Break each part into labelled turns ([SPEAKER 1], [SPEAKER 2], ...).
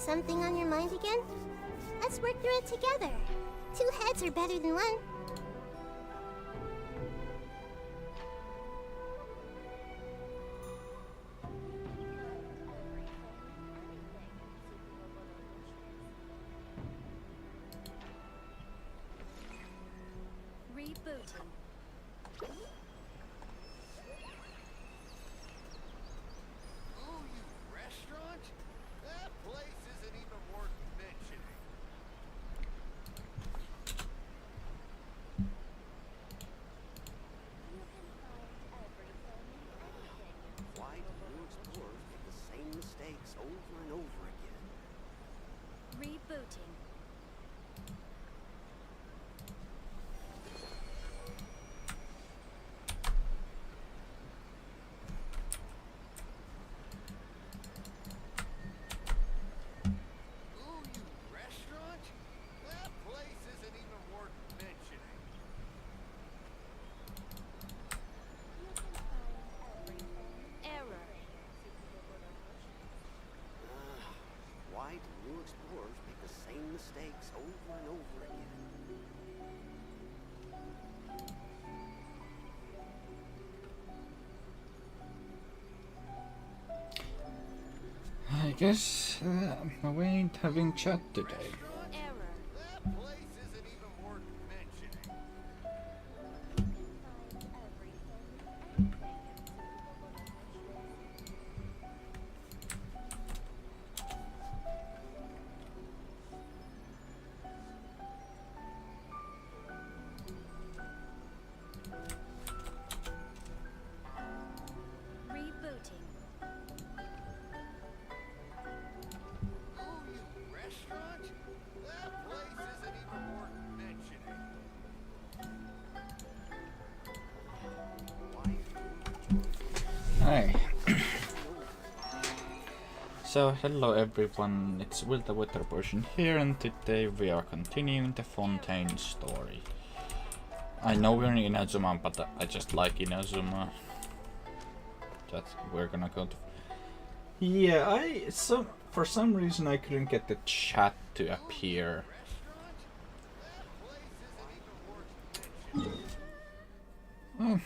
[SPEAKER 1] something on your mind again? Let's work through it together. 2 heads are better than 1.
[SPEAKER 2] Rebooting.
[SPEAKER 3] Oh, you restaurant? That place isn't even worth mentioning.
[SPEAKER 4] Why do new explorers make the same mistakes over and over again?
[SPEAKER 2] Rebooting.
[SPEAKER 3] Oh, you restaurant? That place isn't even worth mentioning.
[SPEAKER 2] Error.
[SPEAKER 4] Why do new explorers make the same mistakes over and over again?
[SPEAKER 5] I guess we ain't having chat today.
[SPEAKER 2] Error.
[SPEAKER 3] That place isn't even worth mentioning.
[SPEAKER 2] Rebooting.
[SPEAKER 3] Oh, you restaurant? That place isn't even worth mentioning.
[SPEAKER 4] Why do new explorers
[SPEAKER 5] Hi. So, hello everyone, it's Will the Weather Person here, and today we are continuing the Fontaine story. I know we're in Inazuma, but I just like Inazuma. We're gonna go to... Yeah, for some reason I couldn't get the chat to appear. Oh,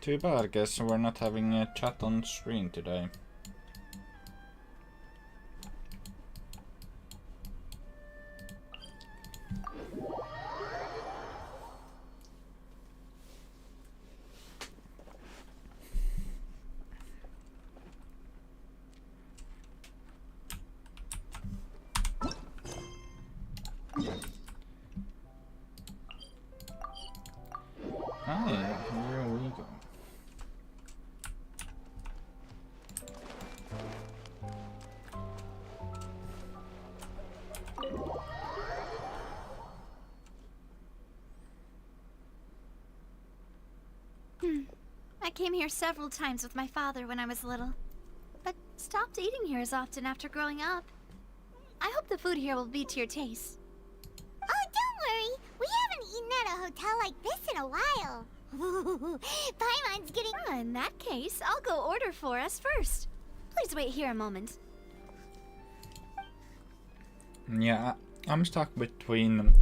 [SPEAKER 5] too bad, I guess we're not having a chat on screen today. Hi, here we go.
[SPEAKER 6] I came here several times with my father when I was little, but stopped eating here as often after growing up. I hope the food here will be to your taste.
[SPEAKER 1] Oh, don't worry. We haven't eaten at a hotel like this in a while. Paimon's getting...
[SPEAKER 6] In that case, I'll go order for us first. Please wait here a moment.
[SPEAKER 5] Yeah, I'm stuck between...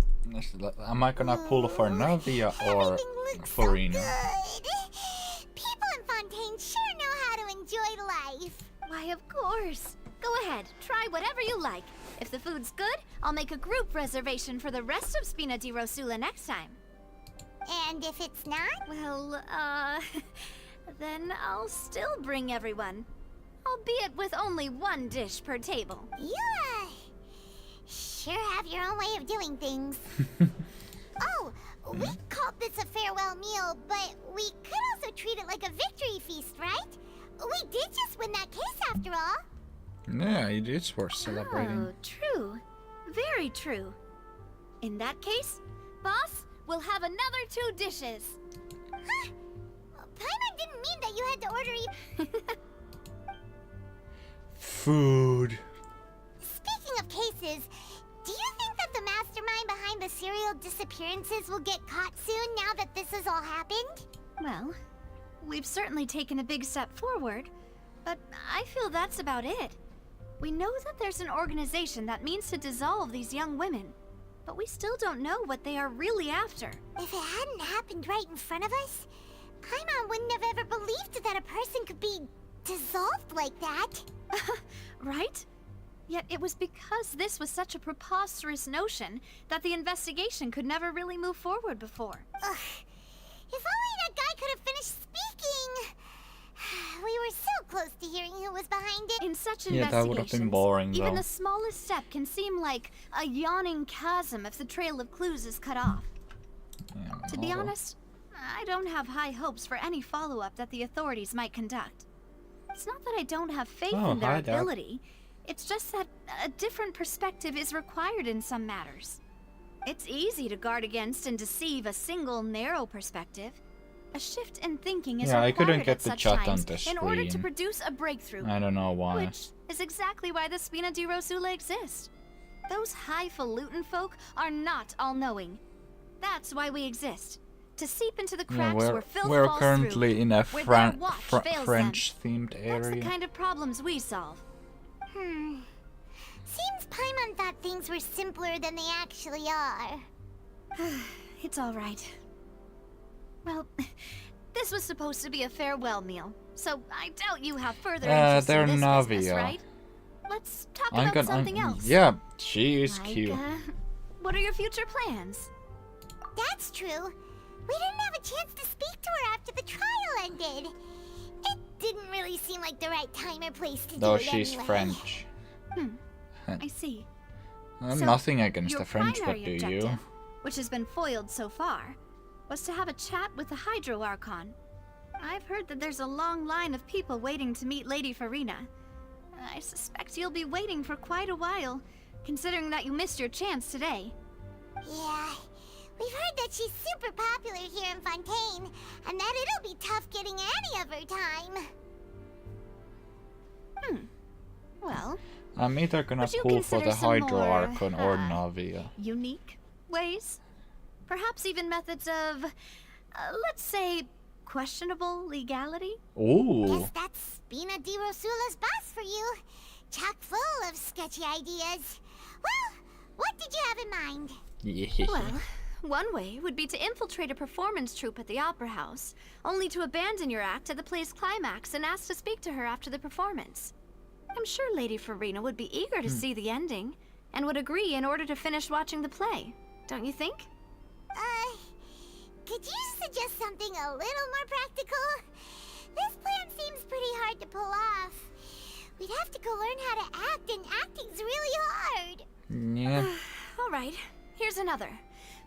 [SPEAKER 5] Am I gonna pull for Navia or
[SPEAKER 1] Everything looks
[SPEAKER 5] for
[SPEAKER 1] so
[SPEAKER 5] Reno?
[SPEAKER 1] good. People in Fontaine sure know how to enjoy life.
[SPEAKER 6] Why, of course. Go ahead, try whatever you like. If the food's good, I'll make a group reservation for the rest of Spina di Rosula next time.
[SPEAKER 1] And if it's not?
[SPEAKER 6] Well, then I'll still bring everyone. Albeit with only 1 dish per table.
[SPEAKER 1] You, sure have your own way of doing things. Oh, we called this a farewell meal, but we could also treat it like a victory feast, right? We did just win that case after all.
[SPEAKER 5] Yeah, it is worth celebrating.
[SPEAKER 6] Oh, true. Very true. In that case, boss, we'll have another 2 dishes.
[SPEAKER 1] Huh? Paimon didn't mean that you had to order
[SPEAKER 5] Food.
[SPEAKER 1] Speaking of cases, do you think that the mastermind behind the serial disappearances will get caught soon now that this has all happened?
[SPEAKER 6] Well, we've certainly taken a big step forward, but I feel that's about it. We know that there's an organization that means to dissolve these young women, but we still don't know what they are really after.
[SPEAKER 1] If it hadn't happened right in front of us, Paimon wouldn't have ever believed that a person could be dissolved like that.
[SPEAKER 6] Right? Yet it was because this was such a preposterous notion that the investigation could never really move forward before.
[SPEAKER 1] Ugh. If only that guy could have finished speaking. We were so close to hearing who was behind it.
[SPEAKER 6] In such
[SPEAKER 5] Yeah, that would have been
[SPEAKER 6] investigations,
[SPEAKER 5] boring,
[SPEAKER 6] even
[SPEAKER 5] though.
[SPEAKER 6] the smallest step can seem like a yawning chasm if the trail of clues is cut off.
[SPEAKER 5] Yeah,
[SPEAKER 6] To be
[SPEAKER 5] although-
[SPEAKER 6] honest, I don't have high hopes for any follow-up that the authorities might conduct. It's not that I don't have faith
[SPEAKER 5] Oh,
[SPEAKER 6] in their
[SPEAKER 5] hi, Dad.
[SPEAKER 6] ability. It's just that a different perspective is required in some matters. It's easy to guard against and deceive a single narrow perspective. A shift in thinking is
[SPEAKER 5] Yeah, I couldn't
[SPEAKER 6] required
[SPEAKER 5] get
[SPEAKER 6] at
[SPEAKER 5] the
[SPEAKER 6] such
[SPEAKER 5] chat on
[SPEAKER 6] times
[SPEAKER 5] the
[SPEAKER 6] in order to
[SPEAKER 5] screen.
[SPEAKER 6] produce a breakthrough.
[SPEAKER 5] I don't know why.
[SPEAKER 6] Which is exactly why the Spina di Rosula exists. Those highfalutin folk are not all-knowing. That's why we exist. To seep into the
[SPEAKER 5] Yeah,
[SPEAKER 6] cracks where filth
[SPEAKER 5] we're
[SPEAKER 6] falls
[SPEAKER 5] currently
[SPEAKER 6] through,
[SPEAKER 5] in a
[SPEAKER 6] where their watch fails them.
[SPEAKER 5] French-themed
[SPEAKER 6] That's the
[SPEAKER 5] area.
[SPEAKER 6] kind of problems we solve.
[SPEAKER 1] Seems Paimon thought things were simpler than they actually are.
[SPEAKER 6] It's all right. Well, this was supposed to be a farewell meal, so I doubt you have further interest
[SPEAKER 5] they're
[SPEAKER 6] in this business,
[SPEAKER 5] Navia.
[SPEAKER 6] right? Let's talk
[SPEAKER 5] I'm
[SPEAKER 6] about
[SPEAKER 5] gonna.
[SPEAKER 6] something else.
[SPEAKER 5] Yeah, she is
[SPEAKER 6] Like,
[SPEAKER 5] cute.
[SPEAKER 6] what are your future plans?
[SPEAKER 1] That's true. We didn't have a chance to speak to her after the trial ended. It didn't really seem like the right time or place to
[SPEAKER 5] Though
[SPEAKER 1] do it
[SPEAKER 5] she's
[SPEAKER 1] anyway.
[SPEAKER 5] French.
[SPEAKER 6] I see.
[SPEAKER 5] I'm
[SPEAKER 6] So,
[SPEAKER 5] nothing against
[SPEAKER 6] Your
[SPEAKER 5] the French, what
[SPEAKER 6] primary
[SPEAKER 5] do you?
[SPEAKER 6] objective, which has been foiled so far, was to have a chat with the Hydro Archon. I've heard that there's a long line of people waiting to meet Lady Farina. I suspect you'll be waiting for quite a while, considering that you missed your chance today.
[SPEAKER 1] Yeah, we've heard that she's super popular here in Fontaine, and that it'll be tough getting any of her time.
[SPEAKER 6] Well,
[SPEAKER 5] I'm either gonna
[SPEAKER 6] Would you
[SPEAKER 5] pull for
[SPEAKER 6] consider
[SPEAKER 5] the
[SPEAKER 6] some
[SPEAKER 5] Hydro
[SPEAKER 6] more,
[SPEAKER 5] Archon or Navia.
[SPEAKER 6] unique ways? Perhaps even methods of, let's say, questionable legality?
[SPEAKER 5] Ooh.
[SPEAKER 1] Guess that's Spina di Rosula's boss for you. Chock full of sketchy ideas. Well, what did you have in mind?
[SPEAKER 5] Yeah.
[SPEAKER 6] Well, one way would be to infiltrate a performance troupe at the Opera House, only to abandon your act at the play's climax and ask to speak to her after the performance. I'm sure Lady Farina would be eager to see the ending, and would agree in order to finish watching the play. Don't you think?
[SPEAKER 1] Could you suggest something a little more practical? This plan seems pretty hard to pull off. We'd have to go learn how to act, and acting's really hard.
[SPEAKER 5] Yeah.
[SPEAKER 6] All right, here's another.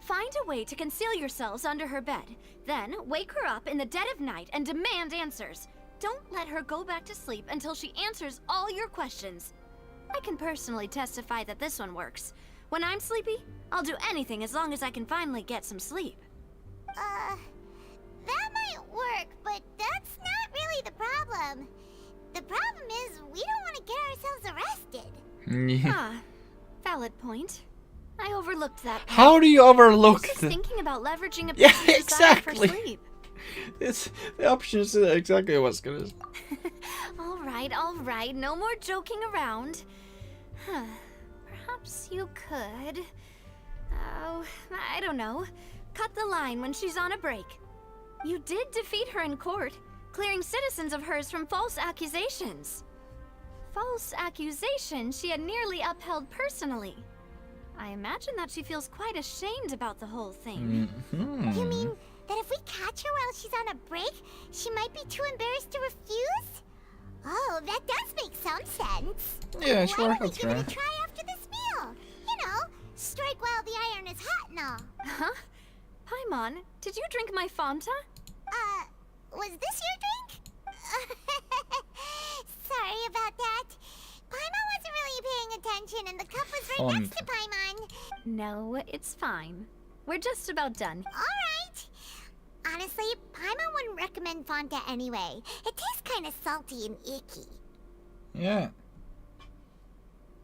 [SPEAKER 6] Find a way to conceal yourselves under her bed. Then wake her up in the dead of night and demand answers. Don't let her go back to sleep until she answers all your questions. I can personally testify that this one works. When I'm sleepy, I'll do anything as long as I can finally get some sleep.
[SPEAKER 1] That might work, but that's not really the problem. The problem is we don't want to get ourselves arrested.
[SPEAKER 5] Yeah.
[SPEAKER 6] Ah, valid point. I overlooked that part.
[SPEAKER 5] How do you overlook
[SPEAKER 6] Just
[SPEAKER 5] the...
[SPEAKER 6] thinking about leveraging a
[SPEAKER 5] Yeah,
[SPEAKER 6] person's desire for
[SPEAKER 5] exactly.
[SPEAKER 6] sleep.
[SPEAKER 5] It's the option is exactly what's gonna.
[SPEAKER 6] All right, no more joking around. Huh. Perhaps you could... Oh, I don't know. Cut the line when she's on a break. You did defeat her in court, clearing citizens of hers from false accusations. False accusations she had nearly upheld personally. I imagine that she feels quite ashamed about the whole thing.
[SPEAKER 1] You mean that if we catch her while she's on a break, she might be too embarrassed to refuse? Oh, that does make some sense.
[SPEAKER 5] Yeah, sure,
[SPEAKER 1] Why don't we
[SPEAKER 5] that's
[SPEAKER 1] give it
[SPEAKER 5] right.
[SPEAKER 1] a try after this meal? You know, strike while the iron is hot and all.
[SPEAKER 6] Huh? Paimon, did you drink my Fanta?
[SPEAKER 1] Was this your drink? Sorry about that. Paimon wasn't really paying attention and the cup was right next to Paimon.
[SPEAKER 6] No, it's fine. We're just about done.
[SPEAKER 1] Alright. Honestly, Paimon wouldn't recommend Fonta anyway. It tastes kind of salty and icky.
[SPEAKER 5] Yeah.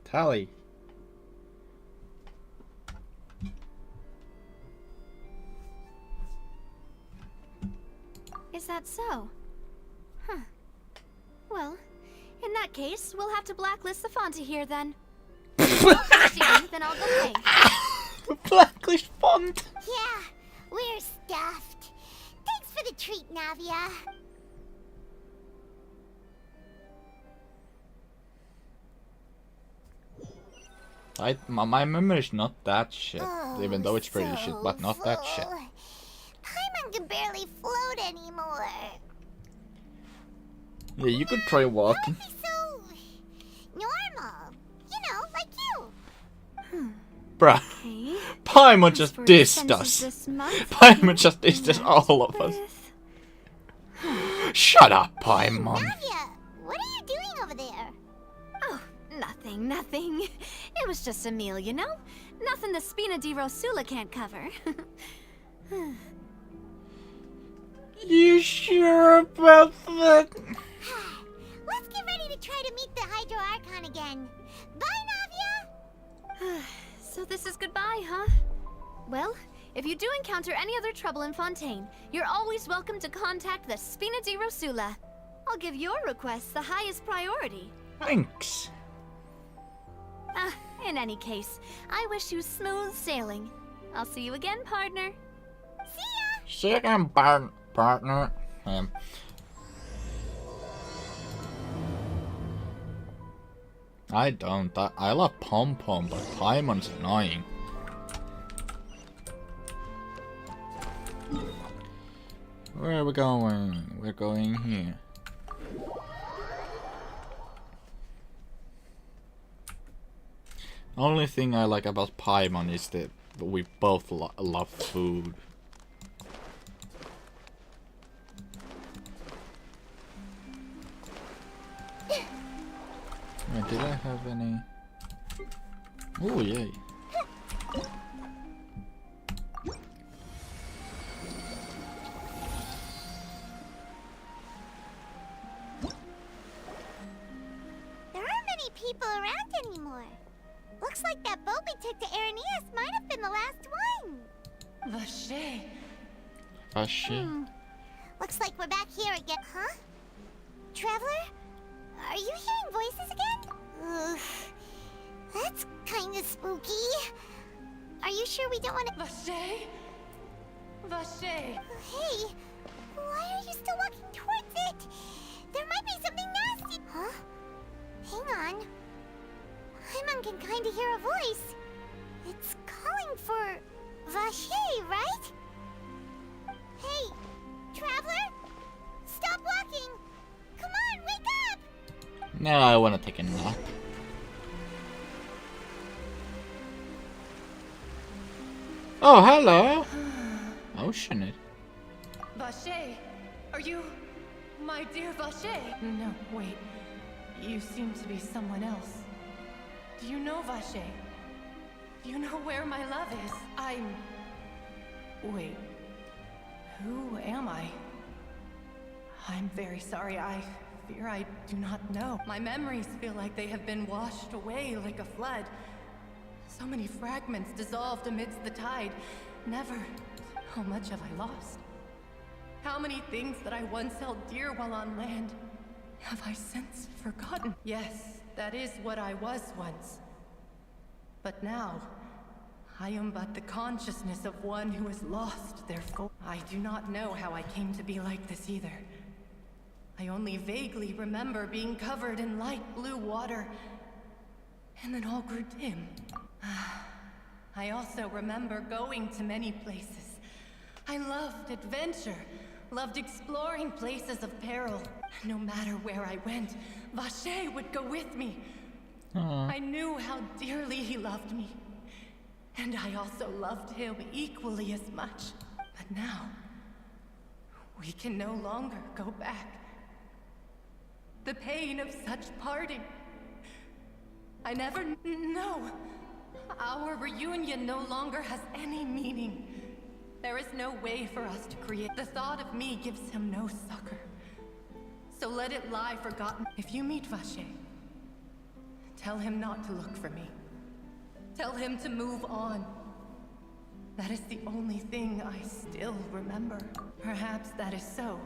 [SPEAKER 5] Tally.
[SPEAKER 6] Is that so? Huh. Well, in that case, we'll have to blacklist the Fonta here then. Then I'll go pay.
[SPEAKER 5] Blacklist font.
[SPEAKER 1] Yeah, we're stuffed. Thanks for the treat, Navia.
[SPEAKER 5] My memory's not that shit,
[SPEAKER 1] Oh,
[SPEAKER 5] even though it's pretty
[SPEAKER 1] so
[SPEAKER 5] shit, but not that shit.
[SPEAKER 1] full. Paimon can barely float anymore.
[SPEAKER 5] Yeah, you could try walking.
[SPEAKER 1] Must be so normal. You know, like you.
[SPEAKER 5] Bruh,
[SPEAKER 6] Okay.
[SPEAKER 5] Paimon
[SPEAKER 6] As
[SPEAKER 5] just
[SPEAKER 6] for
[SPEAKER 5] dissed
[SPEAKER 6] expenses
[SPEAKER 5] us.
[SPEAKER 6] this month,
[SPEAKER 5] Paimon just dissed all of us.
[SPEAKER 6] with-
[SPEAKER 5] Shut up, Paimon.
[SPEAKER 1] Navia, what are you doing over there?
[SPEAKER 6] Oh, nothing. It was just a meal, you know? Nothing the Spina di Rosula can't cover.
[SPEAKER 5] You sure about that?
[SPEAKER 1] Let's get ready to try to meet the Hydro Archon again. Bye, Navia!
[SPEAKER 6] So this is goodbye, huh? Well, if you do encounter any other trouble in Fontaine, you're always welcome to contact the Spina di Rosula. I'll give your requests the highest priority.
[SPEAKER 5] Thanks.
[SPEAKER 6] In any case, I wish you smooth sailing. I'll see you again, partner.
[SPEAKER 1] See ya!
[SPEAKER 5] Second partner. I don't. I love Pom Pom, but Paimon's annoying. Where are we going? We're going here. Only thing I like about Paimon is that we both love food. Wait, did I have any? Oh yay!
[SPEAKER 1] There aren't many people around anymore. Looks like that boat we took to Araneas might have been the last one.
[SPEAKER 2] Vache.
[SPEAKER 5] Ashi.
[SPEAKER 1] Looks like we're back here again, huh? Traveler? Are you hearing voices again? Ugh. That's kinda spooky. Are you sure we don't want to...
[SPEAKER 2] Vache. Vache.
[SPEAKER 1] Hey, why are you still walking towards it? There might be something nasty. Huh? Hang on. Paimon can kinda hear a voice. It's calling for Vache, right? Hey, Traveler? Stop walking! Come on, wake up!
[SPEAKER 5] Now I wanna take a nap. Oh, hello! Ocean it.
[SPEAKER 2] Vache. Are you my dear Vache? No, wait. You seem to be someone else. Do you know Vache? Do you know where my love is? Wait. Who am I? I'm very sorry. I fear I do not know. My memories feel like they have been washed away like a flood. So many fragments dissolved amidst the tide. Never. How much have I lost? How many things that I once held dear while on land have I since forgotten? Yes, that is what I was once. But now, I am but the consciousness of one who has lost their focus. I do not know how I came to be like this either. I only vaguely remember being covered in light blue water, and then all grew dim. I also remember going to many places. I loved adventure, loved exploring places of peril. No matter where I went, Vache would go with me. I knew how dearly he loved me. And I also loved him equally as much. But now, we can no longer go back. The pain of such parting. I never know. Our reunion no longer has any meaning. There is no way for us to create. The thought of me gives him no succor. So let it lie forgotten. If you meet Vache, tell him not to look for me. Tell him to move on. That is the only thing I still remember. Perhaps that is so.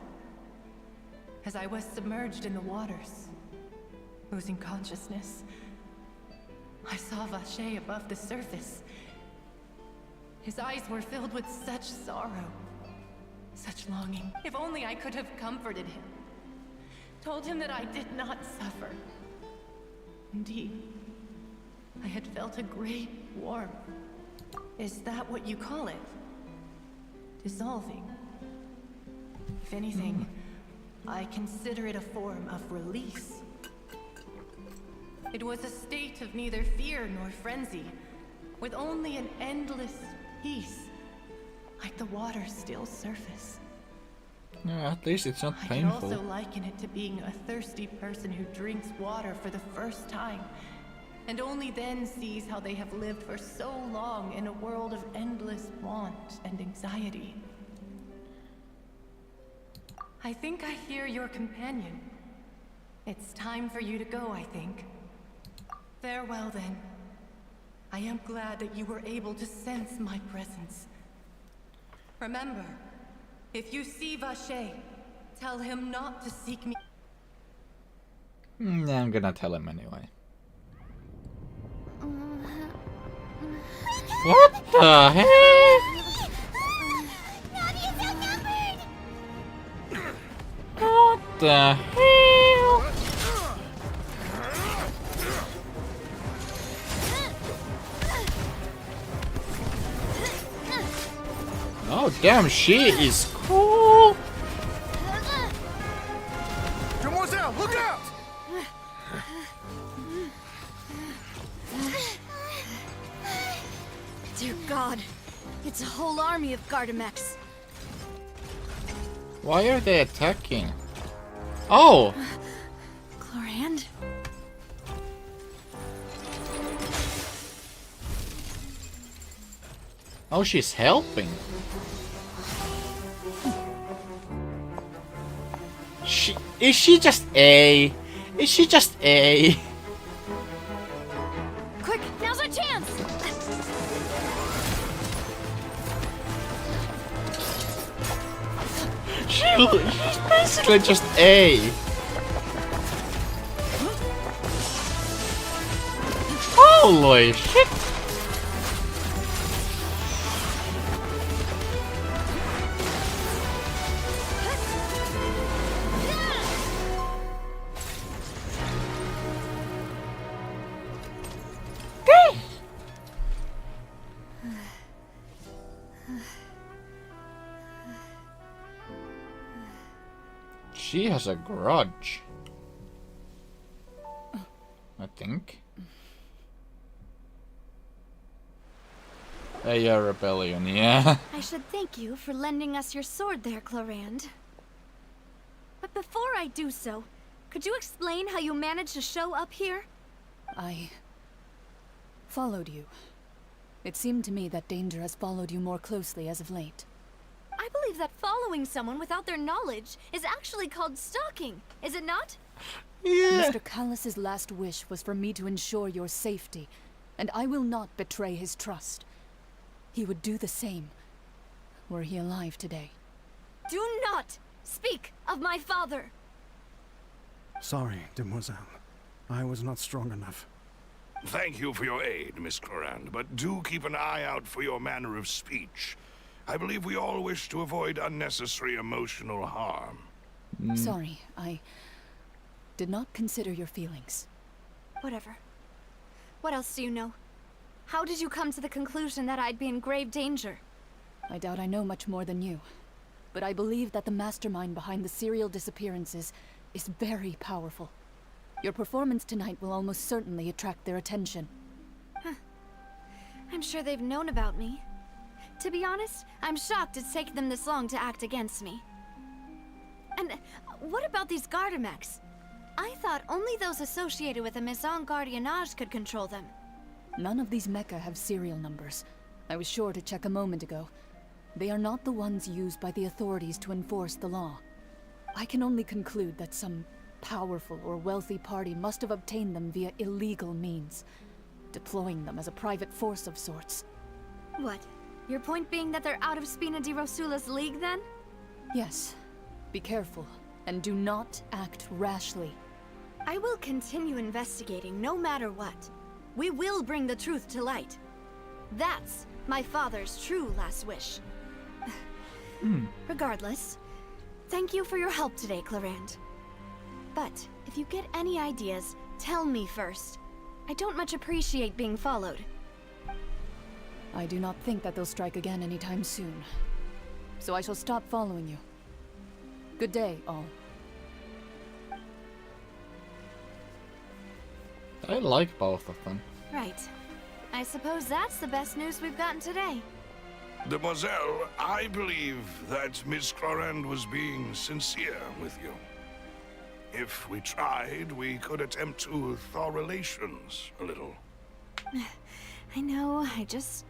[SPEAKER 2] As I was submerged in the waters, losing consciousness, I saw Vache above the surface. His eyes were filled with such sorrow, such longing. If only I could have comforted him, told him that I did not suffer. Indeed, I had felt a great warmth. Is that what you call it? Dissolving. If anything, I consider it a form of release. It was a state of neither fear nor frenzy, with only an endless peace, like the water's still surface.
[SPEAKER 5] Yeah, at least it's not
[SPEAKER 2] I can
[SPEAKER 5] painful.
[SPEAKER 2] also liken it to being a thirsty person who drinks water for the first time, and only then sees how they have lived for so long in a world of endless want and anxiety. I think I hear your companion. It's time for you to go, I think. Farewell, then. I am glad that you were able to sense my presence. Remember, if you see Vache, tell him not to seek me.
[SPEAKER 5] Yeah, I'm gonna tell him anyway. What the heck?
[SPEAKER 1] Navia's outnumbered!
[SPEAKER 5] What the hell? Oh damn, she is cool.
[SPEAKER 3] Demoiselle, look out!
[SPEAKER 6] Dear God, it's a whole army of Gardamex.
[SPEAKER 5] Why are they attacking? Oh!
[SPEAKER 6] Clorand?
[SPEAKER 5] Oh, she's helping. Is she just A? Is she just A?
[SPEAKER 6] Quick, now's our chance!
[SPEAKER 5] She's basically just A. Holy shit! She has a grudge. I think. A rebellion, yeah.
[SPEAKER 6] I should thank you for lending us your sword there, Clorand. But before I do so, could you explain how you managed to show up here?
[SPEAKER 7] I followed you. It seemed to me that danger has followed you more closely as of late.
[SPEAKER 6] I believe that following someone without their knowledge is actually called stalking, is it not?
[SPEAKER 5] Yeah.
[SPEAKER 7] Mr. Callus's last wish was for me to ensure your safety, and I will not betray his trust. He would do the same, were he alive today.
[SPEAKER 6] Do not speak of my father!
[SPEAKER 8] Sorry, demoiselle. I was not strong enough.
[SPEAKER 9] Thank you for your aid, Miss Clorand, but do keep an eye out for your manner of speech. I believe we all wish to avoid unnecessary emotional harm.
[SPEAKER 7] Sorry, I did not consider your feelings.
[SPEAKER 6] Whatever. What else do you know? How did you come to the conclusion that I'd be in grave danger?
[SPEAKER 7] I doubt I know much more than you, but I believe that the mastermind behind the serial disappearances is very powerful. Your performance tonight will almost certainly attract their attention.
[SPEAKER 6] I'm sure they've known about me. To be honest, I'm shocked it's taken them this long to act against me. And what about these Gardamex? I thought only those associated with a Maison Gardiennage could control them.
[SPEAKER 7] None of these mecha have serial numbers. I was sure to check a moment ago. They are not the ones used by the authorities to enforce the law. I can only conclude that some powerful or wealthy party must have obtained them via illegal means, deploying them as a private force of sorts.
[SPEAKER 6] What? Your point being that they're out of Spina di Rosula's league, then?
[SPEAKER 7] Yes. Be careful, and do not act rashly.
[SPEAKER 6] I will continue investigating no matter what. We will bring the truth to light. That's my father's true last wish. Regardless, thank you for your help today, Clarand. But if you get any ideas, tell me first. I don't much appreciate being followed.
[SPEAKER 7] I do not think that they'll strike again anytime soon. So I shall stop following you. Good day, all.
[SPEAKER 5] I like both of them.
[SPEAKER 6] Right. I suppose that's the best news we've gotten today.
[SPEAKER 9] Demoiselle, I believe that Miss Clarand was being sincere with you. If we tried, we could attempt to thaw relations a little.
[SPEAKER 6] I know, I just...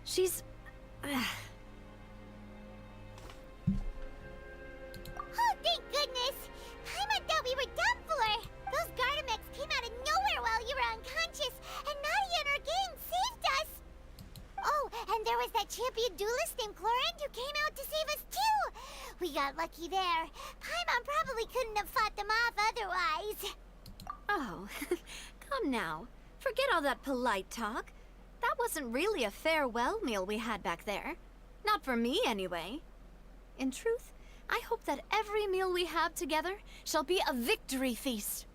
[SPEAKER 6] She's...
[SPEAKER 1] Oh, thank goodness! Paimon thought we were done for! Those Gardamex came out of nowhere while you were unconscious, and Nadia and her gang saved us! Oh, and there was that champion duelist named Clarand who came out to save us too! We got lucky there. Paimon probably couldn't have fought them off otherwise.
[SPEAKER 6] Oh, come now. Forget all that polite talk. That wasn't really a farewell meal we had back there. Not for me, anyway. In truth, I hope that every meal we have together shall be a victory feast.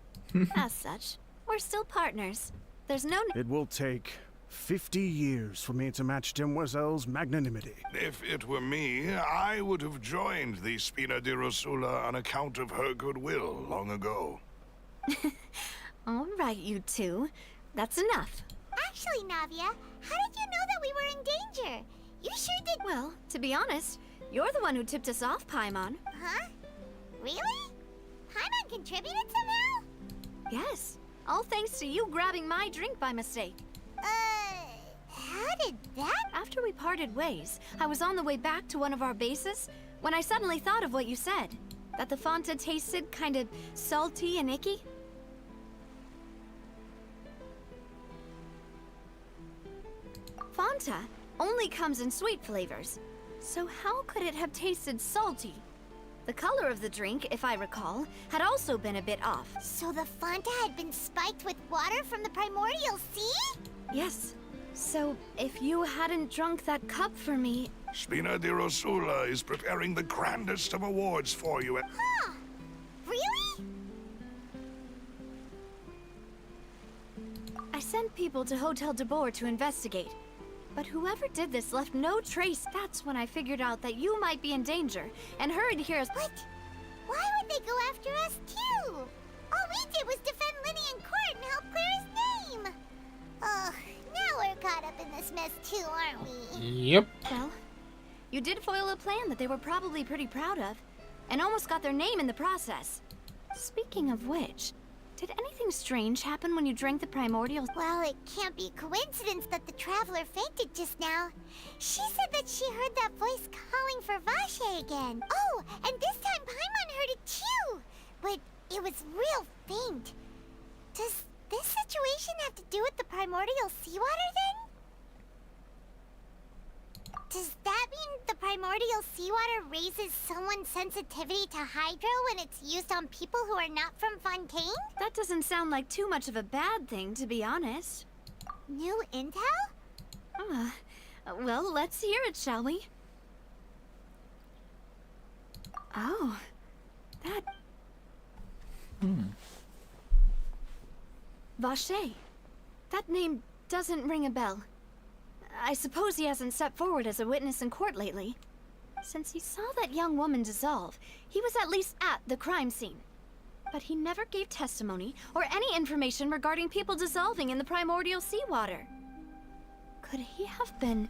[SPEAKER 6] As such, we're still partners. There's no...
[SPEAKER 8] It will take 50 years for me to match Demoiselle's magnanimity.
[SPEAKER 9] If it were me, I would have joined the Spina di Rosula on account of her goodwill long ago.
[SPEAKER 6] All right, you two. That's enough.
[SPEAKER 1] Actually, Navia, how did you know that we were in danger? You sure did...
[SPEAKER 6] Well, to be honest, you're the one who tipped us off, Paimon.
[SPEAKER 1] Huh? Really? Paimon contributed somehow?
[SPEAKER 6] Yes. All thanks to you grabbing my drink by mistake.
[SPEAKER 1] How did that...
[SPEAKER 6] After we parted ways, I was on the way back to one of our bases when I suddenly thought of what you said. That the Fonta tasted kind of salty and icky. Fonta only comes in sweet flavors, so how could it have tasted salty? The color of the drink, if I recall, had also been a bit off.
[SPEAKER 1] So the Fonta had been spiked with water from the primordial sea?
[SPEAKER 6] Yes. So, if you hadn't drunk that cup for me...
[SPEAKER 9] Spina di Rosula is preparing the grandest of awards for you.
[SPEAKER 1] Huh. Really?
[SPEAKER 6] I sent people to Hotel de Boer to investigate. But whoever did this left no trace. That's when I figured out that you might be in danger and hurried here as...
[SPEAKER 1] What? Why would they go after us too? All we did was defend Linny in court and help clear his name. Ugh, now we're caught up in this mess too, aren't we?
[SPEAKER 5] Yep.
[SPEAKER 6] Well, you did foil a plan that they were probably pretty proud of, and almost got their name in the process. Speaking of which, did anything strange happen when you drank the primordial?
[SPEAKER 1] Well, it can't be coincidence that the traveler fainted just now. She said that she heard that voice calling for Vache again. Oh, and this time Paimon heard it too. But it was real faint. Does this situation have to do with the primordial seawater then? Does that mean the primordial seawater raises someone's sensitivity to hydro when it's used on people who are not from Fontaine?
[SPEAKER 6] That doesn't sound like too much of a bad thing, to be honest.
[SPEAKER 1] New intel?
[SPEAKER 6] Well, let's hear it, shall we? Oh, that... Vache. That name doesn't ring a bell. I suppose he hasn't stepped forward as a witness in court lately. Since he saw that young woman dissolve, he was at least at the crime scene. But he never gave testimony or any information regarding people dissolving in the primordial seawater. Could he have been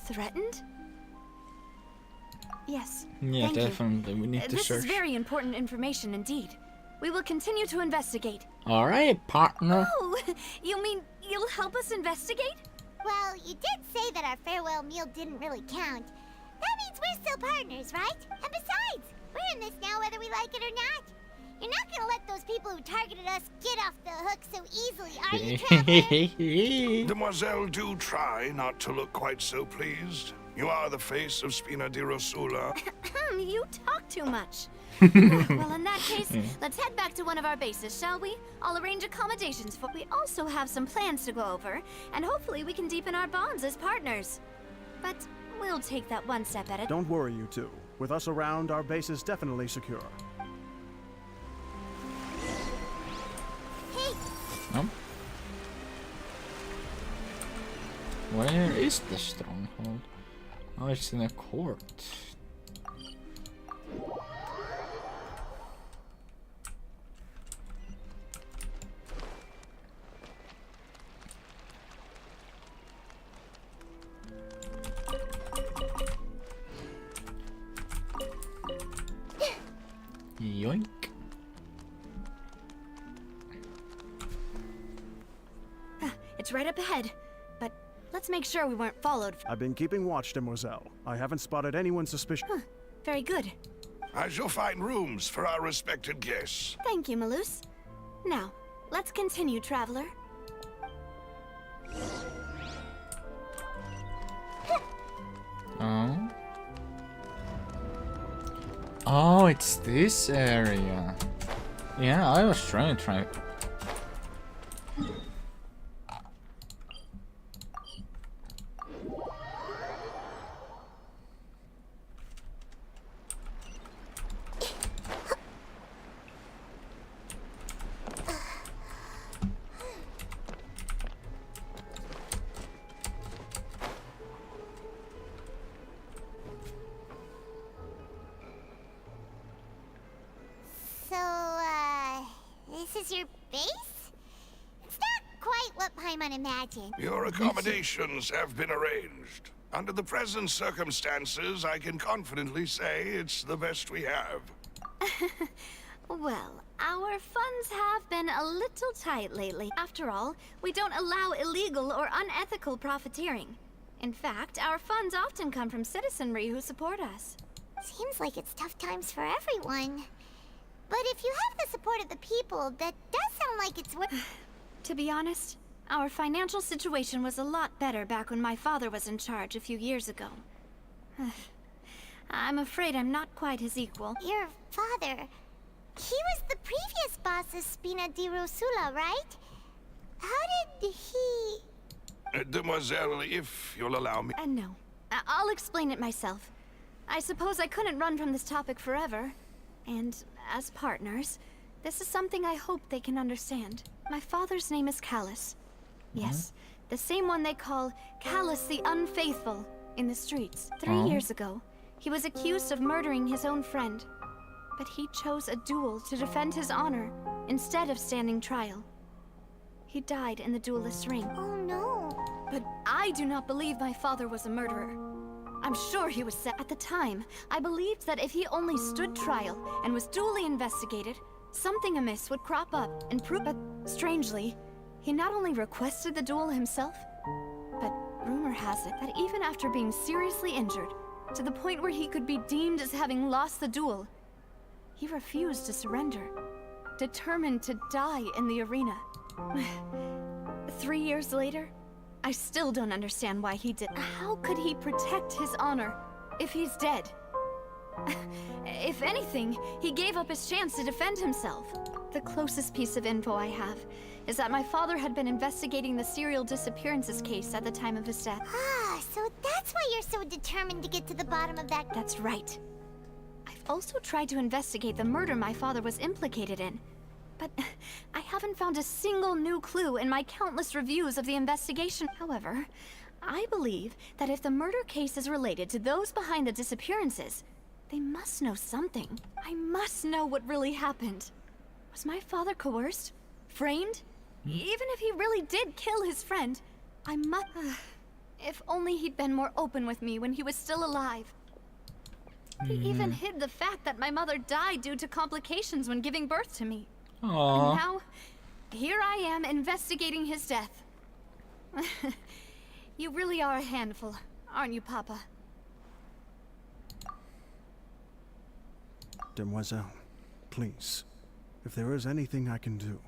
[SPEAKER 6] threatened? Yes.
[SPEAKER 5] Yeah,
[SPEAKER 6] thank you.
[SPEAKER 5] definitely. We need to
[SPEAKER 6] This
[SPEAKER 5] search.
[SPEAKER 6] is very important information indeed. We will continue to investigate.
[SPEAKER 5] Alright, partner.
[SPEAKER 6] Oh, you mean you'll help us investigate?
[SPEAKER 1] Well, you did say that our farewell meal didn't really count. That means we're still partners, right? And besides, we're in this now whether we like it or not. You're not gonna let those people who targeted us get off the hook so easily, are you, Traveler?
[SPEAKER 9] Demoiselle, do try not to look quite so pleased. You are the face of Spina di Rosula.
[SPEAKER 6] You talk too much. Well, in that case, let's head back to one of our bases, shall we? I'll arrange accommodations for. We also have some plans to go over, and hopefully we can deepen our bonds as partners. But we'll take that one step at a time.
[SPEAKER 8] Don't worry, you two. With us around, our base is definitely secure.
[SPEAKER 1] Hey,
[SPEAKER 5] No? Where is the stronghold? Oh, it's in a court. Yoink.
[SPEAKER 6] It's right up ahead, but let's make sure we weren't followed.
[SPEAKER 8] I've been keeping watch, Demoiselle. I haven't spotted anyone suspicious.
[SPEAKER 6] Very good.
[SPEAKER 9] I shall find rooms for our respected guests.
[SPEAKER 6] Thank you, Malus. Now, let's continue, traveler.
[SPEAKER 5] Oh. Oh, it's this area. Yeah, I was trying to try.
[SPEAKER 1] This is your base? It's not quite what Paimon imagined.
[SPEAKER 9] Your accommodations have been arranged. Under the present circumstances, I can confidently say it's the best we have.
[SPEAKER 6] Well, our funds have been a little tight lately. After all, we don't allow illegal or unethical profiteering. In fact, our funds often come from citizenry who support us.
[SPEAKER 1] Seems like it's tough times for everyone. But if you have the support of the people, that does sound like it's worth...
[SPEAKER 6] To be honest, our financial situation was a lot better back when my father was in charge a few years ago. I'm afraid I'm not quite his equal.
[SPEAKER 1] Your father... He was the previous boss of Spina di Rosula, right? How did he...
[SPEAKER 9] Demoiselle, if you'll allow me...
[SPEAKER 6] No. I'll explain it myself. I suppose I couldn't run from this topic forever. And as partners, this is something I hope they can understand. My father's name is Callus. Yes, the same one they call Callus the Unfaithful in the streets. 3 years ago, he was accused of murdering his own friend. But he chose a duel to defend his honor instead of standing trial. He died in the duelist's ring.
[SPEAKER 1] Oh no.
[SPEAKER 6] But I do not believe my father was a murderer. I'm sure he was set. At the time, I believed that if he only stood trial and was duly investigated, something amiss would crop up and prove. But strangely, he not only requested the duel himself, but rumor has it that even after being seriously injured, to the point where he could be deemed as having lost the duel, he refused to surrender, determined to die in the arena. 3 years later, I still don't understand why he did. How could he protect his honor if he's dead? If anything, he gave up his chance to defend himself. The closest piece of info I have is that my father had been investigating the serial disappearances case at the time of his death.
[SPEAKER 1] Ah, so that's why you're so determined to get to the bottom of that...
[SPEAKER 6] That's right. I've also tried to investigate the murder my father was implicated in. But I haven't found a single new clue in my countless reviews of the investigation. However, I believe that if the murder case is related to those behind the disappearances, they must know something. I must know what really happened. Was my father coerced? Framed? Even if he really did kill his friend, I must... If only he'd been more open with me when he was still alive. He even hid the fact that my mother died due to complications when giving birth to me.
[SPEAKER 5] Aww.
[SPEAKER 6] And now, here I am investigating his death. You really are a handful, aren't you, Papa?
[SPEAKER 8] Demoiselle, please. If there is anything I can do,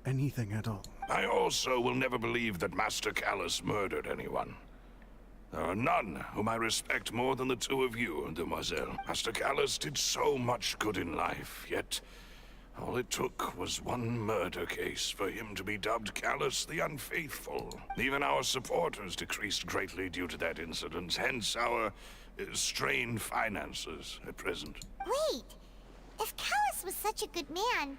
[SPEAKER 8] anything at all.
[SPEAKER 9] I also will never believe that Master Callus murdered anyone. There are none whom I respect more than the two of you, Demoiselle. Master Callus did so much good in life, yet all it took was one murder case for him to be dubbed Callus the Unfaithful. Even our supporters decreased greatly due to that incident, hence our strained finances at present.
[SPEAKER 1] Wait, if Callus was such a good man,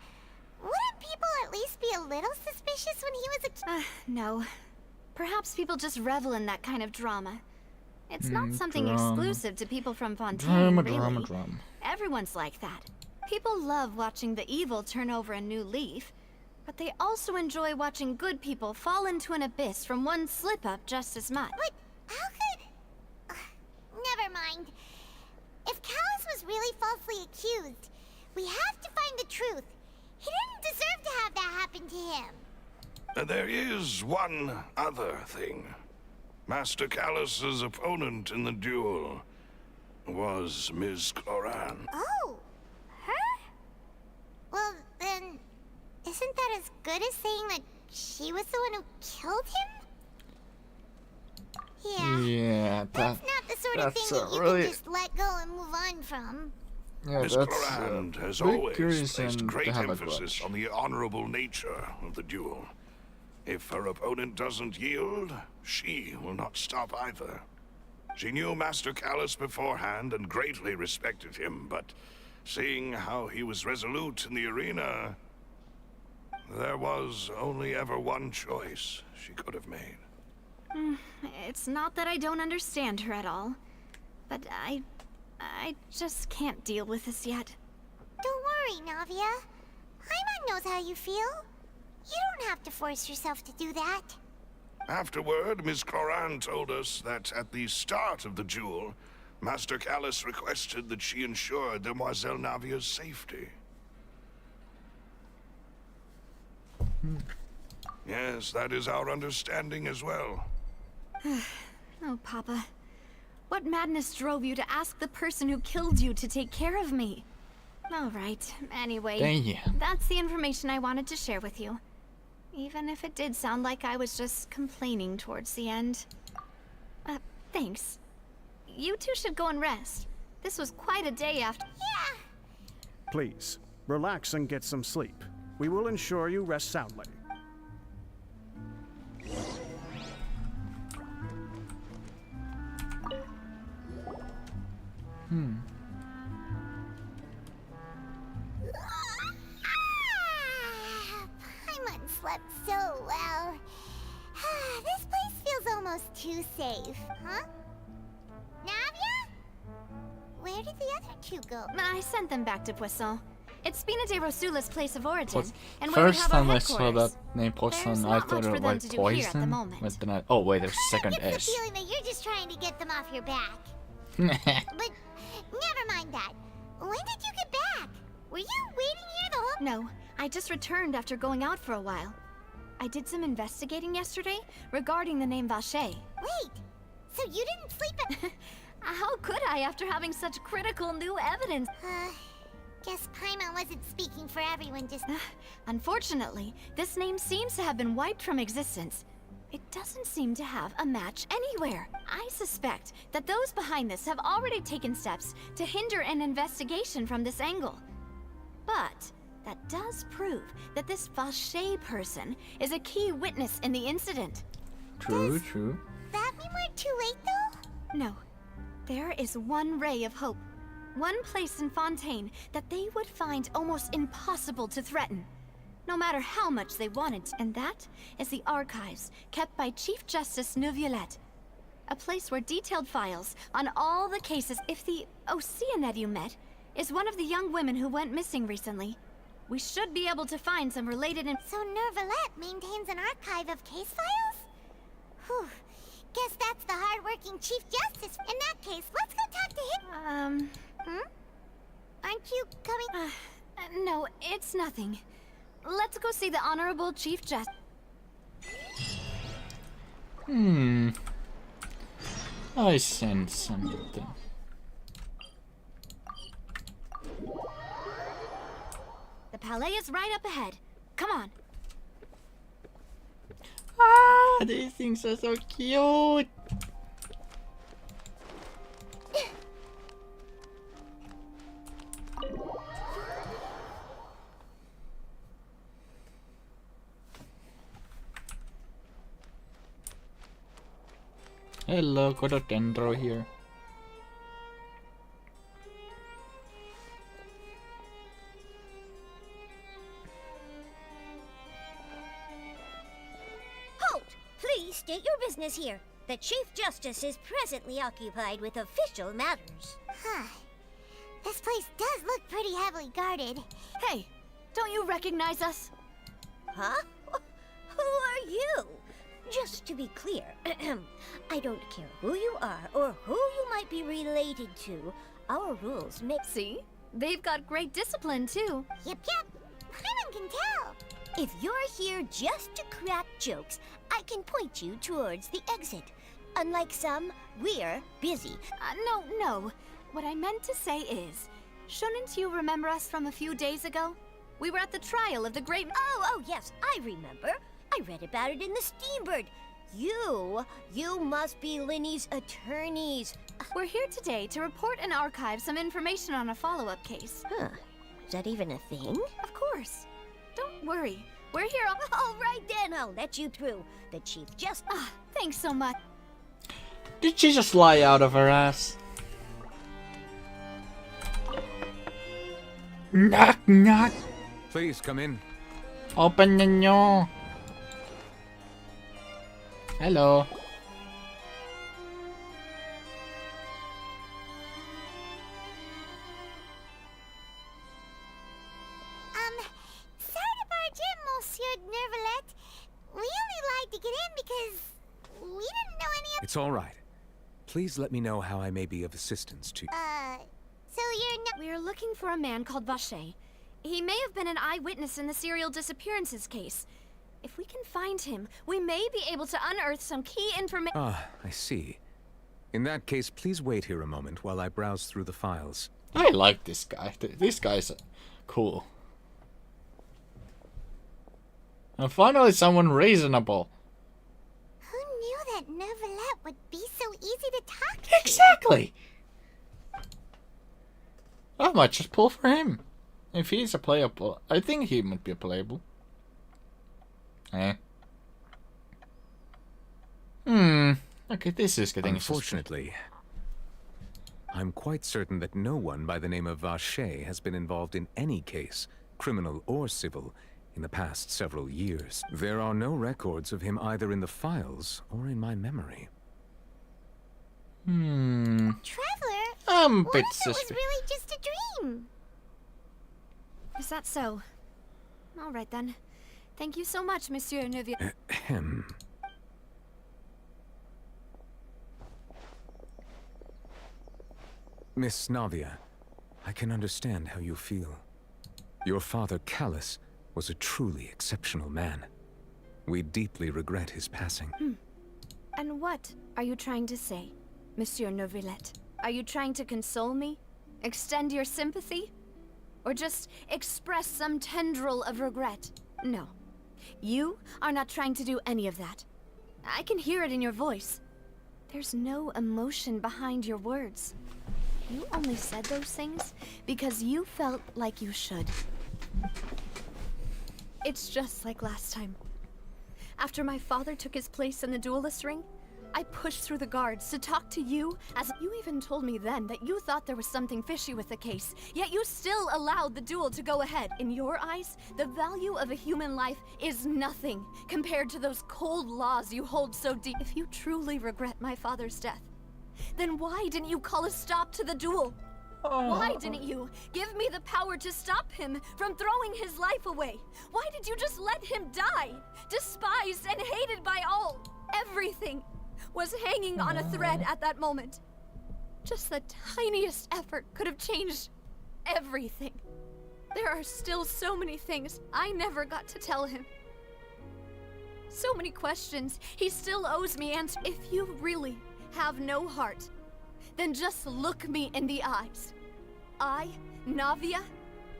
[SPEAKER 1] wouldn't people at least be a little suspicious when he was a kid?
[SPEAKER 6] No. Perhaps people just revel in that kind of drama. It's not something
[SPEAKER 5] drama.
[SPEAKER 6] exclusive to people from Fontaine, really.
[SPEAKER 5] Drama.
[SPEAKER 6] Everyone's like that. People love watching the evil turn over a new leaf, but they also enjoy watching good people fall into an abyss from one slip-up just as much.
[SPEAKER 1] But how could... never mind. If Callus was really falsely accused, we have to find the truth. He didn't deserve to have that happen to him.
[SPEAKER 9] There is one other thing. Master Callus's opponent in the duel was Ms. Cloran.
[SPEAKER 1] Oh, her? Well, then, isn't that as good as saying that she was the one who killed him? Yeah.
[SPEAKER 5] Yeah,
[SPEAKER 1] That's not the sort of thing that you can just let go and move on from.
[SPEAKER 5] Yeah,
[SPEAKER 9] Ms.
[SPEAKER 5] that's
[SPEAKER 9] Cloran has
[SPEAKER 5] big
[SPEAKER 9] always
[SPEAKER 5] reason
[SPEAKER 9] placed
[SPEAKER 5] to
[SPEAKER 9] great
[SPEAKER 5] have a
[SPEAKER 9] emphasis
[SPEAKER 5] grudge.
[SPEAKER 9] on the honorable nature of the duel. If her opponent doesn't yield, she will not stop either. She knew Master Callus beforehand and greatly respected him, but seeing how he was resolute in the arena, there was only ever one choice she could have made.
[SPEAKER 6] It's not that I don't understand her at all, but I just can't deal with this yet.
[SPEAKER 1] Don't worry, Navia. Paimon knows how you feel. You don't have to force yourself to do that.
[SPEAKER 9] Afterward, Ms. Cloran told us that at the start of the duel, Master Callus requested that she ensure Demoiselle Navia's safety. Yes, that is our understanding as well.
[SPEAKER 6] Oh, Papa. What madness drove you to ask the person who killed you to take care of me? All right, anyway.
[SPEAKER 5] Damn.
[SPEAKER 6] That's the information I wanted to share with you. Even if it did sound like I was just complaining towards the end. Thanks. You two should go and rest. This was quite a day after—
[SPEAKER 1] Yeah.
[SPEAKER 8] Please, relax and get some sleep. We will ensure you rest soundly.
[SPEAKER 1] Paimon slept so well. This place feels almost too safe, huh? Navia? Where did the other two go?
[SPEAKER 6] I sent them back to Poisson. It's Spina de Rosula's place of origin,
[SPEAKER 5] Was
[SPEAKER 6] and where we
[SPEAKER 5] first
[SPEAKER 6] have our
[SPEAKER 5] time I saw that
[SPEAKER 6] headquarters.
[SPEAKER 5] name Poisson,
[SPEAKER 6] There's
[SPEAKER 5] I
[SPEAKER 6] not
[SPEAKER 5] thought
[SPEAKER 6] much
[SPEAKER 5] it
[SPEAKER 6] for
[SPEAKER 5] was
[SPEAKER 6] them
[SPEAKER 5] like
[SPEAKER 6] to do here at the
[SPEAKER 5] poison.
[SPEAKER 6] moment.
[SPEAKER 5] But then oh wait, there's
[SPEAKER 1] I
[SPEAKER 5] second
[SPEAKER 1] get the
[SPEAKER 5] S.
[SPEAKER 1] feeling that you're just trying to get them off your back. But never mind that. When did you get back? Were you waiting here the whole—
[SPEAKER 6] No, I just returned after going out for a while. I did some investigating yesterday regarding the name Vacher.
[SPEAKER 1] Wait, so you didn't sleep at—
[SPEAKER 6] How could I after having such critical new evidence?
[SPEAKER 1] Guess Paimon wasn't speaking for everyone just—
[SPEAKER 6] Unfortunately, this name seems to have been wiped from existence. It doesn't seem to have a match anywhere. I suspect that those behind this have already taken steps to hinder an investigation from this angle. But that does prove that this Vacher person is a key witness in the incident.
[SPEAKER 5] True, true.
[SPEAKER 1] that mean we're too late though?
[SPEAKER 6] No. There is one ray of hope. One place in Fontaine that they would find almost impossible to threaten, no matter how much they wanted to. And that is the archives kept by Chief Justice Neuvillette. A place where detailed files on all the cases— If the Oceanid you met is one of the young women who went missing recently, we should be able to find some related
[SPEAKER 1] So Neuvillette maintains an archive of case files? Whew. Guess that's the hard-working Chief Justice. In that case, let's go talk to him. Aren't you coming?
[SPEAKER 6] No, it's nothing. Let's go see the Honorable Chief Justice.
[SPEAKER 5] I sense something.
[SPEAKER 6] The palais is right up ahead. Come on.
[SPEAKER 5] Ah, these things are so cute. Hello, got a dendro here.
[SPEAKER 1] Halt! Please state your business here. The Chief Justice is presently occupied with official matters. This place does look pretty heavily guarded.
[SPEAKER 6] Hey, don't you recognize us?
[SPEAKER 1] Huh? Who are you? Just to be clear, I don't care who you are or who you might be related to. Our rules make...
[SPEAKER 6] See? They've got great discipline, too.
[SPEAKER 1] Yep. Anyone can tell. If you're here just to crack jokes, I can point you towards the exit. Unlike some, we're busy.
[SPEAKER 6] No. What I meant to say is, shouldn't you remember us from a few days ago? We were at the trial of the great...
[SPEAKER 1] Oh, yes, I remember. I read about it in the Steambird. You must be Linny's attorneys.
[SPEAKER 6] We're here today to report and archive some information on a follow-up case.
[SPEAKER 1] Huh. Is that even a thing?
[SPEAKER 6] Of course. Don't worry. We're here all...
[SPEAKER 1] All right then, I'll let you through. The Chief just...
[SPEAKER 6] Thanks so much.
[SPEAKER 5] Did she just lie out of her ass? Knock, knock.
[SPEAKER 3] Please come in.
[SPEAKER 5] Open the door. Hello.
[SPEAKER 1] Sorry to barge in, Monsieur Nervalet. We only lied to get in because we didn't know any of...
[SPEAKER 3] It's all right. Please let me know how I may be of assistance to you.
[SPEAKER 1] So you're not...
[SPEAKER 6] We're looking for a man called Vacher. He may have been an eyewitness in the serial disappearances case. If we can find him, we may be able to unearth some key information.
[SPEAKER 3] Ah, I see. In that case, please wait here a moment while I browse through the files.
[SPEAKER 5] I like this guy. This guy's cool. And finally someone reasonable.
[SPEAKER 1] Who knew that Nervalet would be so easy to talk to?
[SPEAKER 5] Exactly! I might just pull for him. If he's a playable... I think he might be a playable. Okay, this is getting...
[SPEAKER 3] Unfortunately, I'm quite certain that no one by the name of Vacher has been involved in any case, criminal or civil, in the past several years. There are no records of him either in the files or in my memory.
[SPEAKER 1] Traveler?
[SPEAKER 5] I'm a
[SPEAKER 1] What
[SPEAKER 5] bit
[SPEAKER 1] if it was
[SPEAKER 5] suspicious.
[SPEAKER 1] really just a dream?
[SPEAKER 6] Is that so? All right then. Thank you so much, Monsieur Neuville.
[SPEAKER 3] Ahem. Miss Navia, I can understand how you feel. Your father, Callus, was a truly exceptional man. We deeply regret his passing.
[SPEAKER 6] And what are you trying to say, Monsieur Neuvillette? Are you trying to console me? Extend your sympathy? Or just express some tendril of regret? No. You are not trying to do any of that. I can hear it in your voice. There's no emotion behind your words. You only said those things because you felt like you should. It's just like last time. After my father took his place in the duelist ring, I pushed through the guards to talk to you, as you even told me then that you thought there was something fishy with the case, yet you still allowed the duel to go ahead. In your eyes, the value of a human life is nothing compared to those cold laws you hold so deep. If you truly regret my father's death, then why didn't you call a stop to the duel? Why didn't you give me the power to stop him from throwing his life away? Why did you just let him die? Despised and hated by all. Everything was hanging on a thread at that moment. Just the tiniest effort could have changed everything. There are still so many things I never got to tell him. So many questions he still owes me answers. If you really have no heart, then just look me in the eyes. I, Navia,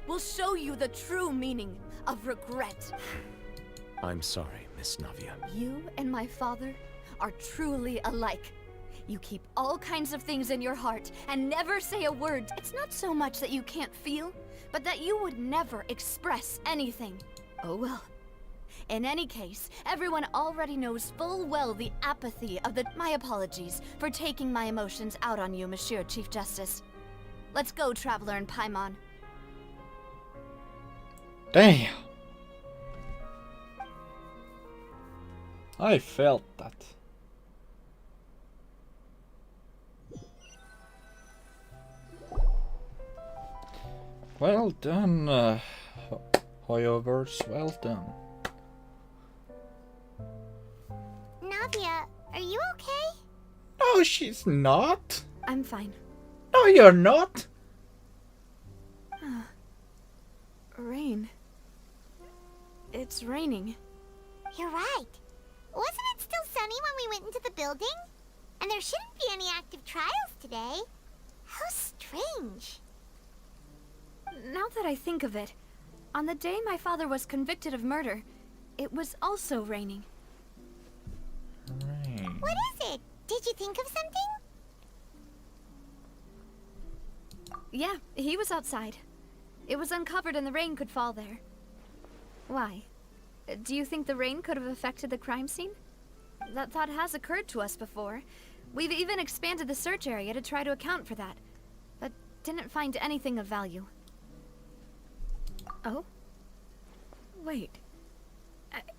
[SPEAKER 6] will show you the true meaning of regret.
[SPEAKER 3] I'm sorry, Miss Navia.
[SPEAKER 6] You and my father are truly alike. You keep all kinds of things in your heart and never say a word. It's not so much that you can't feel, but that you would never express anything. Oh well. In any case, everyone already knows full well the apathy of the— My apologies for taking my emotions out on you, Monsieur Chief Justice. Let's go, Traveler and Paimon.
[SPEAKER 5] Damn! I felt that. Well done, Hoyovers, well done.
[SPEAKER 1] Navia, are you okay?
[SPEAKER 5] No, she's not.
[SPEAKER 6] I'm fine.
[SPEAKER 5] No, you're not.
[SPEAKER 6] Rain. It's raining.
[SPEAKER 1] You're right. Wasn't it still sunny when we went into the building? And there shouldn't be any active trials today. How strange.
[SPEAKER 6] Now that I think of it, on the day my father was convicted of murder, it was also raining.
[SPEAKER 5] Rain.
[SPEAKER 1] What is it? Did you think of something?
[SPEAKER 6] Yeah, he was outside. It was uncovered and the rain could fall there. Why? Do you think the rain could have affected the crime scene? That thought has occurred to us before. We've even expanded the search area to try to account for that, but didn't find anything of value. Oh? Wait.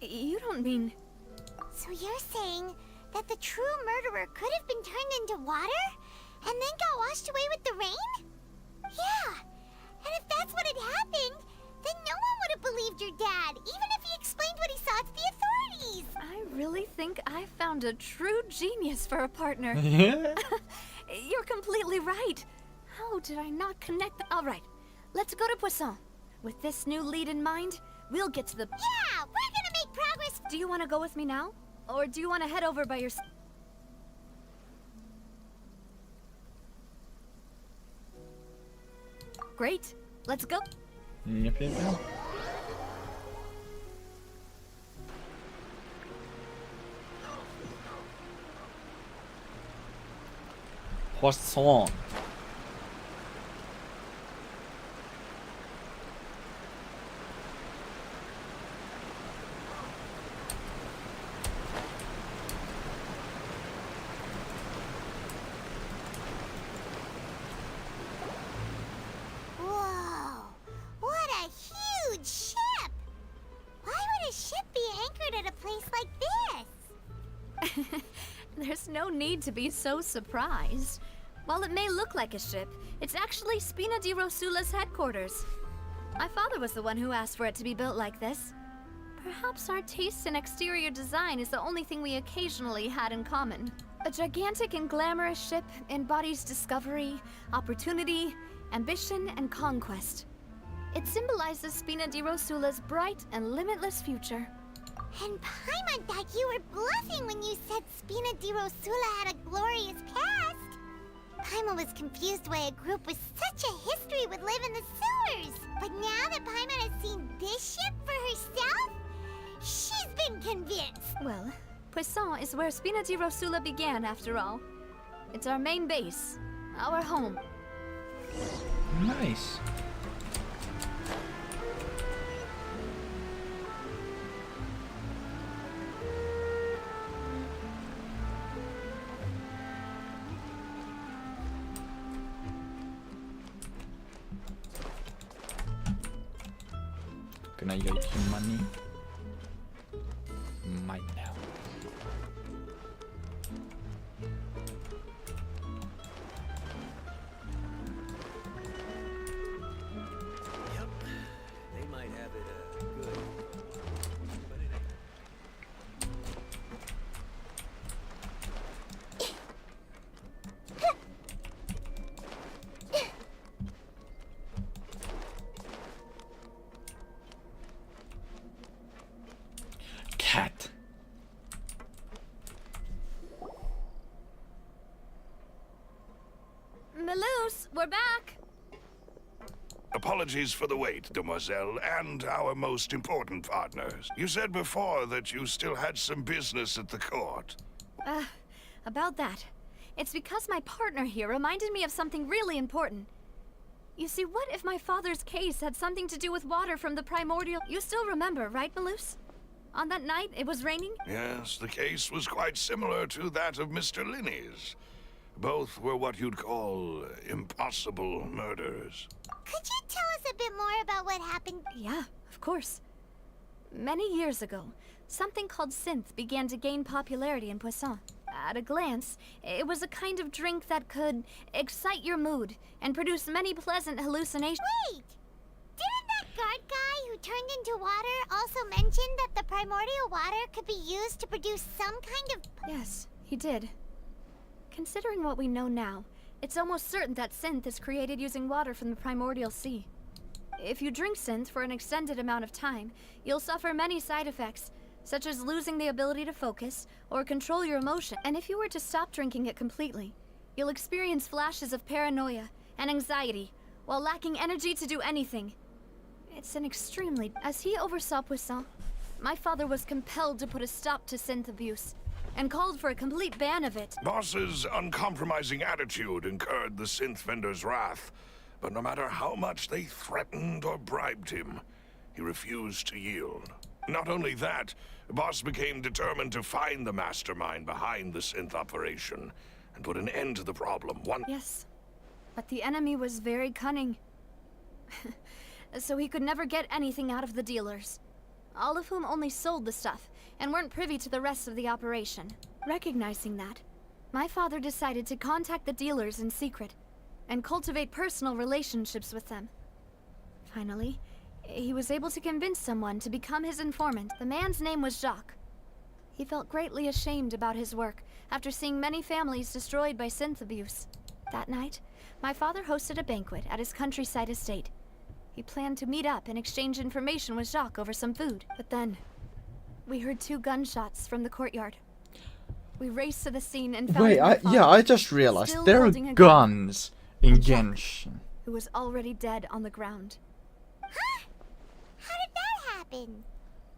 [SPEAKER 6] You don't mean...
[SPEAKER 1] So you're saying that the true murderer could have been turned into water? And then got washed away with the rain? Yeah. And if that's what had happened, then no one would have believed your dad, even if he explained what he saw to the authorities.
[SPEAKER 6] I really think I found a true genius for a partner.
[SPEAKER 5] Yeah.
[SPEAKER 6] You're completely right. How did I not connect All right, let's go to Poisson. With this new lead in mind, we'll get to the...
[SPEAKER 1] Yeah, we're gonna make progress.
[SPEAKER 6] Do you want to go with me now? Or do you want to head over by yourself? Great. Let's go.
[SPEAKER 5] Yep, yep, yep. Poisson.
[SPEAKER 1] Whoa, what a huge ship! Why would a ship be anchored at a place like this?
[SPEAKER 6] There's no need to be so surprised. While it may look like a ship, it's actually Spina di Rosula's headquarters. My father was the one who asked for it to be built like this. Perhaps our taste in exterior design is the only thing we occasionally had in common. A gigantic and glamorous ship embodies discovery, opportunity, ambition, and conquest. It symbolizes Spina di Rosula's bright and limitless future.
[SPEAKER 1] And Paimon thought you were bluffing when you said Spina di Rosula had a glorious past. Paimon was confused why a group with such a history would live in the sewers. But now that Paimon has seen this ship for herself, she's been convinced.
[SPEAKER 6] Well, Poisson is where Spina di Rosula began, after all. It's our main base, our home.
[SPEAKER 5] Nice. Can I get some money? Might now.
[SPEAKER 4] Yep. They might have it good. But it ain't.
[SPEAKER 5] Cat.
[SPEAKER 6] Melus, we're back!
[SPEAKER 9] Apologies for the wait, demoiselle, and our most important partners. You said before that you still had some business at the court.
[SPEAKER 6] About that. It's because my partner here reminded me of something really important. You see, what if my father's case had something to do with water from the primordial... You still remember, right, Melus? On that night, it was raining?
[SPEAKER 9] Yes, the case was quite similar to that of Mr. Linney's. Both were what you'd call impossible murders.
[SPEAKER 1] Could you tell us a bit more about what happened?
[SPEAKER 6] Yeah, of course. Many years ago, something called synth began to gain popularity in Poisson. At a glance, it was a kind of drink that could excite your mood and produce many pleasant hallucinations.
[SPEAKER 1] Wait! Didn't that guard guy who turned into water also mention that the primordial water could be used to produce some kind of...
[SPEAKER 6] Yes, he did. Considering what we know now, it's almost certain that synth is created using water from the primordial sea. If you drink synth for an extended amount of time, you'll suffer many side effects, such as losing the ability to focus or control your emotion. And if you were to stop drinking it completely, you'll experience flashes of paranoia and anxiety while lacking energy to do anything. It's an extremely... As he oversaw Poisson, my father was compelled to put a stop to synth abuse and called for a complete ban of it.
[SPEAKER 9] Boss's uncompromising attitude incurred the synth vendor's wrath, but no matter how much they threatened or bribed him, he refused to yield. Not only that, Boss became determined to find the mastermind behind the synth operation and put an end to the problem
[SPEAKER 6] Yes, but the enemy was very cunning. So he could never get anything out of the dealers, all of whom only sold the stuff and weren't privy to the rest of the operation. Recognizing that, my father decided to contact the dealers in secret and cultivate personal relationships with them. Finally, he was able to convince someone to become his informant. The man's name was Jacques. He felt greatly ashamed about his work after seeing many families destroyed by synth abuse. That night, my father hosted a banquet at his countryside estate. He planned to meet up and exchange information with Jacques over some food. But then, we heard 2 gunshots from the courtyard. We raced to the scene and found
[SPEAKER 5] Wait, I just realized
[SPEAKER 6] still
[SPEAKER 5] there are
[SPEAKER 6] holding a
[SPEAKER 5] guns in
[SPEAKER 6] and Jacques,
[SPEAKER 5] Genshin.
[SPEAKER 6] who was already dead on the ground.
[SPEAKER 1] Huh? How did that happen?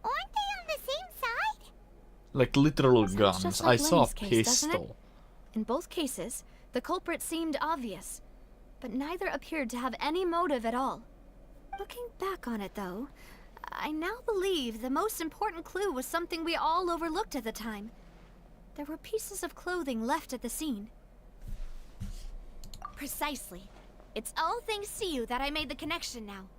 [SPEAKER 1] Aren't they on the same side?
[SPEAKER 5] Like literal
[SPEAKER 6] Sounds
[SPEAKER 5] guns.
[SPEAKER 6] just
[SPEAKER 5] I
[SPEAKER 6] like
[SPEAKER 5] saw a
[SPEAKER 6] Lenny's case, doesn't it?
[SPEAKER 5] pistol.
[SPEAKER 6] In both cases, the culprit seemed obvious, but neither appeared to have any motive at all. Looking back on it, though, I now believe the most important clue was something we all overlooked at the time. There were pieces of clothing left at the scene. Precisely. It's all thanks to you that I made the connection now.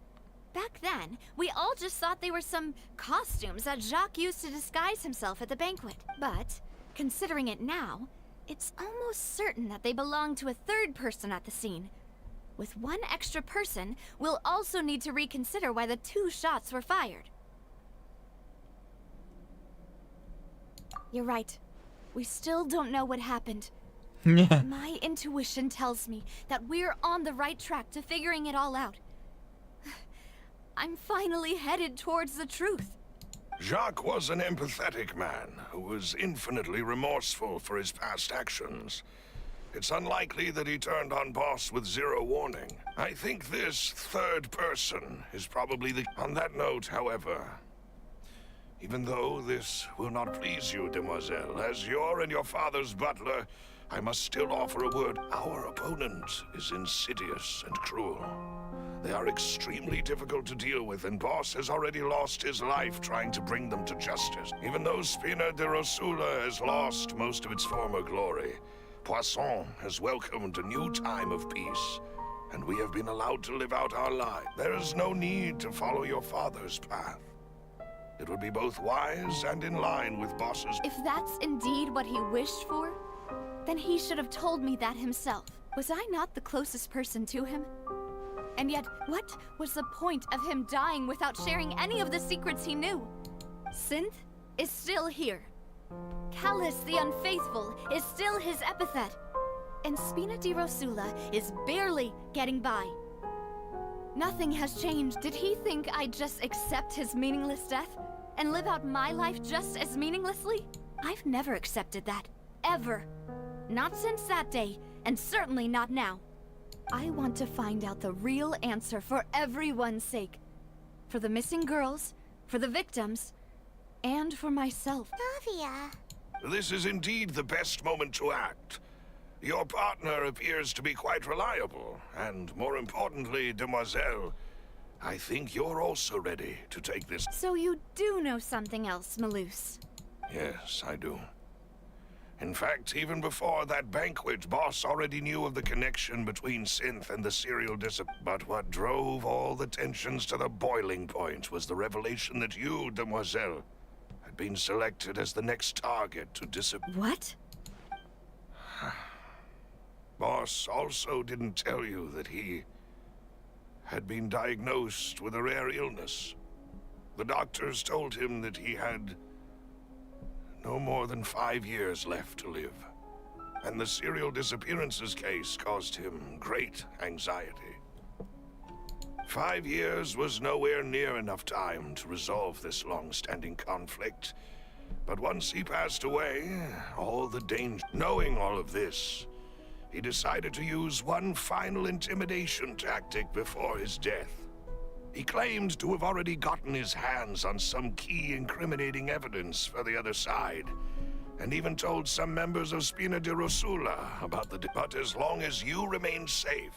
[SPEAKER 6] Back then, we all just thought they were some costumes that Jacques used to disguise himself at the banquet. But, considering it now, it's almost certain that they belong to a third person at the scene. With one extra person, we'll also need to reconsider why the 2 shots were fired. You're right. We still don't know what happened.
[SPEAKER 5] Yeah.
[SPEAKER 6] My intuition tells me that we're on the right track to figuring it all out. I'm finally headed towards the truth.
[SPEAKER 9] Jacques was an empathetic man who was infinitely remorseful for his past actions. It's unlikely that he turned on Boss with 0 warning. I think this third person is probably the... On that note, however, even though this will not please you, demoiselle, as your and your father's butler, I must still offer a word. Our opponent is insidious and cruel. They are extremely difficult to deal with, and Boss has already lost his life trying to bring them to justice. Even though Spina de Rosula has lost most of its former glory, Poisson has welcomed a new time of peace, and we have been allowed to live out our lives. There is no need to follow your father's path. It would be both wise and in line with Boss's...
[SPEAKER 6] If that's indeed what he wished for, then he should have told me that himself. Was I not the closest person to him? And yet, what was the point of him dying without sharing any of the secrets he knew? Synth is still here. Callus the Unfaithful is still his epithet. And Spina di Rosula is barely getting by. Nothing has changed. Did he think I'd just accept his meaningless death and live out my life just as meaninglessly? I've never accepted that. Ever. Not since that day, and certainly not now. I want to find out the real answer for everyone's sake. For the missing girls, for the victims, and for myself.
[SPEAKER 1] Navia.
[SPEAKER 9] This is indeed the best moment to act. Your partner appears to be quite reliable, and more importantly, demoiselle, I think you're also ready to take this.
[SPEAKER 6] So you do know something else, Malus.
[SPEAKER 9] Yes, I do. In fact, even before that banquet, Boss already knew of the connection between Synth and the serial But what drove all the tensions to the boiling point was the revelation that you, Demoiselle, had been selected as the next target to disappear.
[SPEAKER 6] What?
[SPEAKER 9] Boss also didn't tell you that he had been diagnosed with a rare illness. The doctors told him that he had no more than 5 years left to live. And the serial disappearances case caused him great anxiety. 5 years was nowhere near enough time to resolve this long-standing conflict. But once he passed away, all the danger... Knowing all of this, he decided to use one final intimidation tactic before his death. He claimed to have already gotten his hands on some key incriminating evidence for the other side, and even told some members of Spina di Rosula about the... But as long as you remained safe,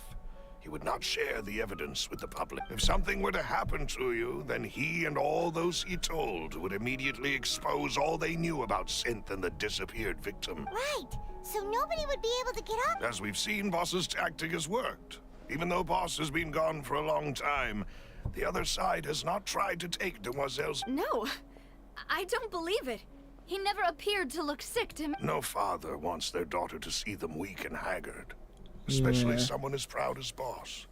[SPEAKER 9] he would not share the evidence with the public. If something were to happen to you, then he and all those he told would immediately expose all they knew about Synth and the disappeared victim.
[SPEAKER 1] Right. So nobody would be able to get up.
[SPEAKER 9] As we've seen, Boss's tactic has worked. Even though Boss has been gone for a long time, the other side has not tried to take Demoiselle's...
[SPEAKER 6] No, I don't believe it. He never appeared to look sick to me.
[SPEAKER 9] No father wants their daughter to see them weak and haggard. Especially someone as proud as Boss.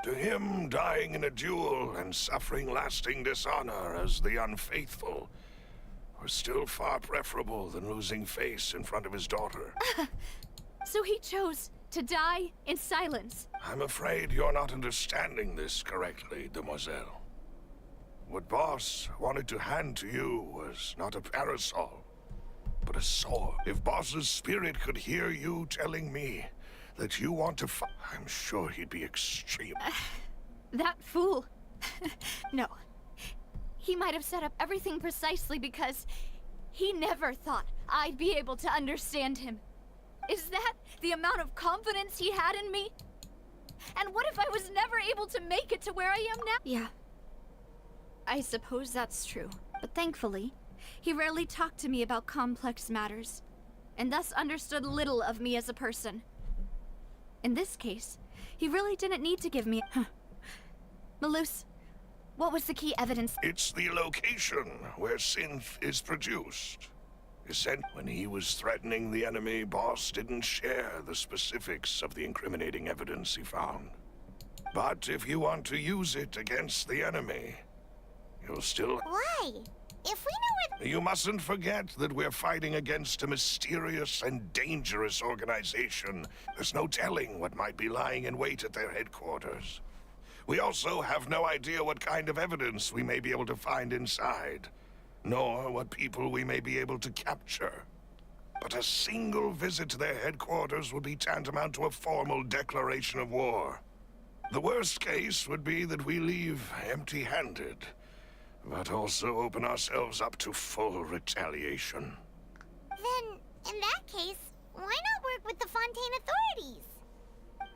[SPEAKER 9] To him, dying in a duel and suffering lasting dishonor as the unfaithful were still far preferable than losing face in front of his daughter.
[SPEAKER 6] So he chose to die in silence.
[SPEAKER 9] I'm afraid you're not understanding this correctly, Demoiselle. What Boss wanted to hand to you was not a parasol, but a sword. If Boss's spirit could hear you telling me that you want to I'm sure he'd be extreme.
[SPEAKER 6] That fool. No. He might have set up everything precisely because he never thought I'd be able to understand him. Is that the amount of confidence he had in me? And what if I was never able to make it to where I am now? Yeah. I suppose that's true. But thankfully, he rarely talked to me about complex matters, and thus understood little of me as a person. In this case, he really didn't need to give me... Malus, what was the key evidence?
[SPEAKER 9] It's the location where Synth is produced. When he was threatening the enemy, Boss didn't share the specifics of the incriminating evidence he found. But if you want to use it against the enemy, you'll still...
[SPEAKER 1] Why? If we know where...
[SPEAKER 9] You mustn't forget that we're fighting against a mysterious and dangerous organization. There's no telling what might be lying in wait at their headquarters. We also have no idea what kind of evidence we may be able to find inside, nor what people we may be able to capture. But a single visit to their headquarters would be tantamount to a formal declaration of war. The worst case would be that we leave empty-handed, but also open ourselves up to full retaliation.
[SPEAKER 1] Then, in that case, why not work with the Fontaine authorities?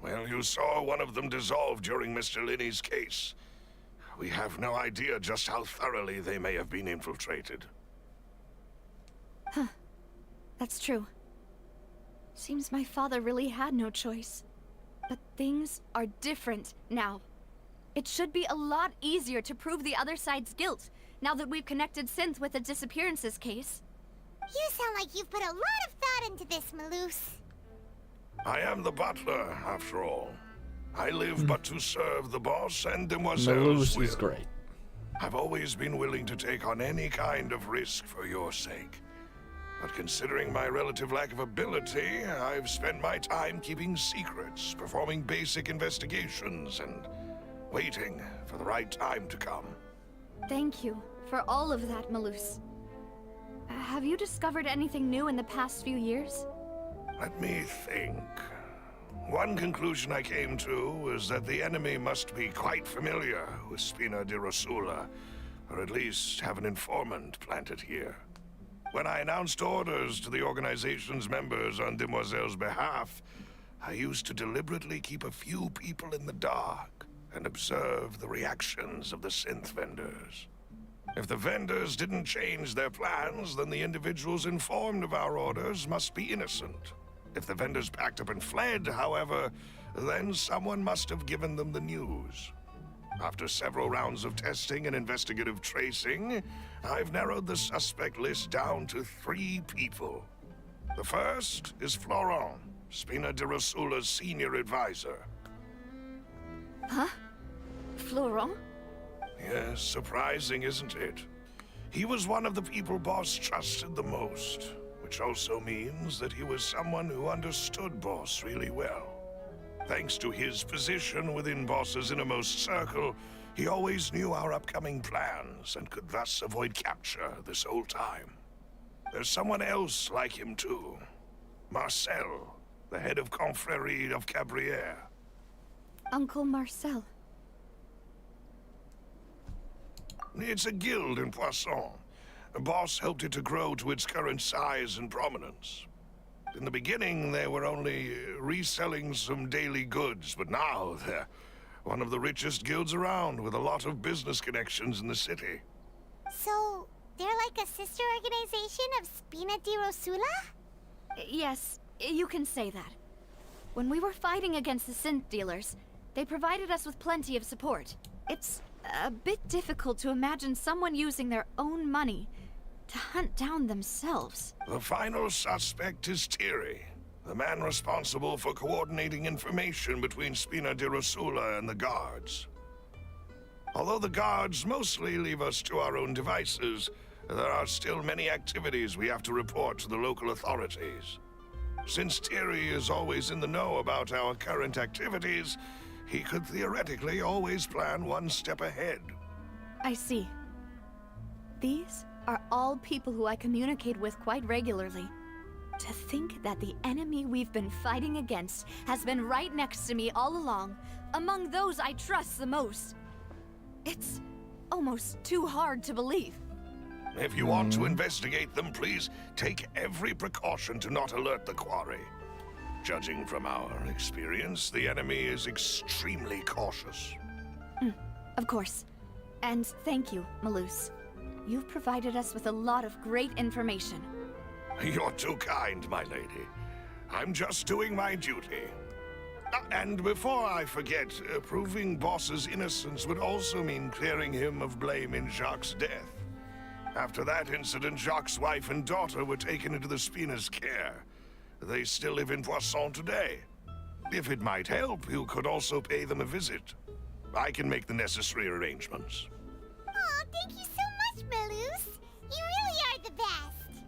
[SPEAKER 9] Well, you saw one of them dissolve during Mr. Linney's case. We have no idea just how thoroughly they may have been infiltrated.
[SPEAKER 6] Huh. That's true. Seems my father really had no choice. But things are different now. It should be a lot easier to prove the other side's guilt, now that we've connected Synth with the disappearances case.
[SPEAKER 1] You sound like you've put a lot of thought into this, Malus.
[SPEAKER 9] I am the butler, after all. I live but to serve the boss and Demoiselle's
[SPEAKER 5] Malus
[SPEAKER 9] will.
[SPEAKER 5] is great.
[SPEAKER 9] I've always been willing to take on any kind of risk for your sake. But considering my relative lack of ability, I've spent my time keeping secrets, performing basic investigations, and waiting for the right time to come.
[SPEAKER 6] Thank you for all of that, Malus. Have you discovered anything new in the past few years?
[SPEAKER 9] Let me think. One conclusion I came to was that the enemy must be quite familiar with Spina di Rosula, or at least have an informant planted here. When I announced orders to the organization's members on Demoiselle's behalf, I used to deliberately keep a few people in the dark, and observe the reactions of the synth vendors. If the vendors didn't change their plans, then the individuals informed of our orders must be innocent. If the vendors packed up and fled, however, then someone must have given them the news. After several rounds of testing and investigative tracing, I've narrowed the suspect list down to 3 people. The first is Florent, Spina de Rosula's senior advisor.
[SPEAKER 6] Huh? Florent?
[SPEAKER 9] Yes, surprising, isn't it? He was one of the people Boss trusted the most, which also means that he was someone who understood Boss really well. Thanks to his position within Boss's innermost circle, he always knew our upcoming plans and could thus avoid capture this whole time. There's someone else like him too. Marcel, the head of Confrérie of Cabrières.
[SPEAKER 6] Uncle Marcel.
[SPEAKER 9] It's a guild in Poisson. Boss helped it to grow to its current size and prominence. In the beginning, they were only reselling some daily goods, but now they're one of the richest guilds around, with a lot of business connections in the city.
[SPEAKER 1] So, they're like a sister organization of Spina di Rosula?
[SPEAKER 6] Yes, you can say that. When we were fighting against the synth dealers, they provided us with plenty of support. It's a bit difficult to imagine someone using their own money to hunt down themselves.
[SPEAKER 9] The final suspect is Thierry, the man responsible for coordinating information between Spina di Rosula and the guards. Although the guards mostly leave us to our own devices, there are still many activities we have to report to the local authorities. Since Thierry is always in the know about our current activities, he could theoretically always plan one step ahead.
[SPEAKER 6] I see. These are all people who I communicate with quite regularly. To think that the enemy we've been fighting against has been right next to me all along, among those I trust the most. It's almost too hard to believe.
[SPEAKER 9] If you want to investigate them, please take every precaution to not alert the quarry. Judging from our experience, the enemy is extremely cautious.
[SPEAKER 6] Of course. And thank you, Malus. You've provided us with a lot of great information.
[SPEAKER 9] You're too kind, my lady. I'm just doing my duty. And before I forget, proving Boss's innocence would also mean clearing him of blame in Jacques' death. After that incident, Jacques' wife and daughter were taken into the Spina's care. They still live in Poisson today. If it might help, you could also pay them a visit. I can make the necessary arrangements.
[SPEAKER 1] Aw, thank you so much, Malus. You really are the best.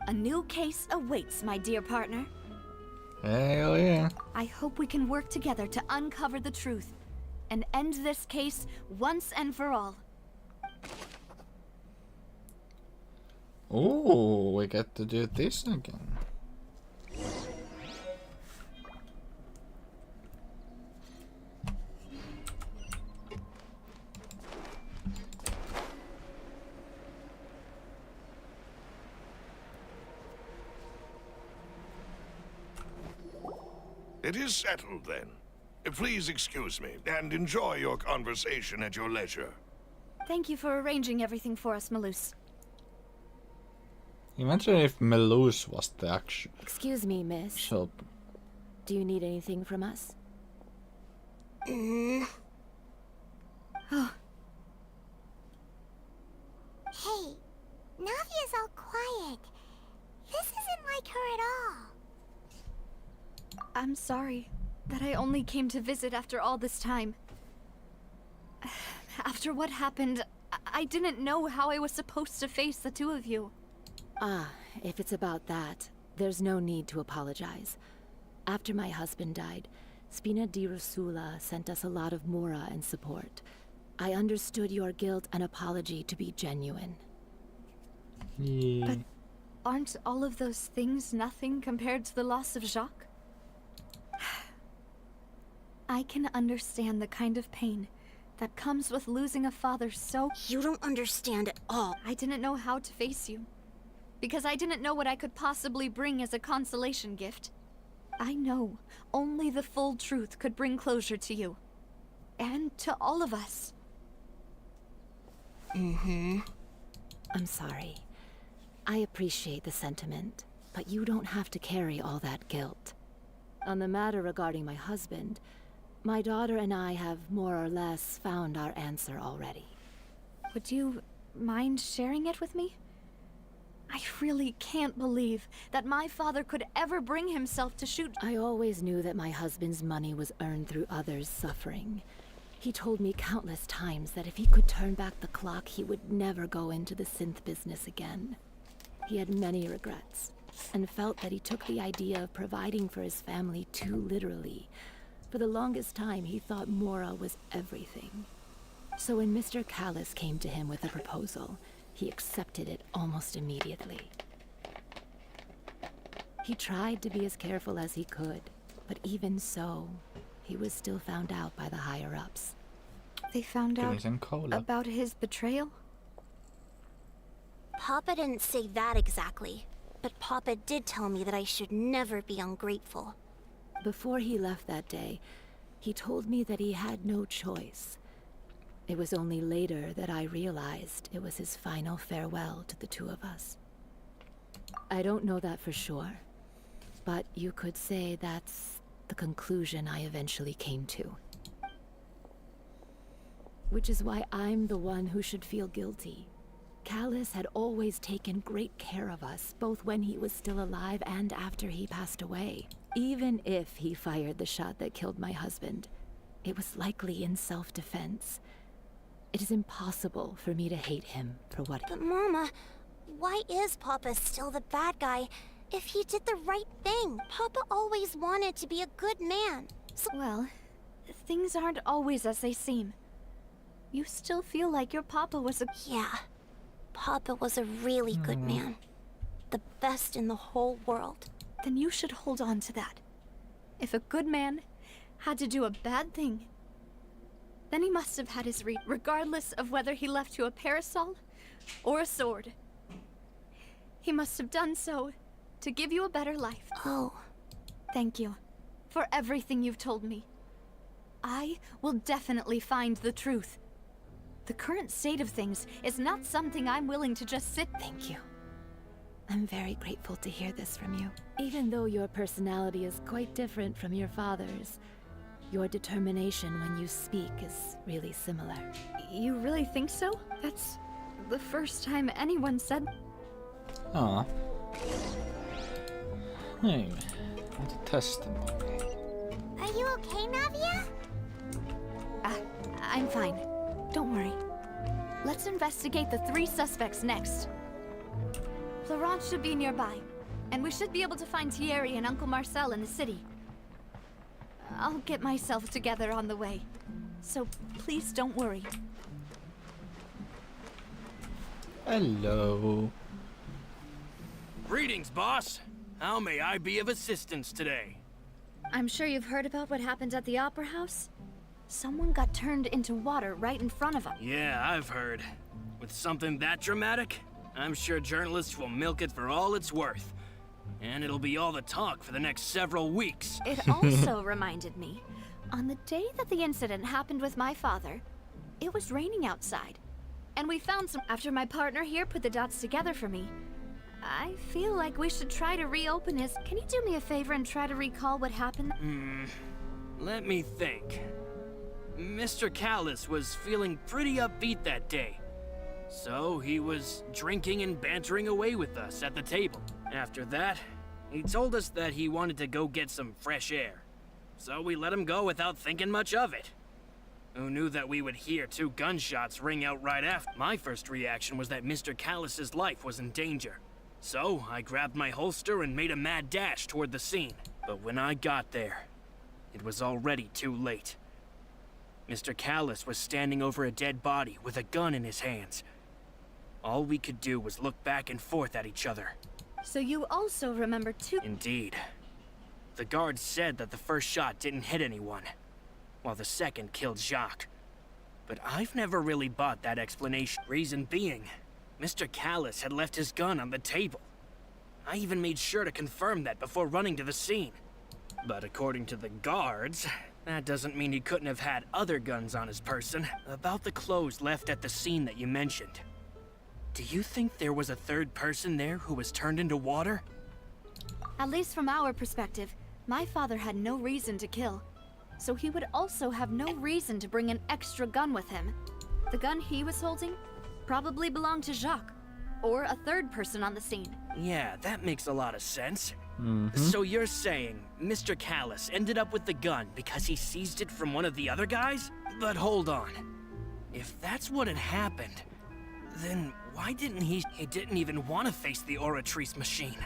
[SPEAKER 6] A new case awaits, my dear partner.
[SPEAKER 5] Hell yeah.
[SPEAKER 6] I hope we can work together to uncover the truth and end this case once and for all.
[SPEAKER 5] Ooh, we get to do this again.
[SPEAKER 9] It is settled, then. Please excuse me, and enjoy your conversation at your leisure.
[SPEAKER 6] Thank you for arranging everything for us, Malus.
[SPEAKER 5] Imagine if Melus was the actual.
[SPEAKER 10] Excuse me, miss.
[SPEAKER 5] So,
[SPEAKER 10] Do you need anything from us?
[SPEAKER 1] Hey, Navia's all quiet. This isn't like her at all.
[SPEAKER 6] I'm sorry that I only came to visit after all this time. After what happened, I didn't know how I was supposed to face the two of you.
[SPEAKER 10] Ah, if it's about that, there's no need to apologize. After my husband died, Spina di Rosula sent us a lot of mora and support. I understood your guilt and apology to be genuine.
[SPEAKER 5] yeah.
[SPEAKER 6] But aren't all of those things nothing compared to the loss of Jacques? I can understand the kind of pain that comes with losing a father so...
[SPEAKER 10] You don't understand at all.
[SPEAKER 6] I didn't know how to face you, because I didn't know what I could possibly bring as a consolation gift. I know only the full truth could bring closure to you. and to all of us.
[SPEAKER 10] I'm sorry. I appreciate the sentiment, but you don't have to carry all that guilt. On the matter regarding my husband, my daughter and I have more or less found our answer already.
[SPEAKER 6] Would you mind sharing it with me? I really can't believe that my father could ever bring himself to shoot.
[SPEAKER 10] I always knew that my husband's money was earned through others' suffering. He told me countless times that if he could turn back the clock, he would never go into the synth business again. He had many regrets, and felt that he took the idea of providing for his family too literally. For the longest time, he thought Mora was everything. So when Mr. Callis came to him with a proposal, he accepted it almost immediately. He tried to be as careful as he could, but even so, he was still found out by the higher-ups.
[SPEAKER 6] They found
[SPEAKER 5] Give me
[SPEAKER 6] out
[SPEAKER 5] some cola.
[SPEAKER 6] about his betrayal?
[SPEAKER 1] Papa didn't say that exactly, but Papa did tell me that I should never be ungrateful.
[SPEAKER 10] Before he left that day, he told me that he had no choice. It was only later that I realized it was his final farewell to the two of us. I don't know that for sure, but you could say that's the conclusion I eventually came to. Which is why I'm the one who should feel guilty. Callis had always taken great care of us, both when he was still alive and after he passed away. Even if he fired the shot that killed my husband, it was likely in self-defense. It is impossible for me to hate him for what—
[SPEAKER 1] But Mama, why is Papa still the bad guy if he did the right thing? Papa always wanted to be a good man. So
[SPEAKER 6] Well, things aren't always as they seem. You still feel like your papa was a—
[SPEAKER 1] yeah, Papa was a really good man. The best in the whole world.
[SPEAKER 6] Then you should hold on to that. If a good man had to do a bad thing, then he must have had his regardless of whether he left you a parasol or a sword. He must have done so to give you a better life.
[SPEAKER 1] Oh,
[SPEAKER 6] Thank you for everything you've told me. I will definitely find the truth. The current state of things is not something I'm willing to just sit—
[SPEAKER 10] Thank you. I'm very grateful to hear this from you. Even though your personality is quite different from your father's, your determination when you speak is really similar.
[SPEAKER 6] You really think so? That's the first time anyone said—
[SPEAKER 5] Ah. Niin. Ota testimony.
[SPEAKER 1] are you okay, Navia?
[SPEAKER 6] I'm fine. Don't worry. Let's investigate the 3 suspects next. Florent should be nearby, and we should be able to find Thierry and Uncle Marcel in the city. I'll get myself together on the way, so please don't worry.
[SPEAKER 5] Hello.
[SPEAKER 11] Greetings, boss. How may I be of assistance today?
[SPEAKER 6] I'm sure you've heard about what happened at the Opera House? Someone got turned into water right in front of them.
[SPEAKER 11] Yeah, I've heard. With something that dramatic, I'm sure journalists will milk it for all it's worth. And it'll be all the talk for the next several weeks.
[SPEAKER 6] It also reminded me, on the day that the incident happened with my father, it was raining outside. And we found some— After my partner here put the dots together for me, I feel like we should try to reopen his— Can you do me a favor and try to recall what happened?
[SPEAKER 11] Let me think. Mr. Callis was feeling pretty upbeat that day. So he was drinking and bantering away with us at the table. After that, he told us that he wanted to go get some fresh air. So we let him go without thinking much of it. Who knew that we would hear 2 gunshots ring out right after? My first reaction was that Mr. Callis's life was in danger. So I grabbed my holster and made a mad dash toward the scene. But when I got there, it was already too late. Mr. Callis was standing over a dead body with a gun in his hands. All we could do was look back and forth at each other.
[SPEAKER 6] So you also remember 2—
[SPEAKER 11] Indeed. The guards said that the first shot didn't hit anyone, while the second killed Jacques. But I've never really bought that explanation. Reason being, Mr. Callis had left his gun on the table. I even made sure to confirm that before running to the scene. But according to the guards, That doesn't mean he couldn't have had other guns on his person. About the clothes left at the scene that you mentioned. Do you think there was a third person there who was turned into water?
[SPEAKER 6] At least from our perspective, my father had no reason to kill. So he would also have no reason to bring an extra gun with him. The gun he was holding probably belonged to Jacques, or a third person on the scene.
[SPEAKER 11] Yeah, that makes a lot of sense. So you're saying Mr. Callus ended up with the gun because he seized it from one of the other guys? But hold on. If that's what had happened, then why didn't he didn't even want to face the Oratrice machine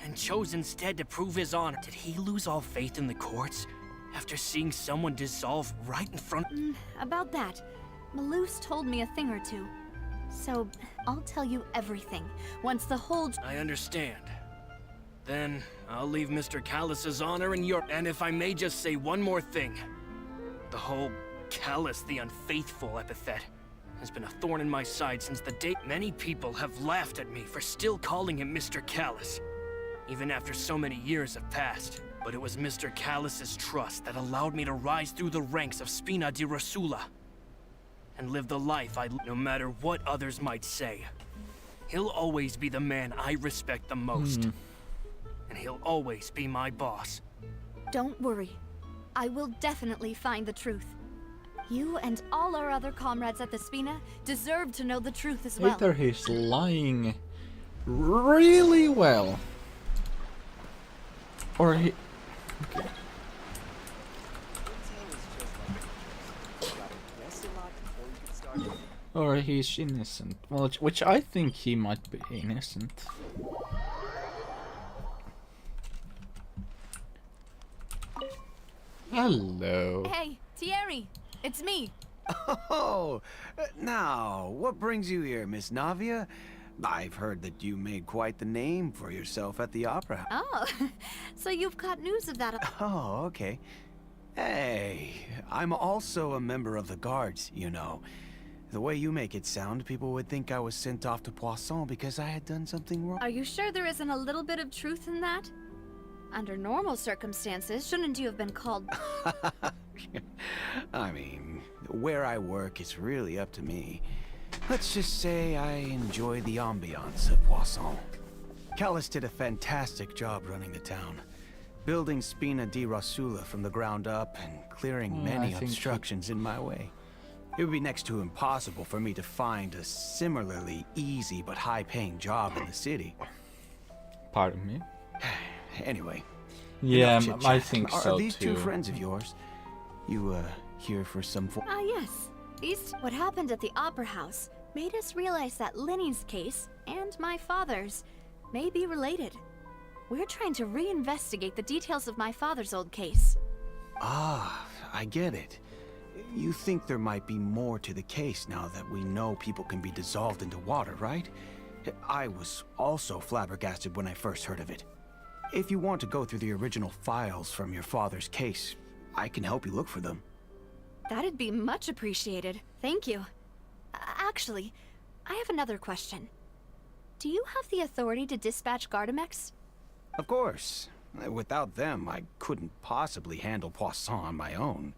[SPEAKER 11] and chose instead to prove his honor? Did he lose all faith in the courts after seeing someone dissolve right in front?
[SPEAKER 6] About that, Malus told me a thing or two. So, I'll tell you everything once the whole...
[SPEAKER 11] I understand. Then, I'll leave Mr. Callus's honor in your... And if I may just say one more thing. The whole Callus the Unfaithful epithet has been a thorn in my side since the day many people have laughed at me for still calling him Mr. Callus, even after so many years have passed. But it was Mr. Callus's trust that allowed me to rise through the ranks of Spina di Rosula and live the life no matter what others might say. He'll always be the man I respect the most. And he'll always be my boss.
[SPEAKER 6] Don't worry. I will definitely find the truth. You and all our other comrades at the Spina deserve to know the truth as well.
[SPEAKER 5] Either he's lying really well, or he... Okay. Or he's innocent. Well, which I think he might be innocent. Hello.
[SPEAKER 6] Hey, Thierry, it's me.
[SPEAKER 4] Oh, now, what brings you here, Miss Navia? I've heard that you made quite the name for yourself at the opera.
[SPEAKER 6] Oh, so you've got news of that.
[SPEAKER 4] Oh, okay. Hey, I'm also a member of the guards, you know. The way you make it sound, people would think I was sent off to Poisson because I had done something wrong.
[SPEAKER 6] Are you sure there isn't a little bit of truth in that? Under normal circumstances, shouldn't you have been called...
[SPEAKER 4] I mean, where I work is really up to me. Let's just say I enjoy the ambiance of Poisson. Callus did a fantastic job running the town, building Spina di Rosula from the ground up and clearing many obstructions in my way. It would be next to impossible for me to find a similarly easy but high-paying job in the city.
[SPEAKER 5] Pardon me?
[SPEAKER 4] Anyway.
[SPEAKER 5] Yeah, I think so too.
[SPEAKER 4] Are these two friends of yours? You, here for some...
[SPEAKER 6] Ah, yes. What happened at the Opera House made us realize that Linny's case and my father's may be related. We're trying to reinvestigate the details of my father's old case.
[SPEAKER 4] Ah, I get it. You think there might be more to the case now that we know people can be dissolved into water, right? I was also flabbergasted when I first heard of it. If you want to go through the original files from your father's case, I can help you look for them.
[SPEAKER 6] That'd be much appreciated. Thank you. Actually, I have another question. Do you have the authority to dispatch Gardamex?
[SPEAKER 4] Of course. Without them, I couldn't possibly handle Poisson on my own.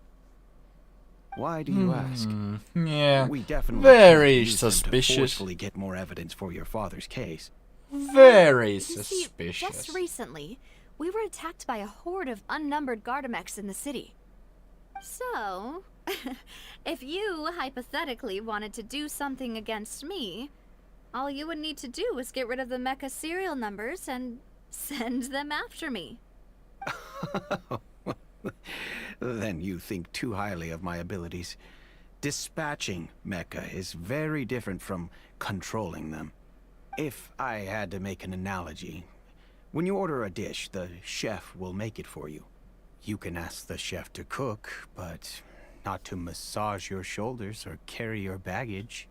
[SPEAKER 4] Why do you ask?
[SPEAKER 5] Yeah,
[SPEAKER 4] we definitely
[SPEAKER 5] very
[SPEAKER 4] use them
[SPEAKER 5] suspicious.
[SPEAKER 4] to forcefully get more evidence for your father's case.
[SPEAKER 5] Very
[SPEAKER 6] You
[SPEAKER 5] suspicious.
[SPEAKER 6] See, just recently, we were attacked by a horde of unnumbered Gardamex in the city. So, if you hypothetically wanted to do something against me, all you would need to do was get rid of the mecha serial numbers and send them after me.
[SPEAKER 4] Then you think too highly of my abilities. Dispatching mecha is very different from controlling them. If I had to make an analogy, when you order a dish, the chef will make it for you. You can ask the chef to cook, but not to massage your shoulders or carry your baggage.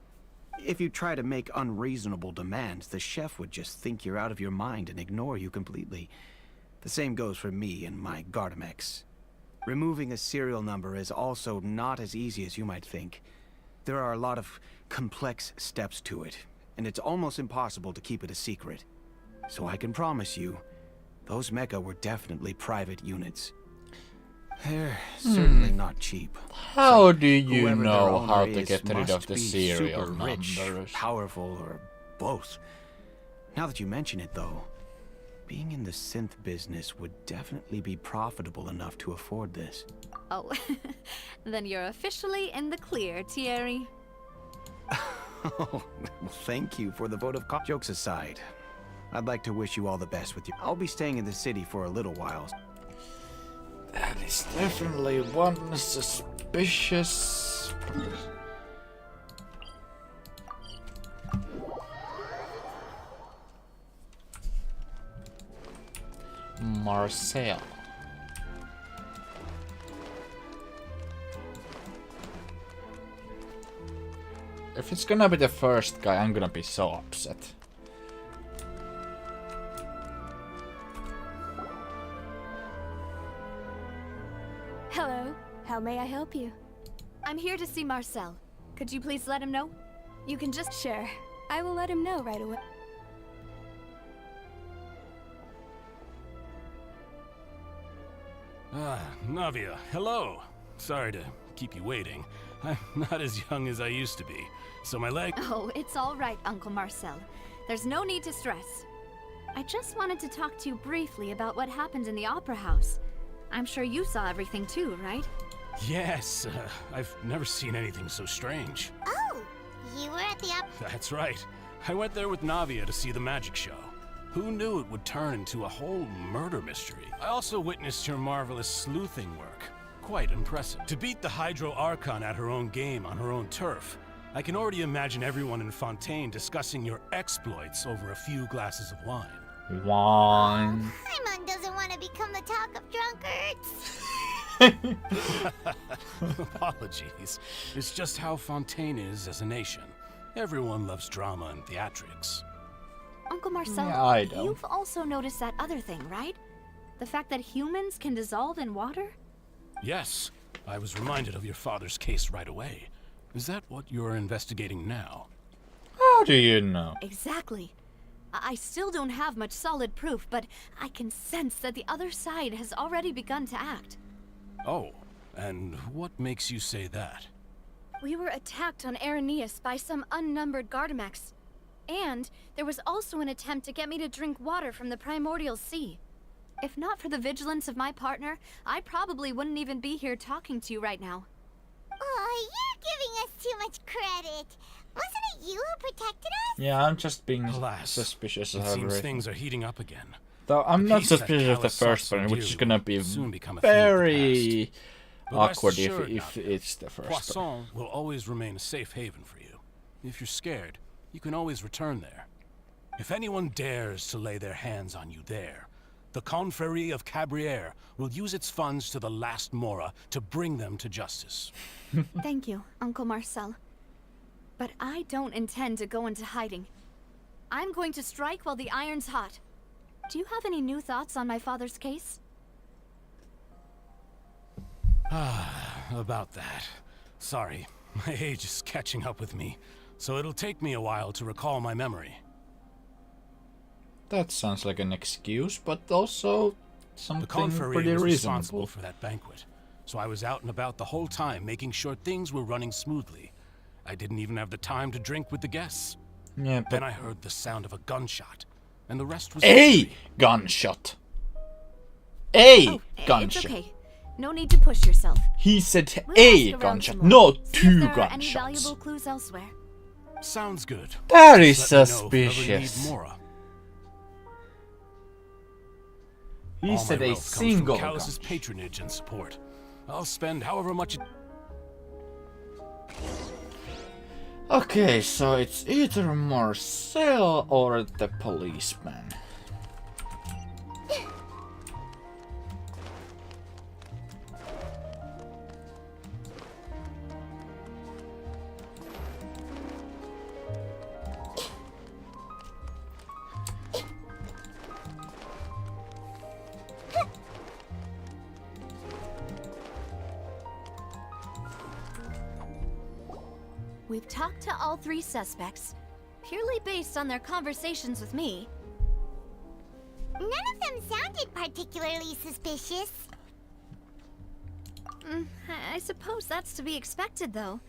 [SPEAKER 4] If you try to make unreasonable demands, the chef would just think you're out of your mind and ignore you completely. The same goes for me and my Gardamex. Removing a serial number is also not as easy as you might think. There are a lot of complex steps to it, and it's almost impossible to keep it a secret. So I can promise you, those mecha were definitely private units. They're certainly not cheap.
[SPEAKER 5] How do you
[SPEAKER 4] Whoever their
[SPEAKER 5] know
[SPEAKER 4] owner
[SPEAKER 5] how to
[SPEAKER 4] is
[SPEAKER 5] get rid of
[SPEAKER 4] must
[SPEAKER 5] the
[SPEAKER 4] be
[SPEAKER 5] serial
[SPEAKER 4] super rich,
[SPEAKER 5] numbers?
[SPEAKER 4] powerful, or both. Now that you mention it, though, being in the synth business would definitely be profitable enough to afford this.
[SPEAKER 6] Oh, then you're officially in the clear, Thierry.
[SPEAKER 4] Well, thank you for the vote of jokes aside. I'd like to wish you all the best with you. I'll be staying in the city for a little while.
[SPEAKER 5] That is definitely one suspicious. Marcel. If it's gonna be the first guy, I'm gonna be so upset.
[SPEAKER 6] Hello, how may I help you? I'm here to see Marcel. Could you please let him know? You can just share. I will let him know right away.
[SPEAKER 12] Ah, Navia, hello. Sorry to keep you waiting. I'm not as young as I used to be, so my leg...
[SPEAKER 6] Oh, it's all right, Uncle Marcel. There's no need to stress. I just wanted to talk to you briefly about what happened in the Opera House. I'm sure you saw everything too, right?
[SPEAKER 12] Yes, I've never seen anything so strange.
[SPEAKER 1] Oh, you were at the
[SPEAKER 12] That's right. I went there with Navia to see the magic show. Who knew it would turn into a whole murder mystery? I also witnessed your marvelous sleuthing work. Quite impressive. To beat the Hydro Archon at her own game on her own turf, I can already imagine everyone in Fontaine discussing your exploits over a few glasses of wine.
[SPEAKER 5] Wine.
[SPEAKER 1] Paimon doesn't want to become the talk of drunkards.
[SPEAKER 12] Apologies. It's just how Fontaine is as a nation. Everyone loves drama and theatrics.
[SPEAKER 6] Uncle Marcel,
[SPEAKER 5] Yeah, I don't.
[SPEAKER 6] you've also noticed that other thing, right? The fact that humans can dissolve in water?
[SPEAKER 12] Yes, I was reminded of your father's case right away. Is that what you're investigating now?
[SPEAKER 5] How do you know?
[SPEAKER 6] Exactly. I still don't have much solid proof, but I can sense that the other side has already begun to act.
[SPEAKER 12] Oh, and what makes you say that?
[SPEAKER 6] We were attacked on Araneus by some unnumbered Gardamex. And there was also an attempt to get me to drink water from the primordial sea. If not for the vigilance of my partner, I probably wouldn't even be here talking to you right now.
[SPEAKER 1] Oh, you're giving us too much credit. Wasn't it you who protected us?
[SPEAKER 5] Yeah, I'm just being
[SPEAKER 12] Alas,
[SPEAKER 5] suspicious
[SPEAKER 12] it
[SPEAKER 5] of
[SPEAKER 12] seems
[SPEAKER 5] everything.
[SPEAKER 12] things are heating up again.
[SPEAKER 5] Though I'm
[SPEAKER 12] The
[SPEAKER 5] not
[SPEAKER 12] peace that
[SPEAKER 5] suspicious of the
[SPEAKER 12] Callus sought
[SPEAKER 5] first
[SPEAKER 12] so
[SPEAKER 5] one, which is
[SPEAKER 12] dearly
[SPEAKER 5] gonna be
[SPEAKER 12] will soon become a thing of the
[SPEAKER 5] very
[SPEAKER 12] past. But rest
[SPEAKER 5] awkward
[SPEAKER 12] assured,
[SPEAKER 5] if
[SPEAKER 12] Navia,
[SPEAKER 5] it's the first one.
[SPEAKER 12] Poisson will always remain a safe haven for you. If you're scared, you can always return there. If anyone dares to lay their hands on you there, the Confrérie of Cabrières will use its funds to the last Mora to bring them to justice.
[SPEAKER 6] Thank you, Uncle Marcel. But I don't intend to go into hiding. I'm going to strike while the iron's hot. Do you have any new thoughts on my father's case?
[SPEAKER 12] About that. Sorry, my age is catching up with me, so it'll take me a while to recall my memory.
[SPEAKER 5] That sounds like an excuse, but also
[SPEAKER 12] The
[SPEAKER 5] something
[SPEAKER 12] Confrérie
[SPEAKER 5] pretty
[SPEAKER 12] was responsible
[SPEAKER 5] reasonable.
[SPEAKER 12] for that banquet, so I was out and about the whole time making sure things were running smoothly. I didn't even have the time to drink with the guests.
[SPEAKER 5] Yeah, but
[SPEAKER 12] Then I heard the sound of a gunshot, and the rest was
[SPEAKER 5] a
[SPEAKER 12] history.
[SPEAKER 5] gunshot. A
[SPEAKER 6] Oh,
[SPEAKER 5] gunshot.
[SPEAKER 6] it's okay. No need to push yourself.
[SPEAKER 5] He said
[SPEAKER 6] We'll
[SPEAKER 5] a
[SPEAKER 6] ask around
[SPEAKER 5] gunshot,
[SPEAKER 6] some more.
[SPEAKER 5] not
[SPEAKER 6] See if
[SPEAKER 5] two
[SPEAKER 6] there are any
[SPEAKER 5] gunshots.
[SPEAKER 6] valuable clues elsewhere.
[SPEAKER 12] Sounds good.
[SPEAKER 5] That is
[SPEAKER 12] Just let me know if you ever
[SPEAKER 5] suspicious.
[SPEAKER 12] need Mora.
[SPEAKER 5] He
[SPEAKER 12] All
[SPEAKER 5] said
[SPEAKER 12] my
[SPEAKER 5] a
[SPEAKER 12] wealth comes from
[SPEAKER 5] single
[SPEAKER 12] Callus's
[SPEAKER 5] gunshot.
[SPEAKER 12] patronage and support. I'll spend however much it...
[SPEAKER 5] Okay, so it's either Marcel or the policeman.
[SPEAKER 6] We've talked to all three suspects, purely based on their conversations with me.
[SPEAKER 1] None of them sounded particularly suspicious.
[SPEAKER 6] I suppose that's to be expected, though.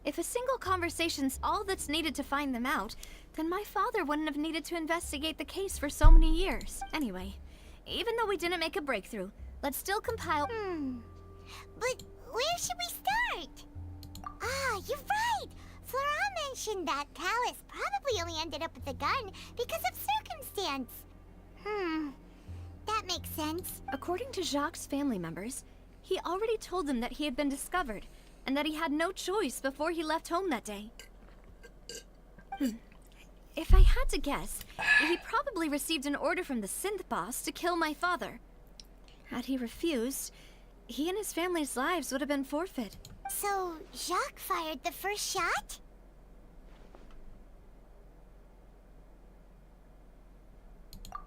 [SPEAKER 6] If a single conversation's all that's needed to find them out, then my father wouldn't have needed to investigate the case for so many years. Anyway, even though we didn't make a breakthrough, let's still compile—
[SPEAKER 1] But where should we start? Ah, you're right! Flora mentioned that Callus probably only ended up with the gun because of circumstance. That makes sense.
[SPEAKER 6] According to Jacques' family members, he already told them that he had been discovered, and that he had no choice before he left home that day. If I had to guess, he probably received an order from the synth boss to kill my father. Had he refused, he and his family's lives would have been forfeit.
[SPEAKER 1] So, Jacques fired the first shot?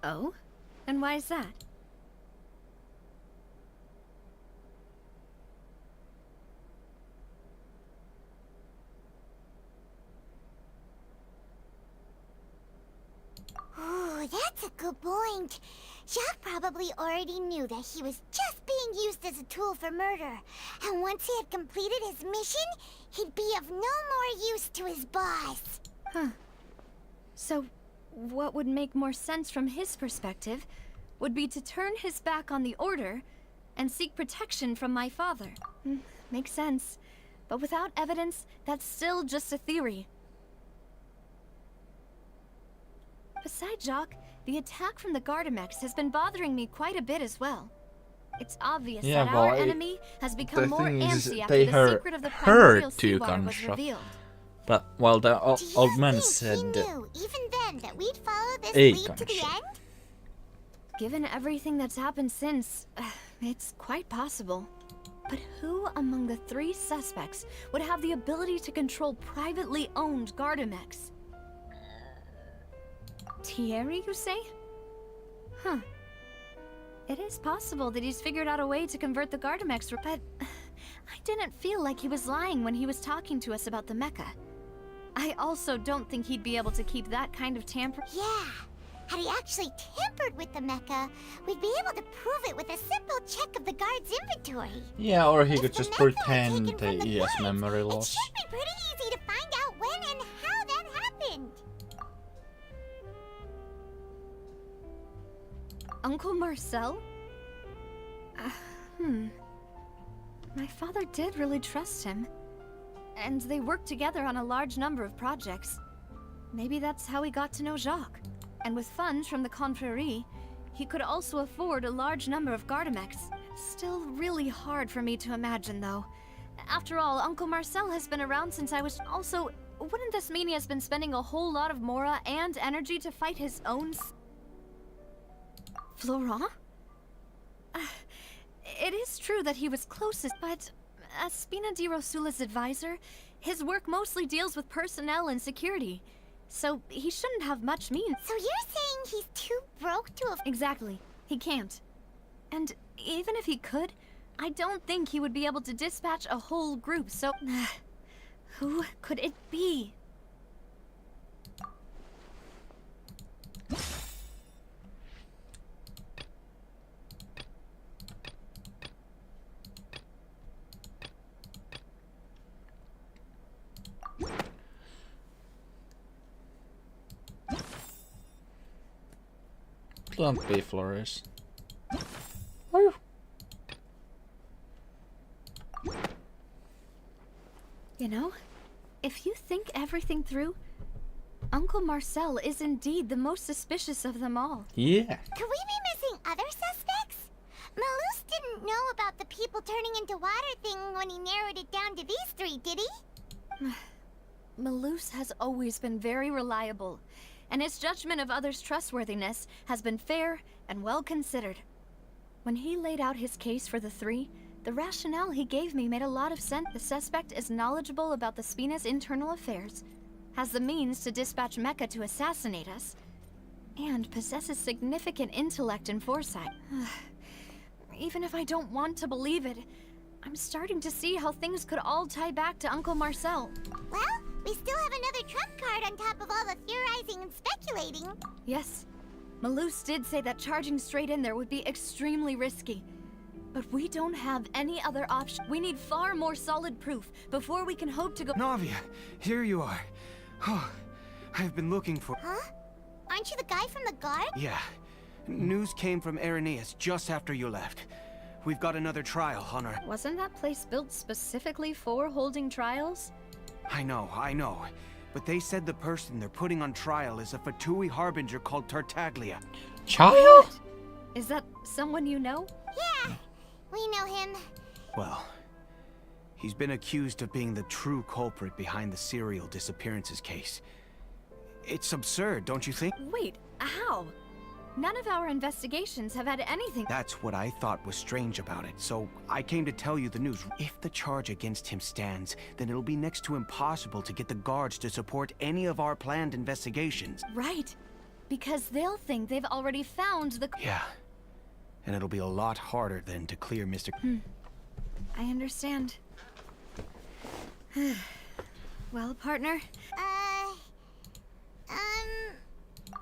[SPEAKER 6] Oh? And why is that?
[SPEAKER 1] Ooh, that's a good point. Jacques probably already knew that he was just being used as a tool for murder. And once he had completed his mission, he'd be of no more use to his boss.
[SPEAKER 6] Huh. So, what would make more sense from his perspective would be to turn his back on the Order and seek protection from my father. Makes sense. But without evidence, that's still just a theory. Besides Jacques, the attack from the Gardamex has been bothering me quite a bit as well. It's obvious that our enemy has become more antsy after the secret of the primordial sea water was revealed.
[SPEAKER 5] But while the old man
[SPEAKER 1] He
[SPEAKER 5] said
[SPEAKER 1] knew, even then, that we'd follow this
[SPEAKER 5] a
[SPEAKER 1] lead to the
[SPEAKER 5] gunshot.
[SPEAKER 1] end?
[SPEAKER 6] Given everything that's happened since, it's quite possible. But who among the three suspects would have the ability to control privately owned Gardamex? Thierry, you say? Huh. It is possible that he's figured out a way to convert the Gardamex, but I didn't feel like he was lying when he was talking to us about the mecha. I also don't think he'd be able to keep that kind of tamper—
[SPEAKER 1] Yeah. Had he actually tampered with the mecha, we'd be able to prove it with a simple check of the guard's inventory.
[SPEAKER 5] yeah, or he
[SPEAKER 1] If
[SPEAKER 5] could
[SPEAKER 1] the
[SPEAKER 5] just
[SPEAKER 1] mecha were
[SPEAKER 5] pretend
[SPEAKER 1] taken
[SPEAKER 5] that
[SPEAKER 1] from the
[SPEAKER 5] he has
[SPEAKER 1] guards,
[SPEAKER 5] memory
[SPEAKER 1] It
[SPEAKER 5] loss.
[SPEAKER 1] should be pretty easy to find out when and how that happened.
[SPEAKER 6] Uncle Marcel? My father did really trust him. And they worked together on a large number of projects. Maybe that's how he got to know Jacques. And with funds from the Confrérie, he could also afford a large number of Gardamex. Still really hard for me to imagine, though. After all, Uncle Marcel has been around since I was— Also, wouldn't this mean he has been spending a whole lot of mora and energy to fight his own— Florent? It is true that he was closest, but as Spina di Rosula's advisor, his work mostly deals with personnel and security, so he shouldn't have much means.
[SPEAKER 1] So you're saying he's too broke to afford—
[SPEAKER 6] Exactly. He can't. And even if he could, I don't think he would be able to dispatch a whole group, so— who could it be?
[SPEAKER 5] Don't be Flores.
[SPEAKER 6] You know, if you think everything through, Uncle Marcel is indeed the most suspicious of them all.
[SPEAKER 5] Yeah.
[SPEAKER 1] Could we be missing other suspects? Malus didn't know about the people turning into water thing when he narrowed it down to these three, did he?
[SPEAKER 6] Malus has always been very reliable, and his judgment of others' trustworthiness has been fair and well considered. When he laid out his case for the three, the rationale he gave me made a lot of sense. The suspect is knowledgeable about the Spina's internal affairs, has the means to dispatch Mecha to assassinate us, and possesses significant intellect and foresight. Even if I don't want to believe it, I'm starting to see how things could all tie back to Uncle Marcel.
[SPEAKER 1] Well, we still have another trump card on top of all the theorizing and speculating.
[SPEAKER 6] Yes, Malus did say that charging straight in there would be extremely risky. But we don't have any other option. We need far more solid proof before we can hope to go—
[SPEAKER 4] Navia, here you are. Oh, I've been looking for—
[SPEAKER 1] Huh? Aren't you the guy from the guard?
[SPEAKER 4] Yeah. News came from Irenaeus just after you left. We've got another trial on our—
[SPEAKER 6] Wasn't that place built specifically for holding trials?
[SPEAKER 4] I know. But they said the person they're putting on trial is a Fatui harbinger called Tartaglia.
[SPEAKER 5] Child?
[SPEAKER 6] Is that someone you know?
[SPEAKER 1] Yeah, we know him.
[SPEAKER 4] Well, he's been accused of being the true culprit behind the serial disappearances case. It's absurd, don't you think?
[SPEAKER 6] Wait, how? None of our investigations have had anything—
[SPEAKER 4] That's what I thought was strange about it, so I came to tell you the news. If the charge against him stands, then it'll be next to impossible to get the guards to support any of our planned investigations.
[SPEAKER 6] Right. Because they'll think they've already found the—
[SPEAKER 4] Yeah. And it'll be a lot harder then to clear Mr.
[SPEAKER 6] I understand. Well, partner?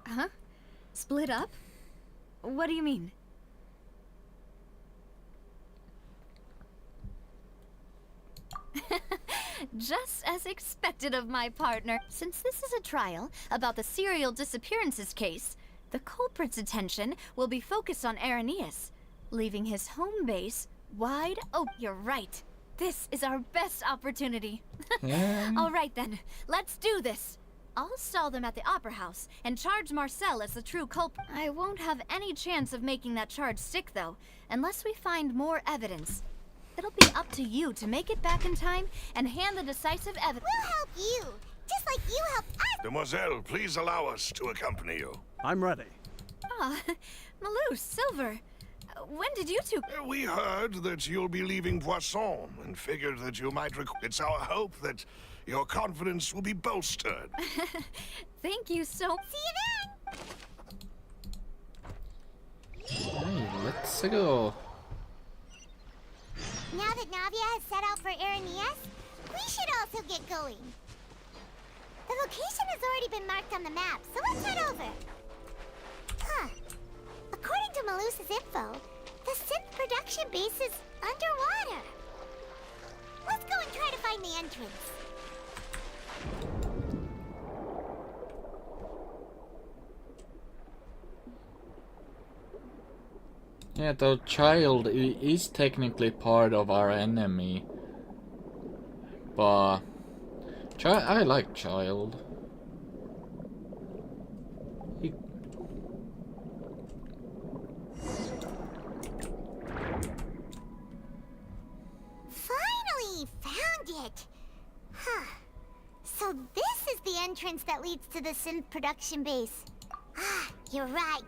[SPEAKER 6] Huh? Split up? What do you mean? Just as expected of my partner. Since this is a trial about the serial disappearances case, the culprit's attention will be focused on Irenaeus, leaving his home base wide open. You're right. This is our best opportunity. All right then, let's do this. I'll stall them at the Opera House and charge Marcel as the true culprit. I won't have any chance of making that charge stick, though, unless we find more evidence. It'll be up to you to make it back in time and hand the decisive evidence.
[SPEAKER 1] We'll help you, just like you helped us.
[SPEAKER 9] Demoiselle, please allow us to accompany you.
[SPEAKER 8] I'm ready.
[SPEAKER 6] Ah, Malou, Silver. When did you two—
[SPEAKER 9] We heard that you'll be leaving Poisson and figured that you might It's our hope that your confidence will be bolstered.
[SPEAKER 6] Thank you so—
[SPEAKER 1] See you then!
[SPEAKER 5] Hey, let's go.
[SPEAKER 1] Now that Navia has set out for Irenaeus, we should also get going. The location has already been marked on the map, so let's head over. Huh. According to Malus's info, the synth production base is underwater. Let's go and try to find the entrance.
[SPEAKER 5] Yeah, the child is technically part of our enemy. But I like child. He...
[SPEAKER 1] Finally found it. Huh. So this is the entrance that leads to the synth production base. Ah, you're right.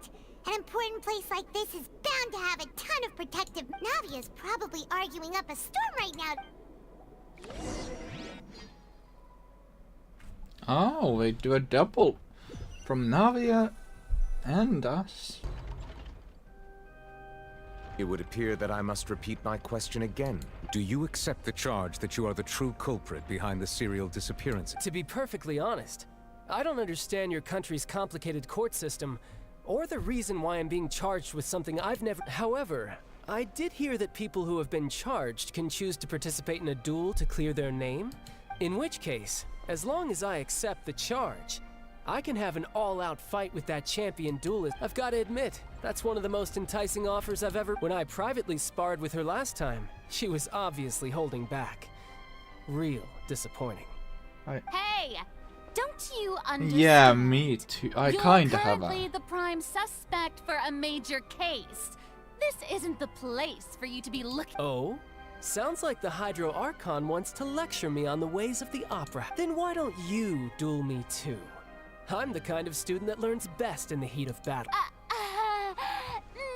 [SPEAKER 1] An important place like this is bound to have a ton of protective— Navia's probably arguing up a storm right now.
[SPEAKER 5] Oh, we do a double from Navia and us.
[SPEAKER 3] It would appear that I must repeat my question again. Do you accept the charge that you are the true culprit behind the serial disappearance?
[SPEAKER 13] To be perfectly honest, I don't understand your country's complicated court system, or the reason why I'm being charged with something I've never— However, I did hear that people who have been charged can choose to participate in a duel to clear their name. In which case, as long as I accept the charge, I can have an all-out fight with that champion duelist. I've got to admit, that's one of the most enticing offers I've ever— When I privately sparred with her last time, she was obviously holding back. Real disappointing.
[SPEAKER 14] Hey! Don't you understand?
[SPEAKER 5] Yeah, me too. I
[SPEAKER 14] You're
[SPEAKER 5] kinda have
[SPEAKER 14] currently
[SPEAKER 5] a...
[SPEAKER 14] the prime suspect for a major case. This isn't the place for you to be looking—
[SPEAKER 13] Oh? Sounds like the Hydro Archon wants to lecture me on the ways of the opera. Then why don't you duel me too? I'm the kind of student that learns best in the heat of battle.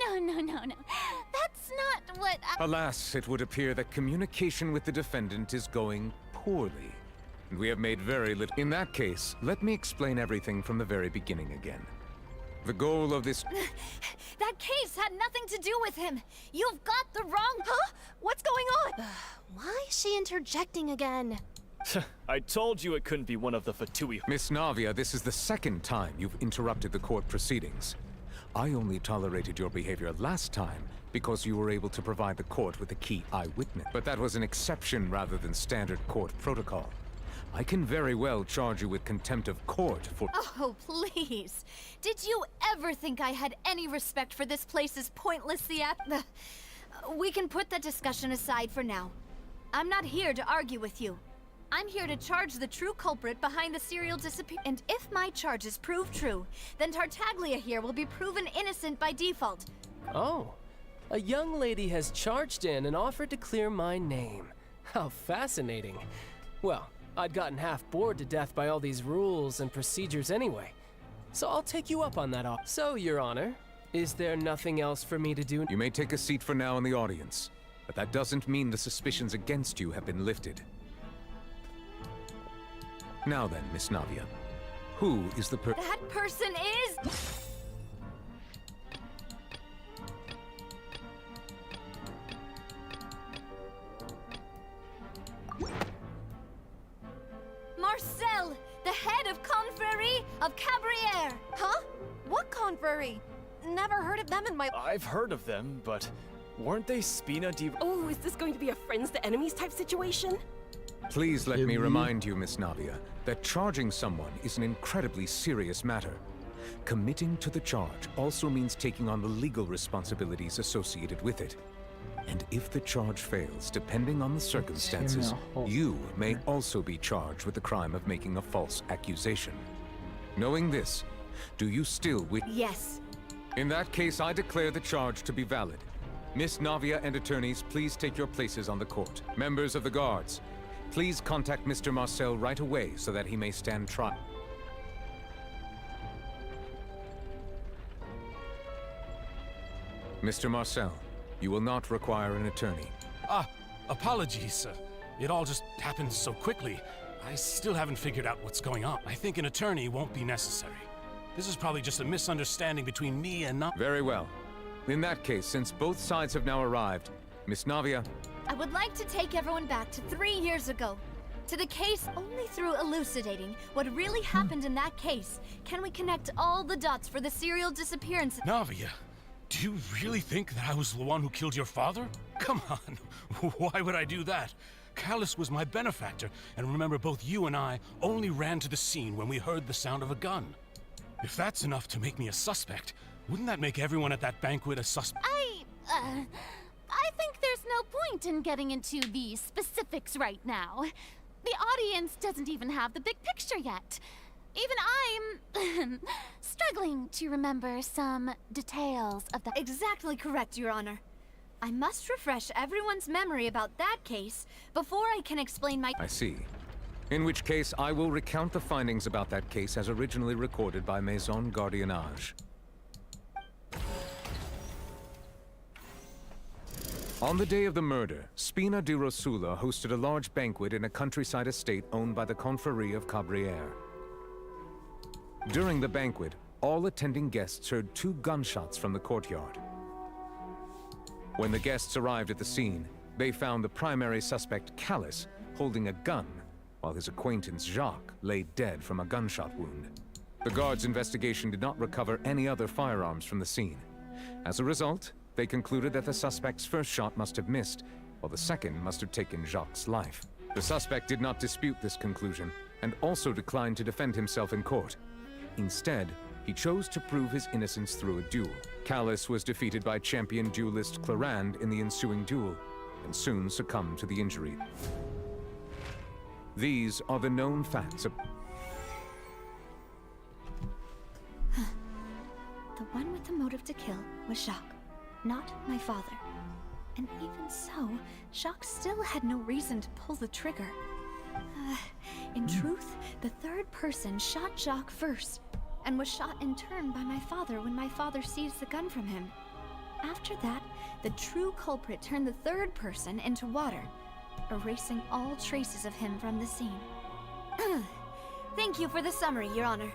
[SPEAKER 14] No. That's not what I—
[SPEAKER 3] Alas, it would appear that communication with the defendant is going poorly. And we have made very little— In that case, let me explain everything from the very beginning again. The goal of this—
[SPEAKER 6] That case had nothing to do with him. You've got the wrong— Huh? What's going on?
[SPEAKER 15] Why is she interjecting again?
[SPEAKER 16] I told you it couldn't be one of the Fatui.
[SPEAKER 3] Miss Navia, this is the second time you've interrupted the court proceedings. I only tolerated your behavior last time because you were able to provide the court with a key eyewitness. But that was an exception rather than standard court protocol. I can very well charge you with contempt of court for—
[SPEAKER 6] Oh, please. Did you ever think I had any respect for this place's pointless We can put that discussion aside for now. I'm not here to argue with you. I'm here to charge the true culprit behind the serial disappearance. And if my charges prove true, then Tartaglia here will be proven innocent by default.
[SPEAKER 13] Oh, a young lady has charged in and offered to clear my name. How fascinating. Well, I'd gotten half bored to death by all these rules and procedures anyway. So I'll take you up on that offer. So, Your Honor, is there nothing else for me to do?
[SPEAKER 3] You may take a seat for now in the audience, but that doesn't mean the suspicions against you have been lifted. Now then, Miss Navia, who is the
[SPEAKER 6] That person is... Marcel, the head of Confrérie of Cabrières!
[SPEAKER 15] Huh? What confrérie? Never heard of them in my—
[SPEAKER 16] I've heard of them, but weren't they Spina di...
[SPEAKER 17] Oh, is this going to be a friends to enemies type situation?
[SPEAKER 3] Please let me remind you, Miss Navia, that charging someone is an incredibly serious matter. Committing to the charge also means taking on the legal responsibilities associated with it. And if the charge fails, depending on the circumstances, you may also be charged with the crime of making a false accusation. Knowing this, do you still wish—
[SPEAKER 6] Yes.
[SPEAKER 3] In that case, I declare the charge to be valid. Miss Navia and attorneys, please take your places on the court. Members of the guards, please contact Mr. Marcel right away so that he may stand trial. Mr. Marcel, you will not require an attorney.
[SPEAKER 12] Apologies. It all just happened so quickly. I still haven't figured out what's going on. I think an attorney won't be necessary. This is probably just a misunderstanding between me and not—
[SPEAKER 3] Very well. In that case, since both sides have now arrived, Miss Navia—
[SPEAKER 6] I would like to take everyone back to 3 years ago. To the case only through elucidating what really happened in that case can we connect all the dots for the serial disappearance.
[SPEAKER 12] Navia, do you really think that I was the one who killed your father? Come on, why would I do that? Callus was my benefactor, and remember both you and I only ran to the scene when we heard the sound of a gun. If that's enough to make me a suspect, wouldn't that make everyone at that banquet a suspect?
[SPEAKER 14] I think there's no point in getting into the specifics right now. The audience doesn't even have the big picture yet. Even I'm struggling to remember some details of the—
[SPEAKER 6] Exactly correct, Your Honor. I must refresh everyone's memory about that case before I can explain my—
[SPEAKER 3] I see. In which case, I will recount the findings about that case as originally recorded by Maison Gardiennage. On the day of the murder, Spina di Rosula hosted a large banquet in a countryside estate owned by the Confrérie of Cabrières. During the banquet, all attending guests heard 2 gunshots from the courtyard. When the guests arrived at the scene, they found the primary suspect, Callus, holding a gun, while his acquaintance, Jacques, lay dead from a gunshot wound. The guards' investigation did not recover any other firearms from the scene. As a result, they concluded that the suspect's first shot must have missed, while the second must have taken Jacques' life. The suspect did not dispute this conclusion, and also declined to defend himself in court. Instead, he chose to prove his innocence through a duel. Callus was defeated by champion duelist Clarand in the ensuing duel, and soon succumbed to the injury. These are the known facts of—
[SPEAKER 6] The one with the motive to kill was Jacques, not my father. And even so, Jacques still had no reason to pull the trigger. In truth, the third person shot Jacques first, and was shot in turn by my father when my father seized the gun from him. After that, the true culprit turned the third person into water, erasing all traces of him from the scene. Thank you for the summary, Your Honor.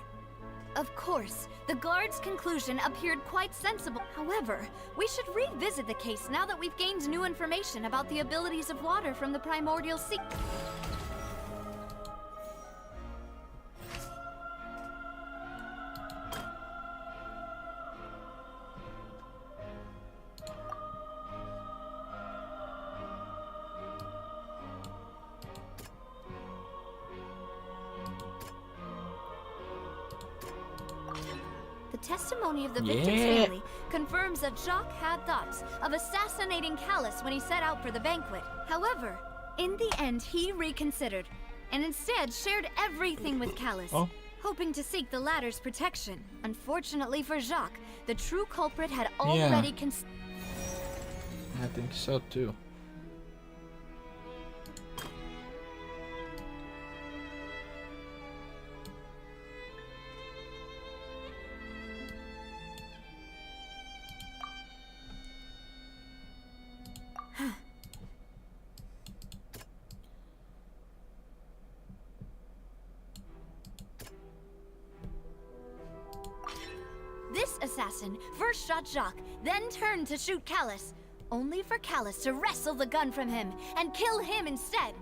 [SPEAKER 6] Of course, the guard's conclusion appeared quite sensible. However, we should revisit the case now that we've gained new information about the abilities of water from the primordial sea. the testimony of the victim's family confirms that Jacques had thoughts of assassinating Callus when he set out for the banquet. However, in the end, he reconsidered and instead shared everything with Callus, hoping to seek the latter's protection. Unfortunately for Jacques, the true culprit had already
[SPEAKER 5] I think so too.
[SPEAKER 6] This assassin first shot Jacques, then turned to shoot Callus, only for Callus to wrestle the gun from him and kill him instead.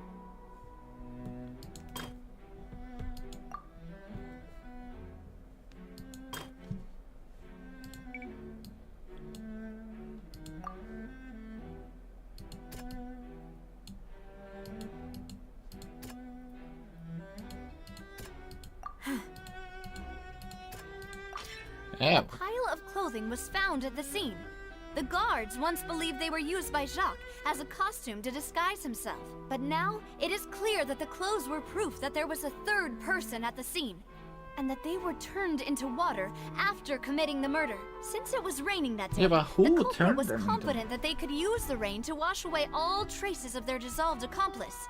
[SPEAKER 6] A pile of clothing was found at the scene. The guards once believed they were used by Jacques as a costume to disguise himself. But now, it is clear that the clothes were proof that there was a third person at the scene, and that they were turned into water after committing the murder. Since it was raining that day,
[SPEAKER 5] Yeah, but who
[SPEAKER 6] the culprit
[SPEAKER 5] turned
[SPEAKER 6] was
[SPEAKER 5] them into-
[SPEAKER 6] confident that they could use the rain to wash away all traces of their dissolved accomplice.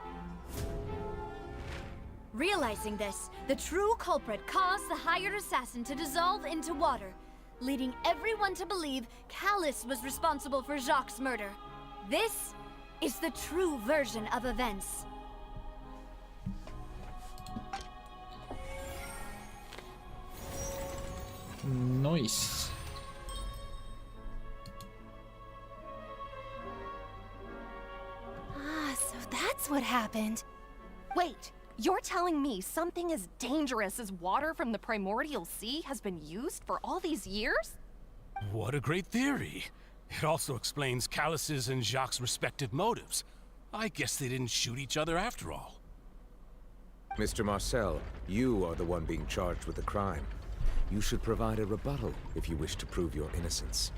[SPEAKER 6] Realizing this, the true culprit caused the hired assassin to dissolve into water, leading everyone to believe Callus was responsible for Jacques' murder. This is the true version of events.
[SPEAKER 5] Nice.
[SPEAKER 15] Ah, so that's what happened. Wait, you're telling me something as dangerous as water from the primordial sea has been used for all these years?
[SPEAKER 12] What a great theory. It also explains Callus's and Jacques' respective motives. I guess they didn't shoot each other after all.
[SPEAKER 3] Mr. Marcel, you are the one being charged with the crime. You should provide a rebuttal if you wish to prove your innocence.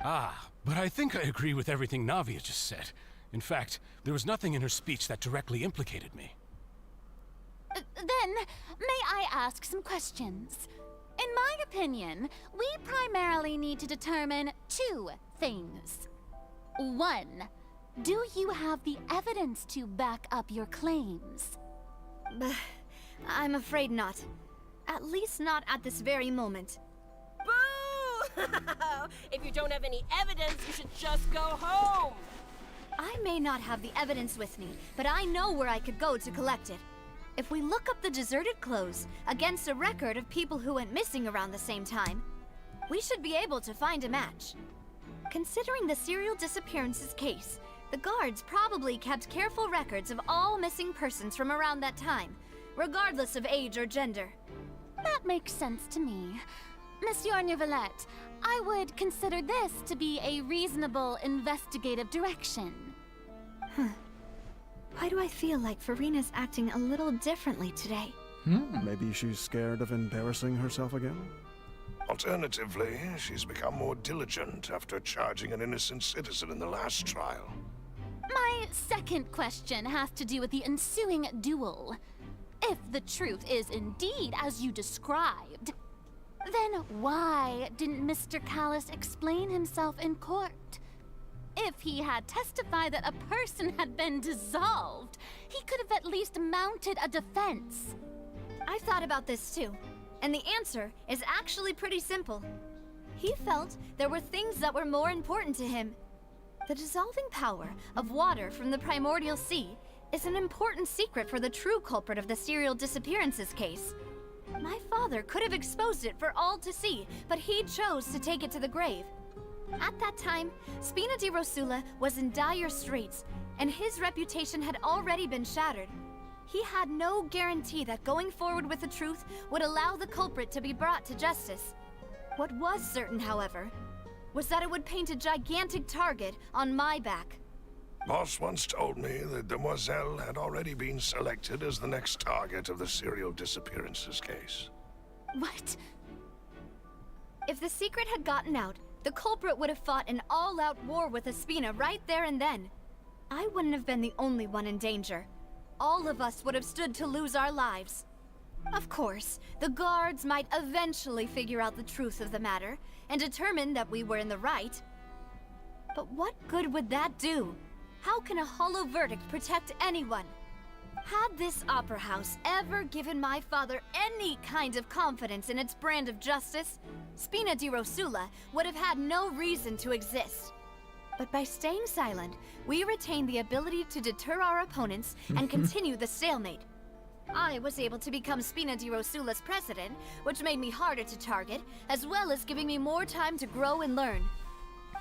[SPEAKER 12] Ah, but I think I agree with everything Navia just said. In fact, there was nothing in her speech that directly implicated me.
[SPEAKER 14] Then, may I ask some questions? In my opinion, we primarily need to determine two things. One, do you have the evidence to back up your claims?
[SPEAKER 6] I'm afraid not. At least not at this very moment.
[SPEAKER 17] Boo! If you don't have any evidence, you should just go home!
[SPEAKER 6] I may not have the evidence with me, but I know where I could go to collect it. If we look up the deserted clothes against a record of people who went missing around the same time, we should be able to find a match. Considering the serial disappearances case, the guards probably kept careful records of all missing persons from around that time, regardless of age or gender.
[SPEAKER 14] That makes sense to me. Monsieur Neuvillette, I would consider this to be a reasonable investigative direction.
[SPEAKER 6] Why do I feel like Farina's acting a little differently today?
[SPEAKER 8] Maybe she's scared of embarrassing herself again?
[SPEAKER 9] Alternatively, she's become more diligent after charging an innocent citizen in the last trial.
[SPEAKER 14] My second question has to do with the ensuing duel. If the truth is indeed as you described, then why didn't Mr. Callus explain himself in court? If he had testified that a person had been dissolved, he could have at least mounted a defense.
[SPEAKER 6] I've thought about this too, and the answer is actually pretty simple. He felt there were things that were more important to him. The dissolving power of water from the primordial sea is an important secret for the true culprit of the serial disappearances case. My father could have exposed it for all to see, but he chose to take it to the grave. At that time, Spina di Rosula was in dire straits, and his reputation had already been shattered. He had no guarantee that going forward with the truth would allow the culprit to be brought to justice. What was certain, however, was that it would paint a gigantic target on my back.
[SPEAKER 9] Boss once told me that Demoiselle had already been selected as the next target of the serial disappearances case.
[SPEAKER 14] What?
[SPEAKER 6] If the secret had gotten out, the culprit would have fought an all-out war with Espina right there and then. I wouldn't have been the only one in danger. All of us would have stood to lose our lives. Of course, the guards might eventually figure out the truth of the matter and determine that we were in the right. But what good would that do? How can a hollow verdict protect anyone? Had this opera house ever given my father any kind of confidence in its brand of justice, Spina di Rosula would have had no reason to exist. But by staying silent, we retained the ability to deter our opponents and continue the stalemate. I was able to become Spina di Rosula's president, which made me harder to target, as well as giving me more time to grow and learn.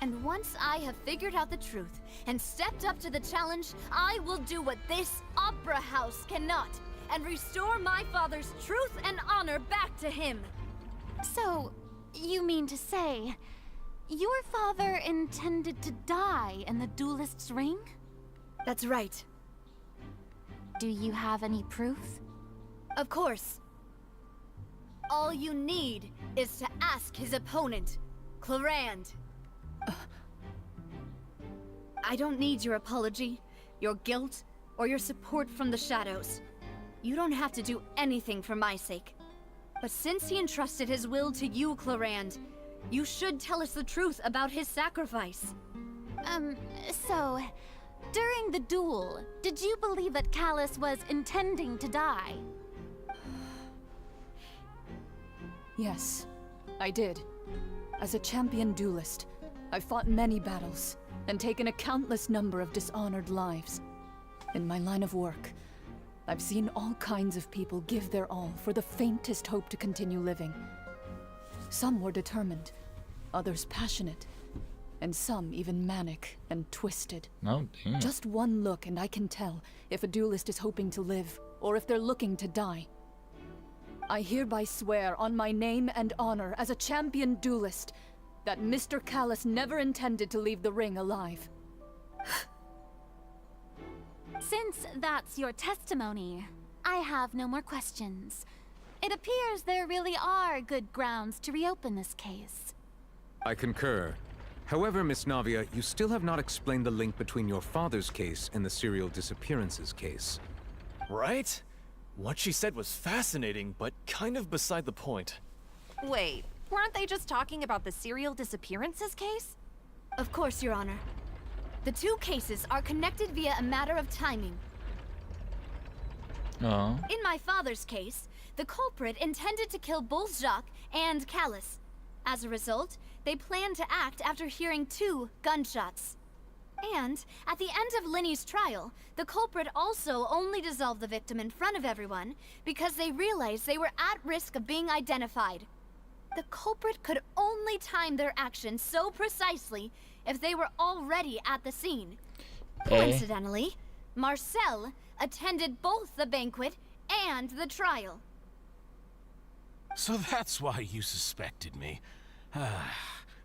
[SPEAKER 6] And once I have figured out the truth and stepped up to the challenge, I will do what this opera house cannot, and restore my father's truth and honor back to him.
[SPEAKER 14] So, you mean to say, your father intended to die in the duelist's ring?
[SPEAKER 6] That's right.
[SPEAKER 14] Do you have any proof?
[SPEAKER 6] Of course. All you need is to ask his opponent, Clarand. I don't need your apology, your guilt, or your support from the shadows. You don't have to do anything for my sake. But since he entrusted his will to you, Clarand, you should tell us the truth about his sacrifice.
[SPEAKER 14] So, during the duel, did you believe that Callus was intending to die?
[SPEAKER 7] Yes, I did. As a champion duelist, I've fought many battles and taken a countless number of dishonored lives. In my line of work, I've seen all kinds of people give their all for the faintest hope to continue living. Some were determined, others passionate, and some even manic and twisted.
[SPEAKER 5] No, damn.
[SPEAKER 7] Just one look and I can tell if a duelist is hoping to live or if they're looking to die. I hereby swear on my name and honor as a champion duelist that Mr. Callus never intended to leave the ring alive.
[SPEAKER 14] Since that's your testimony, I have no more questions. It appears there really are good grounds to reopen this case.
[SPEAKER 3] I concur. However, Miss Navia, you still have not explained the link between your father's case and the serial disappearances case.
[SPEAKER 16] Right? What she said was fascinating, but kind of beside the point.
[SPEAKER 15] Wait, weren't they just talking about the serial disappearances case?
[SPEAKER 6] Of course, Your Honor. The two cases are connected via a matter of timing.
[SPEAKER 5] Oh.
[SPEAKER 6] In my father's case, the culprit intended to kill both Jacques and Callus. As a result, they planned to act after hearing 2 gunshots. And at the end of Linny's trial, the culprit also only dissolved the victim in front of everyone because they realized they were at risk of being identified. The culprit could only time their actions so precisely if they were already at the scene. Coincidentally, Marcel attended both the banquet and the trial.
[SPEAKER 12] So that's why you suspected me.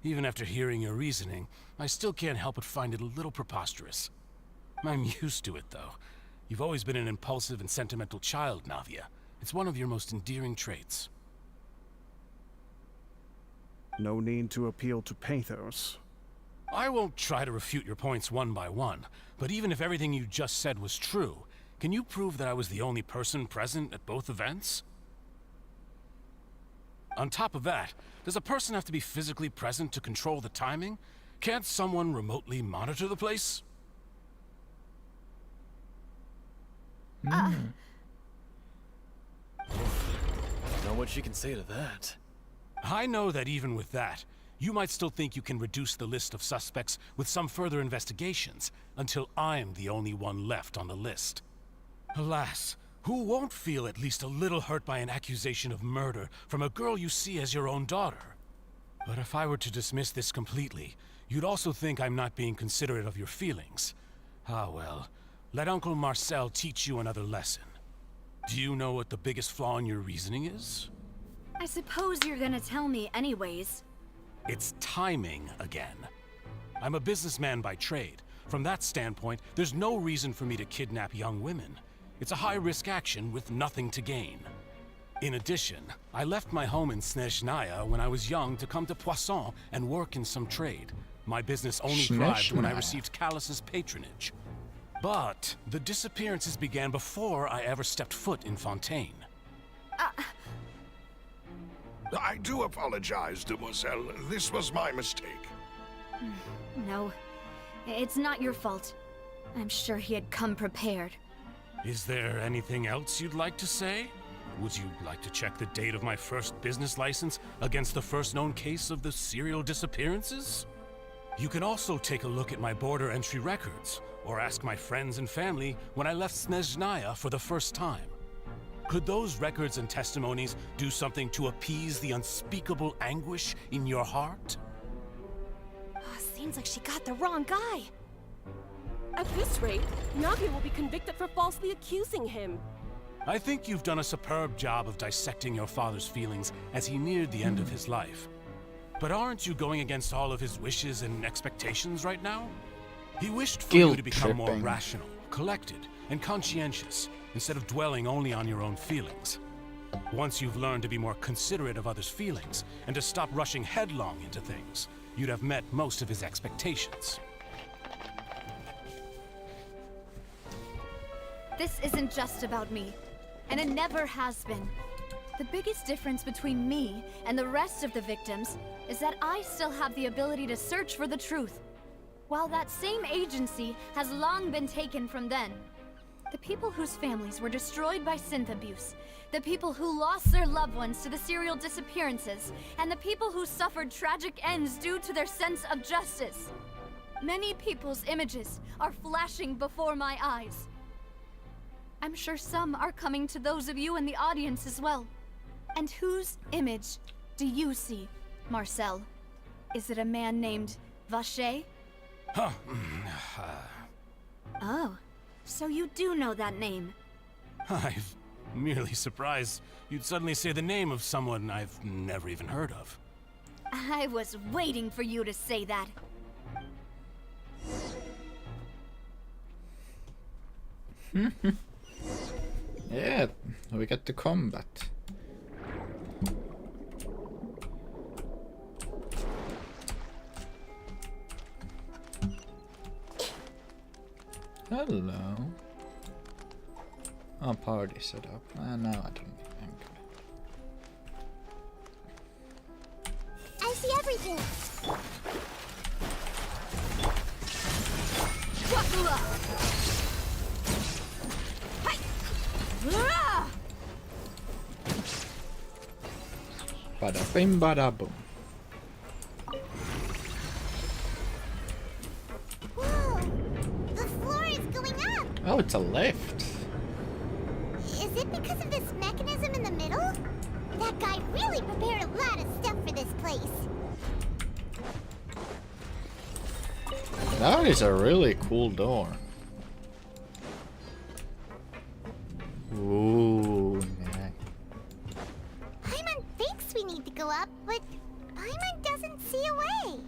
[SPEAKER 12] Even after hearing your reasoning, I still can't help but find it a little preposterous. I'm used to it, though. You've always been an impulsive and sentimental child, Navia. It's one of your most endearing traits.
[SPEAKER 8] No need to appeal to pathos.
[SPEAKER 12] I won't try to refute your points one by one, but even if everything you just said was true, can you prove that I was the only person present at both events? On top of that, does a person have to be physically present to control the timing? Can't someone remotely monitor the place?
[SPEAKER 16] Know what she can say to that.
[SPEAKER 12] I know that even with that, you might still think you can reduce the list of suspects with some further investigations, until I'm the only one left on the list. Alas, who won't feel at least a little hurt by an accusation of murder from a girl you see as your own daughter? But if I were to dismiss this completely, you'd also think I'm not being considerate of your feelings. Ah well, let Uncle Marcel teach you another lesson. Do you know what the biggest flaw in your reasoning is?
[SPEAKER 6] I suppose you're gonna tell me anyways.
[SPEAKER 12] It's timing again. I'm a businessman by trade. From that standpoint, there's no reason for me to kidnap young women. It's a high-risk action with nothing to gain. In addition, I left my home in Snezhnaya when I was young to come to Poisson and work in some trade. My business only thrived when I
[SPEAKER 5] Snezhnaya.
[SPEAKER 12] received Callus's patronage. But the disappearances began before I ever stepped foot in Fontaine.
[SPEAKER 9] I do apologize, Demoiselle. This was my mistake.
[SPEAKER 6] No, it's not your fault. I'm sure he had come prepared.
[SPEAKER 12] Is there anything else you'd like to say? Would you like to check the date of my first business license against the first known case of the serial disappearances? You can also take a look at my border entry records, or ask my friends and family when I left Snezhnaya for the first time. Could those records and testimonies do something to appease the unspeakable anguish in your heart?
[SPEAKER 17] Seems like she got the wrong guy. At this rate, Navi will be convicted for falsely accusing him.
[SPEAKER 12] I think you've done a superb job of dissecting your father's feelings as he neared the end of his life. But aren't you going against all of his wishes and expectations right now? He wished for you to become more
[SPEAKER 5] Guilt-tripping.
[SPEAKER 12] rational, collected, and conscientious, instead of dwelling only on your own feelings. Once you've learned to be more considerate of others' feelings, and to stop rushing headlong into things, you'd have met most of his expectations.
[SPEAKER 6] This isn't just about me, and it never has been. The biggest difference between me and the rest of the victims is that I still have the ability to search for the truth, while that same agency has long been taken from them. The people whose families were destroyed by synth abuse, the people who lost their loved ones to the serial disappearances, and the people who suffered tragic ends due to their sense of justice. Many people's images are flashing before my eyes. I'm sure some are coming to those of you in the audience as well. And whose image do you see, Marcel? Is it a man named Vacher?
[SPEAKER 12] Huh.
[SPEAKER 6] Oh, so you do know that name.
[SPEAKER 12] I'm merely surprised you'd suddenly say the name of someone I've never even heard of.
[SPEAKER 6] I was waiting for you to say that.
[SPEAKER 5] Yeah, we get to combat. Hello. Oh, party setup. No, I don't think I'm good.
[SPEAKER 1] I see everything.
[SPEAKER 5] Bada bim, bada boom.
[SPEAKER 1] Whoa! The floor is going up!
[SPEAKER 5] Oh, it's a lift.
[SPEAKER 1] Is it because of this mechanism in the middle? That guy really prepared a lot of stuff for this place.
[SPEAKER 5] That is a really cool door. Ooh, nice.
[SPEAKER 1] Paimon thinks we need to go up, but Paimon doesn't see a way.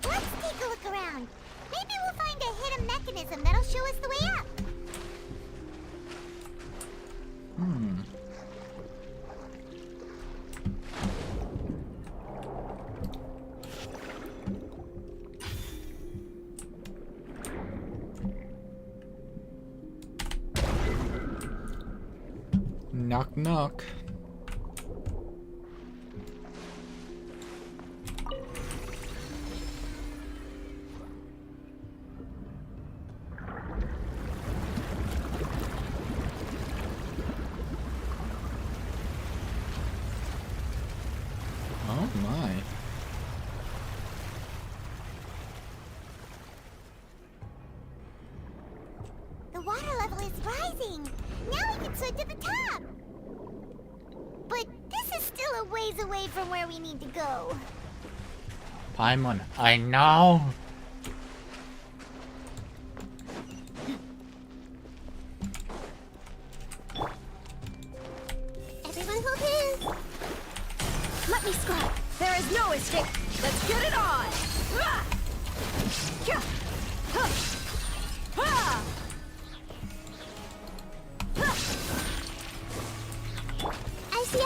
[SPEAKER 1] Let's take a look around. Maybe we'll find a hidden mechanism that'll show us the way up.
[SPEAKER 5] Knock, knock. Oh my.
[SPEAKER 1] The water level is rising. Now we can swim to the top. But this is still a ways away from where we need to go.
[SPEAKER 5] Paimon, I know.
[SPEAKER 1] Everyone hold hands.
[SPEAKER 17] Let me scrap. There is no escape. Let's get it on. Ah! Kia! Huh! Ha!
[SPEAKER 1] I see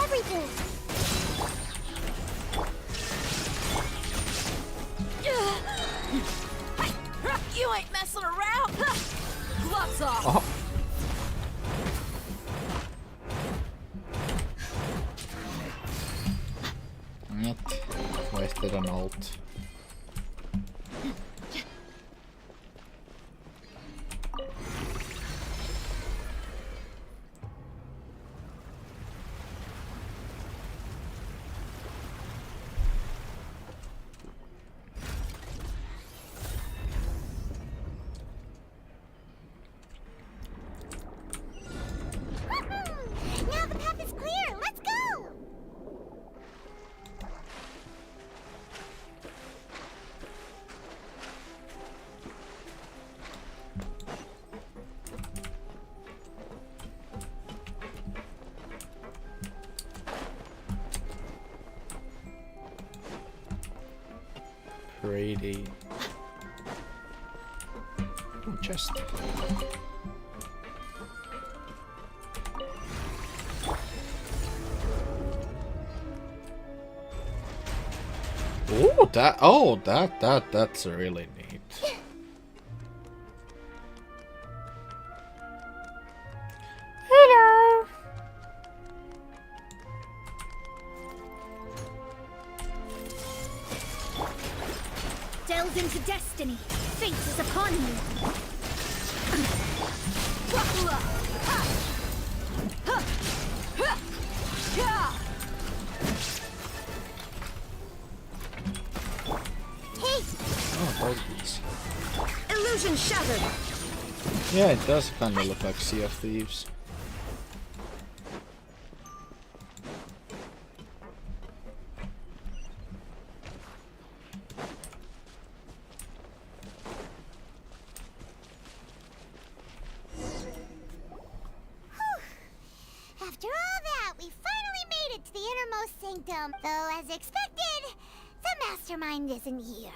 [SPEAKER 17] You ain't messing around. Gloves off.
[SPEAKER 5] Oh. Нет, wasted an ult.
[SPEAKER 1] Now the path is clear. Let's go.
[SPEAKER 5] Pretty. Ooh, chest. Oh, that's really neat.
[SPEAKER 17] Hello.
[SPEAKER 6] Delve into destiny. Fate is upon you.
[SPEAKER 1] Hey,
[SPEAKER 5] Oh, bogies.
[SPEAKER 17] Illusion shattered.
[SPEAKER 5] Yeah, it does kind of look like Sea of Thieves.
[SPEAKER 1] after all that, we finally made it to the innermost sanctum. Though, as expected, the mastermind isn't here.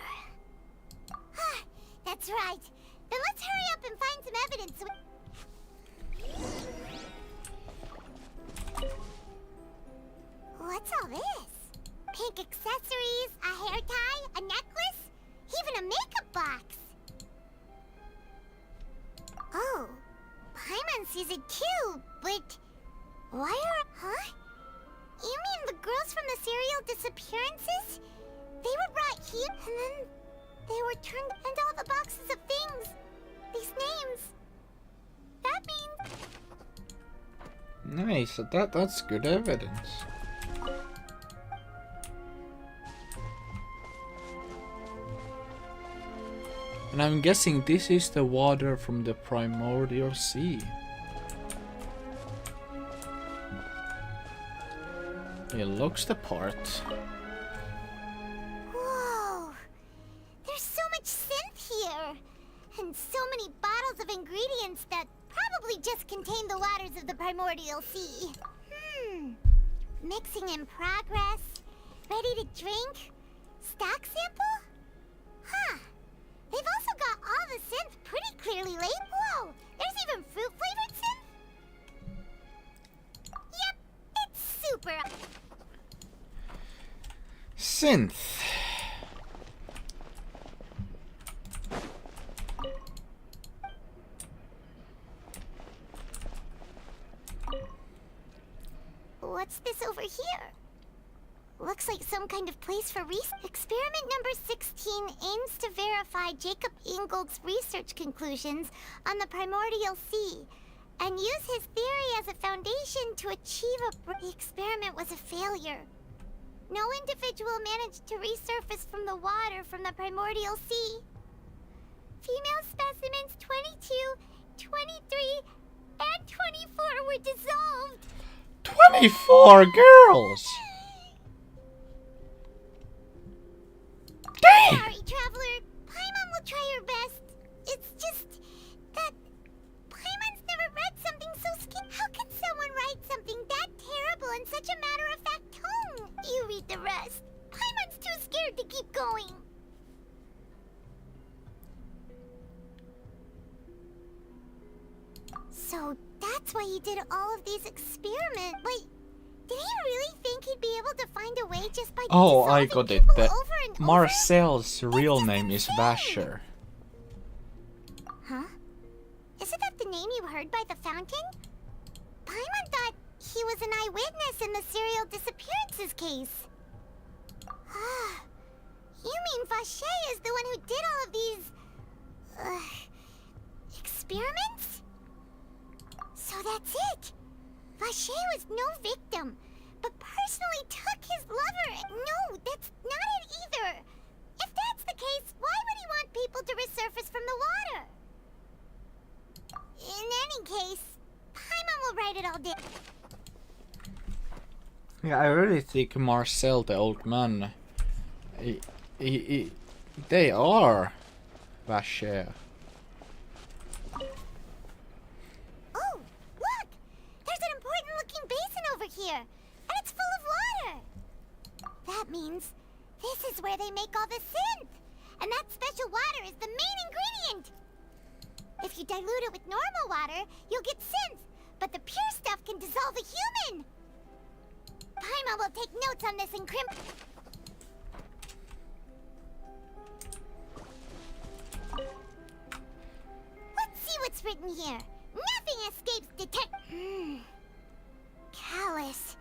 [SPEAKER 1] That's right. Then let's hurry up and find some evidence. What's all this? Pink accessories, a hair tie, a necklace, even a makeup box. Oh, Paimon sees it too, but why are... Huh? You mean the girls from the serial disappearances? They were brought here, and then they were turned into all the boxes of things. These names. That means...
[SPEAKER 5] Nice, that's good evidence. And I'm guessing this is the water from the primordial sea. It looks the part.
[SPEAKER 1] Whoa! There's so much synth here! And so many bottles of ingredients that probably just contain the waters of the primordial sea. Mixing in progress. Ready to drink? Stock sample? Huh. They've also got all the synth pretty clearly labeled. Whoa! There's even fruit-flavored synth? Yep, it's super...
[SPEAKER 5] Synth.
[SPEAKER 1] What's this over here? Looks like some kind of place for research. Experiment number 16 aims to verify Jacob Ingold's research conclusions on the primordial sea and use his theory as a foundation to achieve the experiment was a failure. No individual managed to resurface from the water from the primordial sea. Female specimens 22, 23, and 24 were dissolved.
[SPEAKER 5] 24 girls! Dang!
[SPEAKER 1] Sorry, Traveler. Paimon will try her best. It's just that Paimon's never read something so scary. How can someone write something that terrible in such a matter-of-fact tone? You read the rest. Paimon's too scared to keep going. So that's why you did all of these experiments. But Did he really think he'd be able to find a way just by
[SPEAKER 5] Oh, I
[SPEAKER 1] dissolving
[SPEAKER 5] got it.
[SPEAKER 1] people
[SPEAKER 5] The
[SPEAKER 1] over and over?
[SPEAKER 5] Marcel's real name is Vasher.
[SPEAKER 1] Huh? Isn't that the name you heard by the fountain? Paimon thought he was an eyewitness in the serial disappearances case. You mean Vache is the one who did all of these... experiments? So that's it! Vache was no victim, but personally took his lover. No, that's not it either. If that's the case, why would he want people to resurface from the water? In any case, Paimon will write it all down.
[SPEAKER 5] Yeah, I really think Marcel, the old man, they are Vasher.
[SPEAKER 1] Oh, look! There's an important looking basin over here, and it's full of water. That means this is where they make all the synth, and that special water is the main ingredient. If you dilute it with normal water, you'll get synth, but the pure stuff can dissolve a human. Paimon will take notes on this Let's see what's written here. Nothing escapes Callus.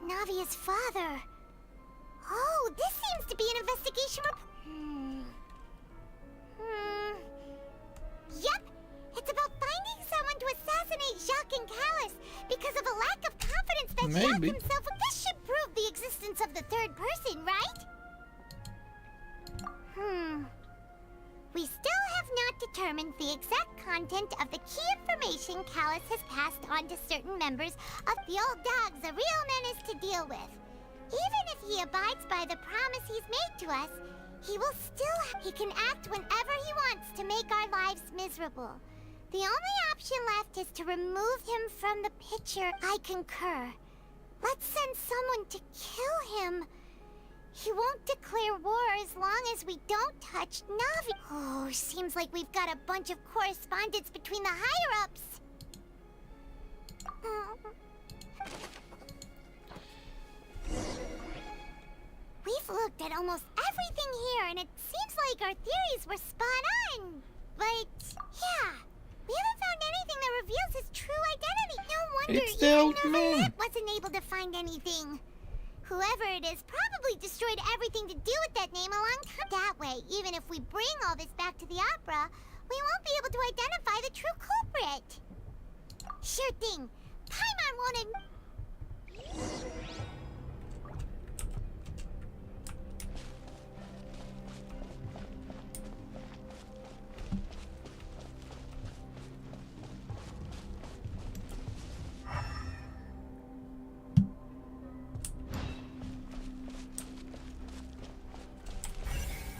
[SPEAKER 1] Navia's father. Oh, this seems to be an investigation Yep, it's about finding someone to assassinate Jacques and Callus because of a lack of confidence that Jacques himself. This should prove the existence of the third person, right? We still have not determined the exact content of the key information Callus has passed on to certain members of the old dogs a real menace to deal with. Even if he abides by the promise he's made to us, he can act whenever he wants to make our lives miserable. The only option left is to remove him from the picture. I concur. Let's send someone to kill him. He won't declare war as long as we don't touch Navi. Oh, seems like we've got a bunch of correspondence between the higher-ups. We've looked at almost everything here, and it seems like our theories were spot on. But, yeah, we haven't found anything that reveals his true identity. No wonder
[SPEAKER 5] It's the old man.
[SPEAKER 1] wasn't able to find anything. Whoever it is probably destroyed everything to do with that name a long time. That way, even if we bring all this back to the opera, we won't be able to identify the true culprit. Sure thing. Paimon won't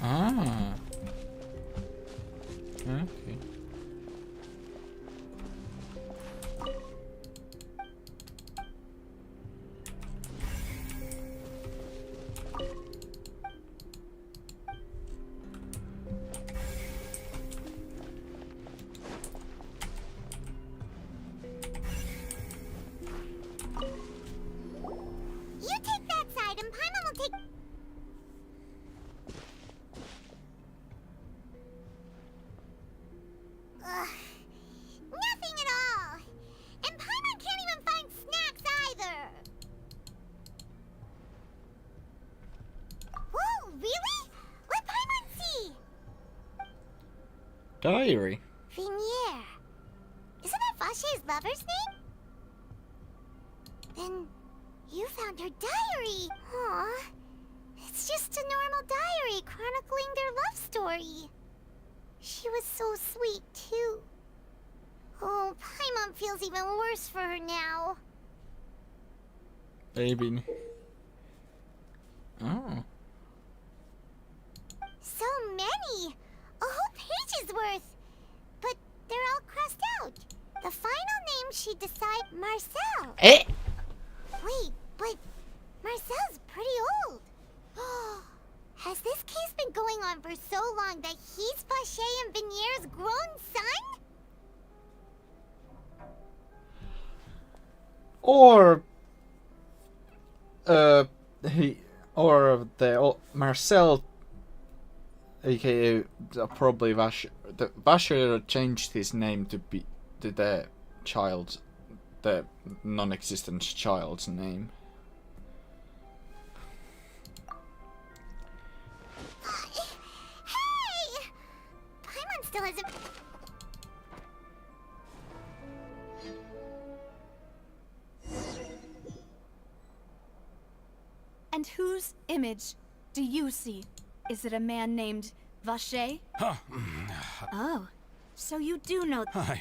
[SPEAKER 5] Ah. Okay.
[SPEAKER 1] You take that side, and Paimon will take... Nothing at all! And Paimon can't even find snacks either! Whoa, really? Let Paimon see!
[SPEAKER 5] Diary.
[SPEAKER 1] Vinier. Isn't that Vache's lover's name? Then you found her diary. Aw. It's just a normal diary chronicling their love story. She was so sweet, too. Oh, Paimon feels even worse for her now.
[SPEAKER 5] Baby. Oh.
[SPEAKER 1] So many! A whole page's worth! But they're all crossed out. The final name she decided... Marcel!
[SPEAKER 5] Eh?
[SPEAKER 1] Wait, but Marcel's pretty old. Has this case been going on for so long that he's Vache and Vinier's grown son?
[SPEAKER 5] Or Marcel, aka probably Vasher changed his name to the child, the non-existent child's name.
[SPEAKER 1] Hey! Paimon still hasn't...
[SPEAKER 6] And whose image do you see? Is it a man named Vache?
[SPEAKER 12] Huh.
[SPEAKER 6] Oh, so you do know...
[SPEAKER 12] I'm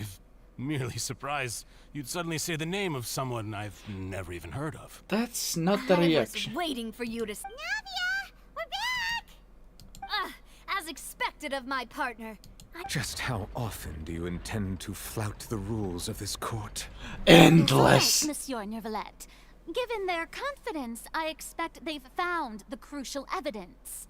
[SPEAKER 12] merely surprised you'd suddenly say the name of someone I've never even heard of.
[SPEAKER 5] That's not the reaction.
[SPEAKER 6] I was waiting for you to...
[SPEAKER 1] Navia! We're back!
[SPEAKER 6] As expected of my partner.
[SPEAKER 3] Just how often do you intend to flout the rules of this court?
[SPEAKER 14] Endless! Monsieur Nervalette. Given their confidence, I expect they've found the crucial evidence.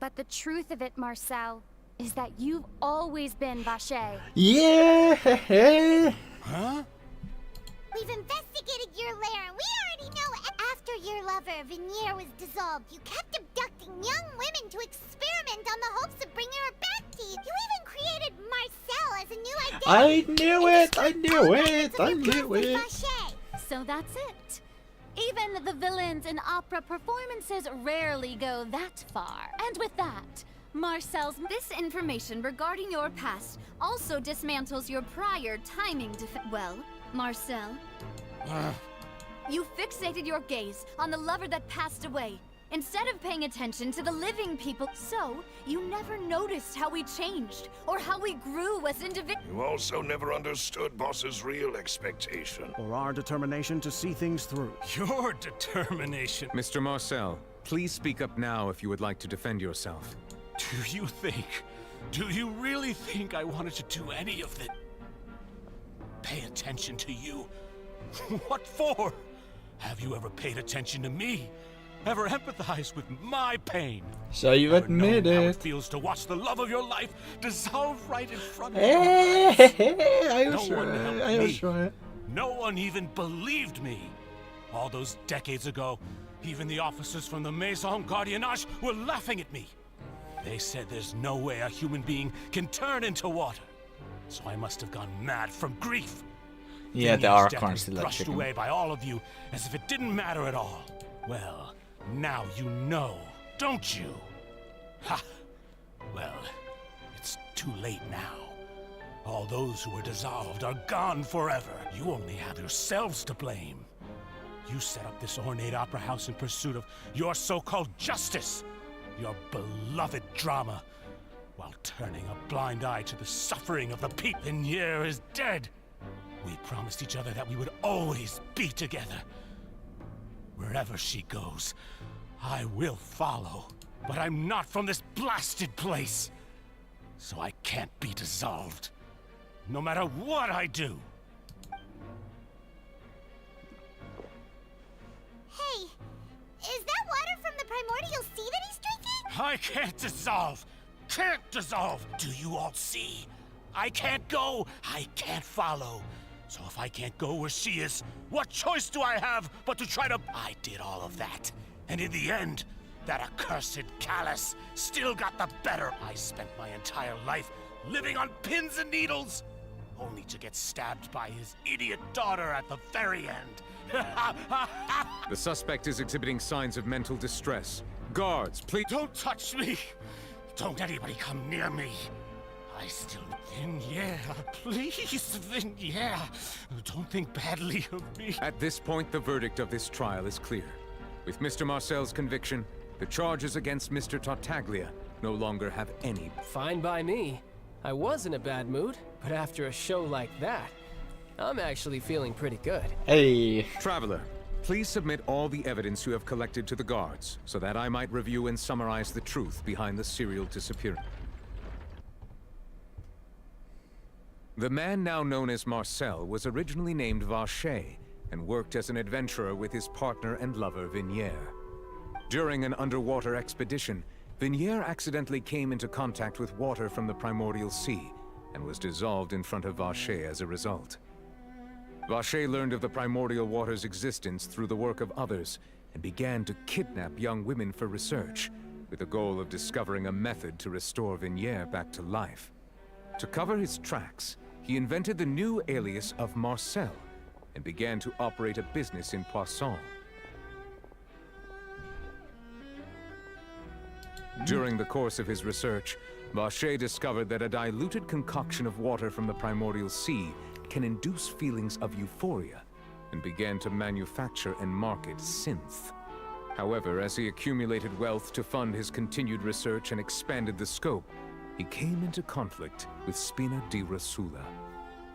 [SPEAKER 18] But the truth of it, Marcel, is that you've always been Vache.
[SPEAKER 5] Yeah!
[SPEAKER 12] Huh?
[SPEAKER 1] We've investigated your lair, and we already know after your lover, Venier, was dissolved, you kept abducting young women to experiment on the hopes of bringing her back to you. You even created Marcel as a new identity.
[SPEAKER 5] I knew it! I knew it! I knew it!
[SPEAKER 14] So that's it. Even the villains in opera performances rarely go that far. And with that, Marcel's...
[SPEAKER 6] This information regarding your past also dismantles your prior timing Well, Marcel, you fixated your gaze on the lover that passed away, instead of paying attention to the living people. So, you never noticed how we changed, or how we grew as individuals.
[SPEAKER 9] You also never understood Boss's real expectation.
[SPEAKER 8] Or our determination to see things through.
[SPEAKER 12] Your determination.
[SPEAKER 3] Mr. Marcel, please speak up now if you would like to defend yourself.
[SPEAKER 12] Do you really think I wanted to do any of it? Pay attention to you? What for? Have you ever paid attention to me? Ever empathized with my pain?
[SPEAKER 5] So you admit
[SPEAKER 12] How it
[SPEAKER 5] it.
[SPEAKER 12] feels to watch the love of your life dissolve right in front of
[SPEAKER 5] Hey,
[SPEAKER 12] your eyes.
[SPEAKER 5] I
[SPEAKER 12] No
[SPEAKER 5] was
[SPEAKER 12] one
[SPEAKER 5] right.
[SPEAKER 12] helped
[SPEAKER 5] I
[SPEAKER 12] me.
[SPEAKER 5] was right.
[SPEAKER 12] No one even believed me. All those decades ago, even the officers from the Maison Gardiennage were laughing at me. They said there's no way a human being can turn into water. So I must have gone mad from grief.
[SPEAKER 5] Yeah, the
[SPEAKER 12] Vinier's death
[SPEAKER 5] Archon
[SPEAKER 12] was
[SPEAKER 5] still
[SPEAKER 12] brushed
[SPEAKER 5] chicken.
[SPEAKER 12] away by all of you as if it didn't matter at all. Well, now you know, don't you? Ha! Well, it's too late now. All those who were dissolved are gone forever. You only have yourselves to blame. You set up this ornate opera house in pursuit of your so-called justice, your beloved drama, while turning a blind eye to the suffering of the people. Venier is dead. We promised each other that we would always be together. Wherever she goes, I will follow. But I'm not from this blasted place. So I can't be dissolved. No matter what I do.
[SPEAKER 1] Hey, is that water from the primordial sea that he's drinking?
[SPEAKER 12] I can't dissolve. Can't dissolve. Do you all see? I can't go. I can't follow. So if I can't go where she is, what choice do I have but to try to... I did all of that. And in the end, that accursed Callus still got the better. I spent my entire life living on pins and needles, only to get stabbed by his idiot daughter at the very end.
[SPEAKER 3] The suspect is exhibiting signs of mental distress. Guards, please...
[SPEAKER 12] Don't touch me! Don't anybody come near me! I still... Venier, please, Venier. Don't think badly of me.
[SPEAKER 3] At this point, the verdict of this trial is clear. With Mr. Marcel's conviction, the charges against Mr. Tartaglia no longer have any...
[SPEAKER 13] Fine by me. I was in a bad mood, but after a show like that, I'm actually feeling pretty good.
[SPEAKER 5] Hey.
[SPEAKER 3] Traveler, please submit all the evidence you have collected to the guards, so that I might review and summarize the truth behind the serial disappearance. The man now known as Marcel was originally named Vache and worked as an adventurer with his partner and lover Venier. During an underwater expedition, Vignier accidentally came into contact with water from the primordial sea and was dissolved in front of Vacher as a result. Vacher learned of the primordial water's existence through the work of others and began to kidnap young women for research, with the goal of discovering a method to restore Vignier back to life. To cover his tracks, he invented the new alias of Marcel and began to operate a business in Poisson. During the course of his research, Vacher discovered that a diluted concoction of water from the primordial sea can induce feelings of euphoria, and began to manufacture and market synth. However, as he accumulated wealth to fund his continued research and expanded the scope, he came into conflict with Spina di Rosula.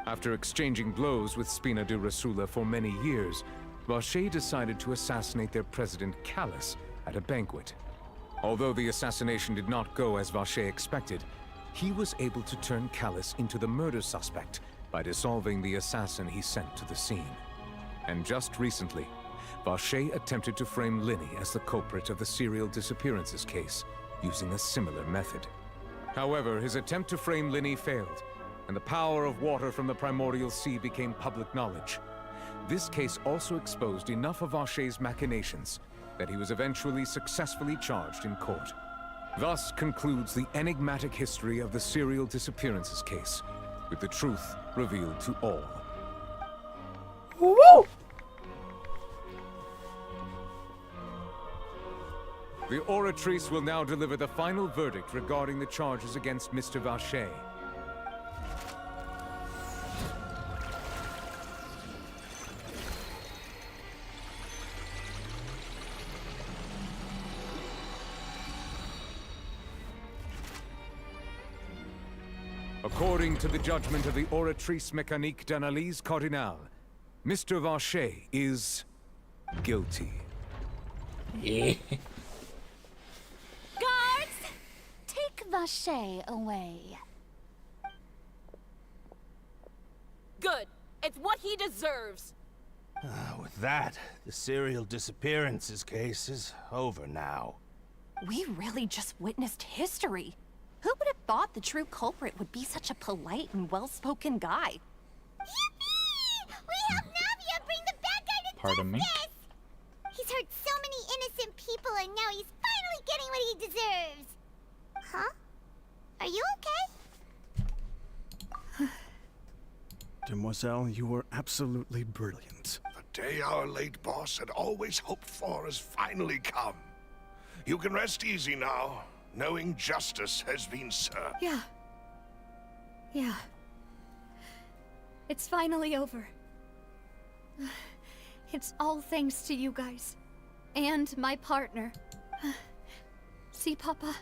[SPEAKER 3] After exchanging blows with Spina di Rosula for many years, Vacher decided to assassinate their president Callus at a banquet. Although the assassination did not go as Vacher expected, he was able to turn Callus into the murder suspect by dissolving the assassin he sent to the scene. And just recently, Vacher attempted to frame Linny as the culprit of the serial disappearances case, using a similar method. However, his attempt to frame Linny failed, and the power of water from the primordial sea became public knowledge. This case also exposed enough of Vacher's machinations that he was eventually successfully charged in court. Thus concludes the enigmatic history of the serial disappearances case, with the truth revealed to all.
[SPEAKER 5] Woo!
[SPEAKER 3] The Oratrice will now deliver the final verdict regarding the charges against Mr. Vacher. According to the judgment of the Oratrice Mécanique d'Analyse Cardinale, Mr. Vacher is guilty.
[SPEAKER 5] Yeah.
[SPEAKER 14] Guards! Take Vacher away.
[SPEAKER 17] Good. It's what he deserves.
[SPEAKER 19] With that, the serial disappearances case is over now.
[SPEAKER 15] We really just witnessed history. Who would have thought the true culprit would be such a polite and well-spoken guy?
[SPEAKER 1] Yippee! We helped Navia bring the bad guy to
[SPEAKER 5] Pardon me?
[SPEAKER 1] justice! He's hurt so many innocent people, and now he's finally getting what he deserves! Huh? Are you okay?
[SPEAKER 8] Demoiselle, you were absolutely brilliant.
[SPEAKER 9] The day our late boss had always hoped for has finally come. You can rest easy now, knowing justice has been served.
[SPEAKER 6] Yeah. Yeah. It's finally over. It's all thanks to you guys. And my partner. See, Papa?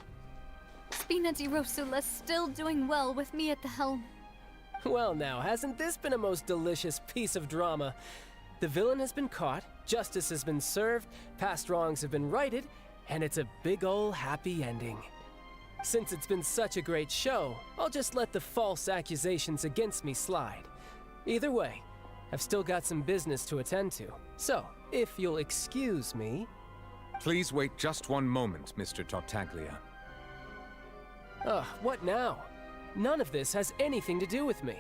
[SPEAKER 6] Spina di Rosula's still doing well with me at the helm.
[SPEAKER 13] Well now, hasn't this been a most delicious piece of drama? The villain has been caught, justice has been served, past wrongs have been righted, and it's a big ol' happy ending. Since it's been such a great show, I'll just let the false accusations against me slide. Either way, I've still got some business to attend to. So, if you'll excuse me...
[SPEAKER 3] Please wait just one moment, Mr. Tartaglia.
[SPEAKER 13] What now? None of this has anything to do with me.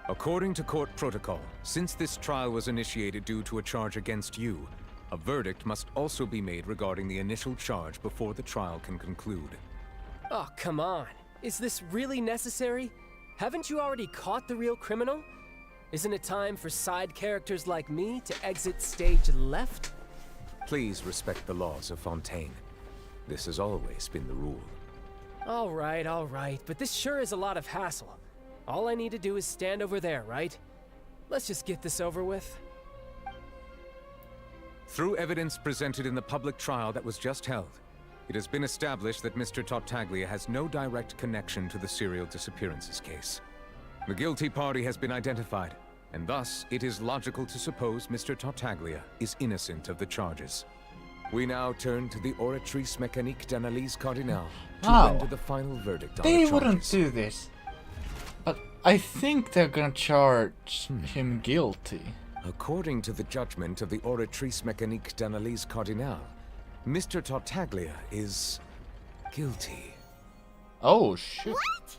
[SPEAKER 3] According to court protocol, since this trial was initiated due to a charge against you, a verdict must also be made regarding the initial charge before the trial can conclude.
[SPEAKER 13] Oh, come on. Is this really necessary? Haven't you already caught the real criminal? Isn't it time for side characters like me to exit stage left?
[SPEAKER 3] Please respect the laws of Fontaine. This has always been the rule.
[SPEAKER 13] All right, but this sure is a lot of hassle. All I need to do is stand over there, right? Let's just get this over with.
[SPEAKER 3] Through evidence presented in the public trial that was just held, it has been established that Mr. Tartaglia has no direct connection to the serial disappearances case. The guilty party has been identified, and thus it is logical to suppose Mr. Tartaglia is innocent of the charges. We now turn to the Oratrice Mécanique d'Analyse Cardinale to render the final verdict on the charges.
[SPEAKER 5] They wouldn't do this. But I think they're gonna charge him guilty.
[SPEAKER 3] According to the judgment of the Oratrice Mécanique d'Analyse Cardinale, Mr. Tartaglia is guilty.
[SPEAKER 5] Oh, shit.
[SPEAKER 1] What?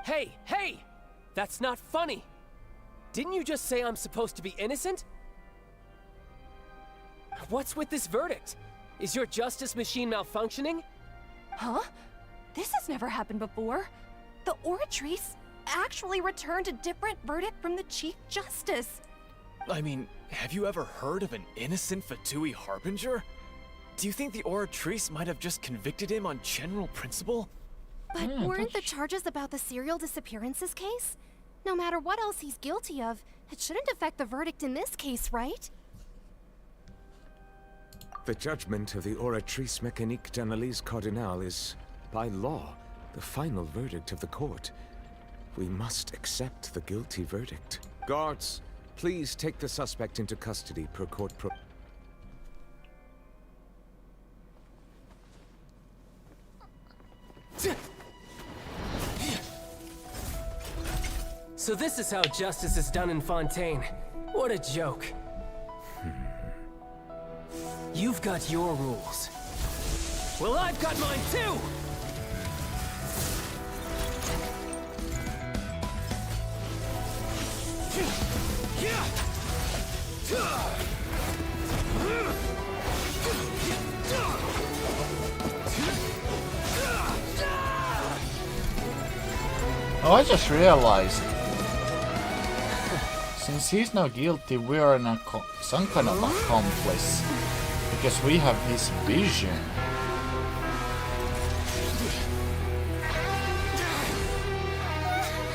[SPEAKER 13] Hey, hey! That's not funny! Didn't you just say I'm supposed to be innocent? What's with this verdict? Is your justice machine malfunctioning?
[SPEAKER 15] Huh? This has never happened before. The Oratrice actually returned a different verdict from the Chief Justice.
[SPEAKER 16] I mean, have you ever heard of an innocent Fatui Harbinger? Do you think the Oratrice might have just convicted him on general principle?
[SPEAKER 15] But weren't the charges about the serial disappearances case? No matter what else he's guilty of, it shouldn't affect the verdict in this case, right?
[SPEAKER 3] The judgment of the Oratrice Mécanique d'Analyse Cardinal is, by law, the final verdict of the court. We must accept the guilty verdict. Guards, please take the suspect into custody per court pro...
[SPEAKER 13] So this is how justice is done in Fontaine. What a joke. You've got your rules. Well, I've got mine too!
[SPEAKER 5] Oh, I just realized. Since he's now guilty, we are in some kind of accomplice. Because we have his vision.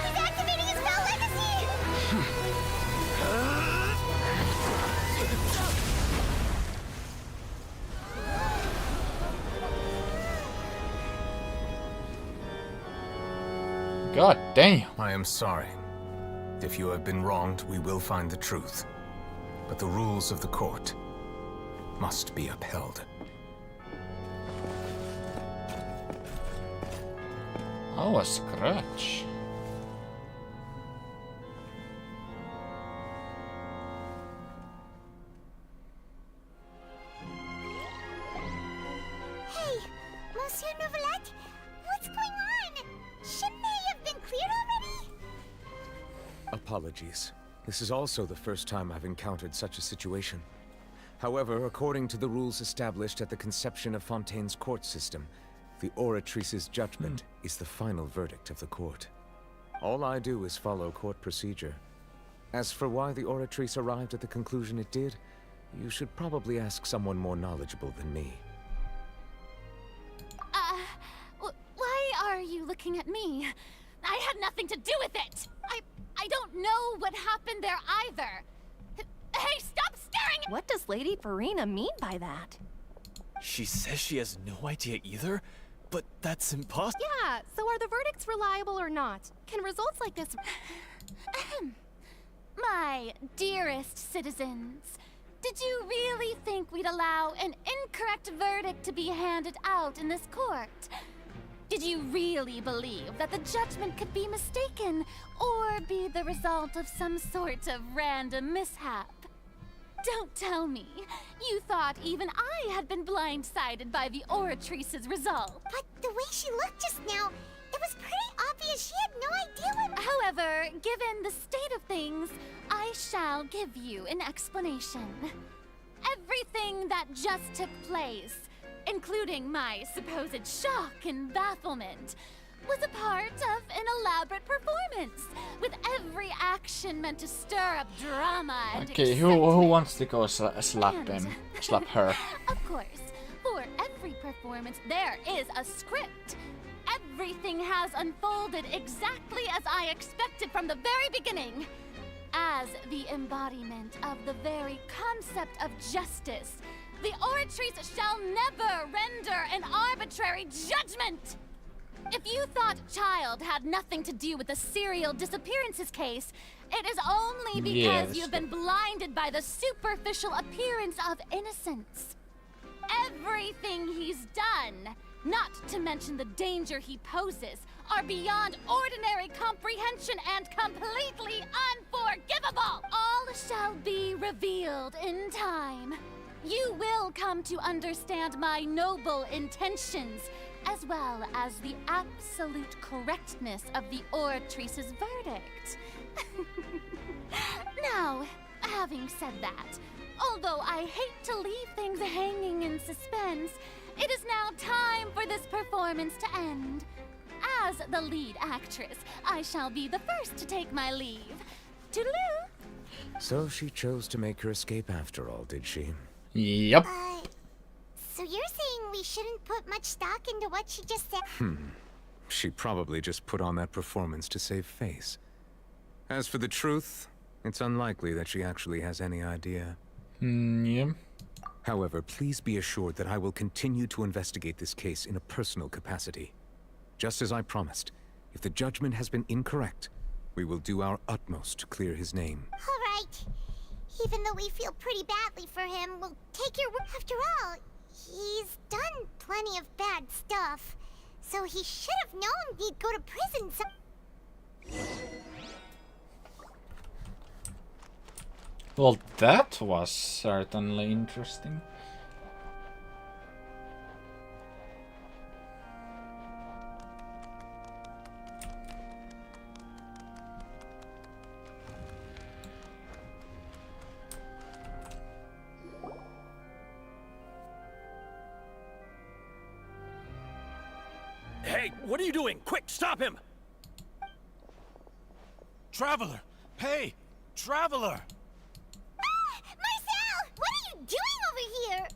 [SPEAKER 1] He's activating his spell legacy!
[SPEAKER 5] God damn.
[SPEAKER 3] I am sorry. If you have been wronged, we will find the truth. But the rules of the court must be upheld.
[SPEAKER 5] Oh, a scratch.
[SPEAKER 1] Hey, Monsieur Novelette, what's going on? Shouldn't they have been cleared already?
[SPEAKER 3] Apologies. This is also the first time I've encountered such a situation. However, according to the rules established at the conception of Fontaine's court system, the Oratrice's judgment is the final verdict of the court. All I do is follow court procedure. As for why the Oratrice arrived at the conclusion it did, you should probably ask someone more knowledgeable than me.
[SPEAKER 14] Why are you looking at me? I had nothing to do with it! I don't know what happened there either! Hey, stop staring at—
[SPEAKER 15] What does Lady Farina mean by that?
[SPEAKER 16] She says she has no idea either, but that's impossible.
[SPEAKER 15] Yeah, so are the verdicts reliable or not? Can results like this...
[SPEAKER 14] My dearest citizens, did you really think we'd allow an incorrect verdict to be handed out in this court? Did you really believe that the judgment could be mistaken or be the result of some sort of random mishap? Don't tell me. You thought even I had been blindsided by the Oratrice's result.
[SPEAKER 1] But the way she looked just now, it was pretty obvious she had no idea what—
[SPEAKER 14] However, given the state of things, I shall give you an explanation. Everything that just took place, including my supposed shock and bafflement, was a part of an elaborate performance, with every action meant to stir up drama and
[SPEAKER 5] Okay, who wants to go slap him? Slap her.
[SPEAKER 14] Of course, for every performance there is a script. Everything has unfolded exactly as I expected from the very beginning. As the embodiment of the very concept of justice, the Oratrice shall never render an arbitrary judgment! If you thought Child had nothing to do with the serial disappearances case, it is only because you've been blinded by the superficial appearance of innocence. Everything he's done, not to mention the danger he poses, are beyond ordinary comprehension and completely unforgivable! All shall be revealed in time. you will come to understand my noble intentions, as well as the absolute correctness of the oratrice's verdict. Now, having said that, although I hate to leave things hanging in suspense, it is now time for this performance to end. As the lead actress, I shall be the first to take my leave. Toodaloo!
[SPEAKER 3] So she chose to make her escape after all, did she?
[SPEAKER 5] Yep.
[SPEAKER 1] So you're saying we shouldn't put much stock into what she just said?
[SPEAKER 3] She probably just put on that performance to save face. As for the truth, it's unlikely that she actually has any idea.
[SPEAKER 5] Yeah.
[SPEAKER 3] However, please be assured that I will continue to investigate this case in a personal capacity. Just as I promised, if the judgment has been incorrect, we will do our utmost to clear his name.
[SPEAKER 1] All right. Even though we feel pretty badly for him, we'll take your word. After all, he's done plenty of bad stuff. So he should have known he'd go to prison
[SPEAKER 5] Well, that was certainly interesting.
[SPEAKER 11] Hey, what are you doing? Quick, stop him!
[SPEAKER 12] Traveler! Hey! Traveler!
[SPEAKER 1] Marcel! What are you doing over here?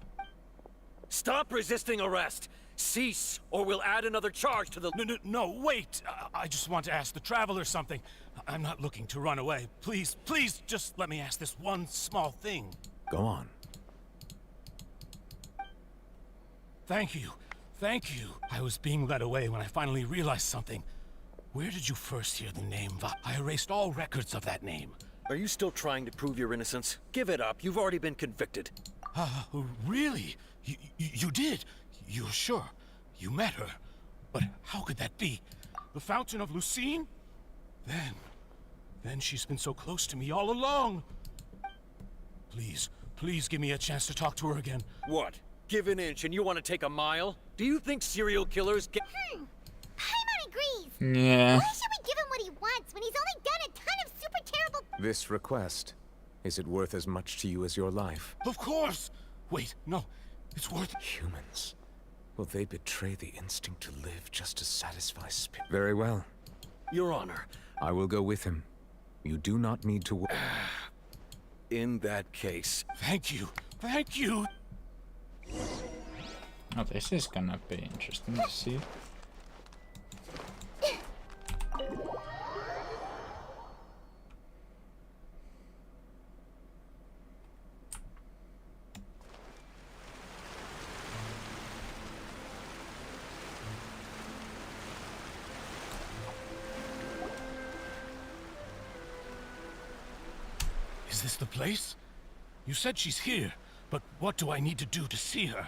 [SPEAKER 11] Stop resisting arrest! Cease, or we'll add another charge to the—
[SPEAKER 12] No, wait! I just want to ask the Traveler something. I'm not looking to run away. Please, just let me ask this one small thing.
[SPEAKER 3] Go on.
[SPEAKER 12] Thank you. I was being led away when I finally realized something. Where did you first hear the name I erased all records of that name.
[SPEAKER 11] Are you still trying to prove your innocence? Give it up. You've already been convicted.
[SPEAKER 12] Really? You did? You're sure? You met her? But how could that be? The Fountain of Lucine? Then she's been so close to me all along. Please give me a chance to talk to her again.
[SPEAKER 11] What? Give an inch and you want to take a mile? Do you think serial killers get—
[SPEAKER 1] Paimon agrees.
[SPEAKER 5] Yeah.
[SPEAKER 1] Why should we give him what he wants when he's only done a ton of super terrible—
[SPEAKER 3] This request, is it worth as much to you as your life?
[SPEAKER 12] Of course! Wait, no. It's worth—
[SPEAKER 3] Humans. Will they betray the instinct to live just to satisfy spirit? Very well.
[SPEAKER 11] Your Honor.
[SPEAKER 3] I will go with him. You do not need to
[SPEAKER 11] In that case—
[SPEAKER 12] Thank you.
[SPEAKER 5] Oh, this is gonna be interesting to see.
[SPEAKER 12] Is this the place? You said she's here, but what do I need to do to see her?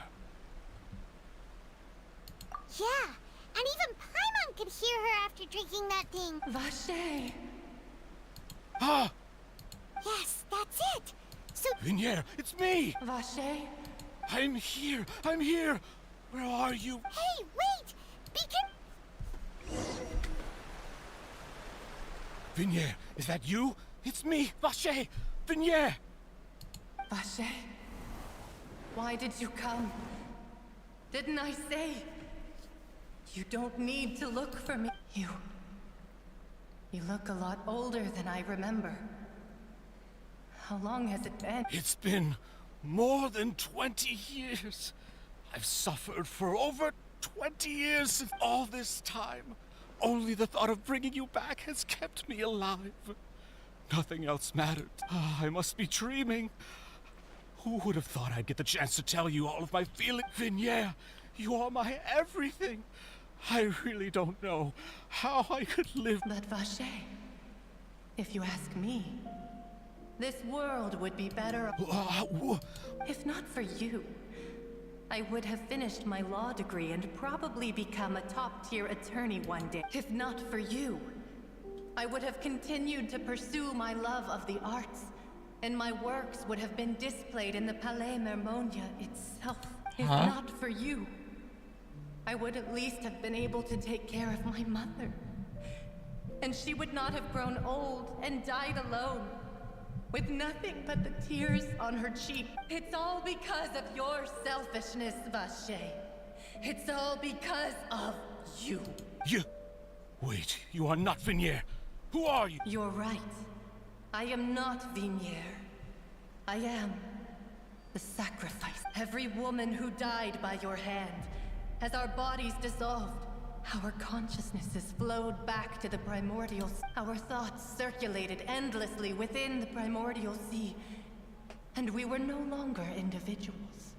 [SPEAKER 1] Yeah, and even Paimon could hear her after drinking that thing.
[SPEAKER 2] Vache.
[SPEAKER 12] Ah!
[SPEAKER 1] Yes, that's it. So—
[SPEAKER 12] Vinier, it's me!
[SPEAKER 2] Vache?
[SPEAKER 12] I'm here! Where are you?
[SPEAKER 1] Hey, wait! Beacon—
[SPEAKER 12] Vinier, is that you? It's me, Vache! Vinier!
[SPEAKER 2] Vache? Why did you come? Didn't I say? You don't need to look for me. You look a lot older than I remember. How long has it been?
[SPEAKER 12] It's been more than 20 years. I've suffered for over 20 years since all this time. Only the thought of bringing you back has kept me alive. Nothing else mattered. I must be dreaming. Who would have thought I'd get the chance to tell you all of my feelings? Vinier, you are my everything. I really don't know how I could live.
[SPEAKER 2] But Vache, if you ask me, this world would be better if not for you. I would have finished my law degree and probably become a top-tier attorney one day. If not for you, I would have continued to pursue my love of the arts And my works would have been displayed in the Palais Mermonia itself, if
[SPEAKER 5] Huh?
[SPEAKER 2] not for you. I would at least have been able to take care of my mother. And she would not have grown old and died alone, with nothing but the tears on her cheek. It's all because of your selfishness, Vache. It's all because of you.
[SPEAKER 12] You... Wait, you are not Vignier. Who are you?
[SPEAKER 2] You're right. I am not Vignier. I am the sacrifice. Every woman who died by your hand, as our bodies dissolved, our consciousnesses flowed back to the primordial. Our thoughts circulated endlessly within the primordial sea, and we were no longer individuals,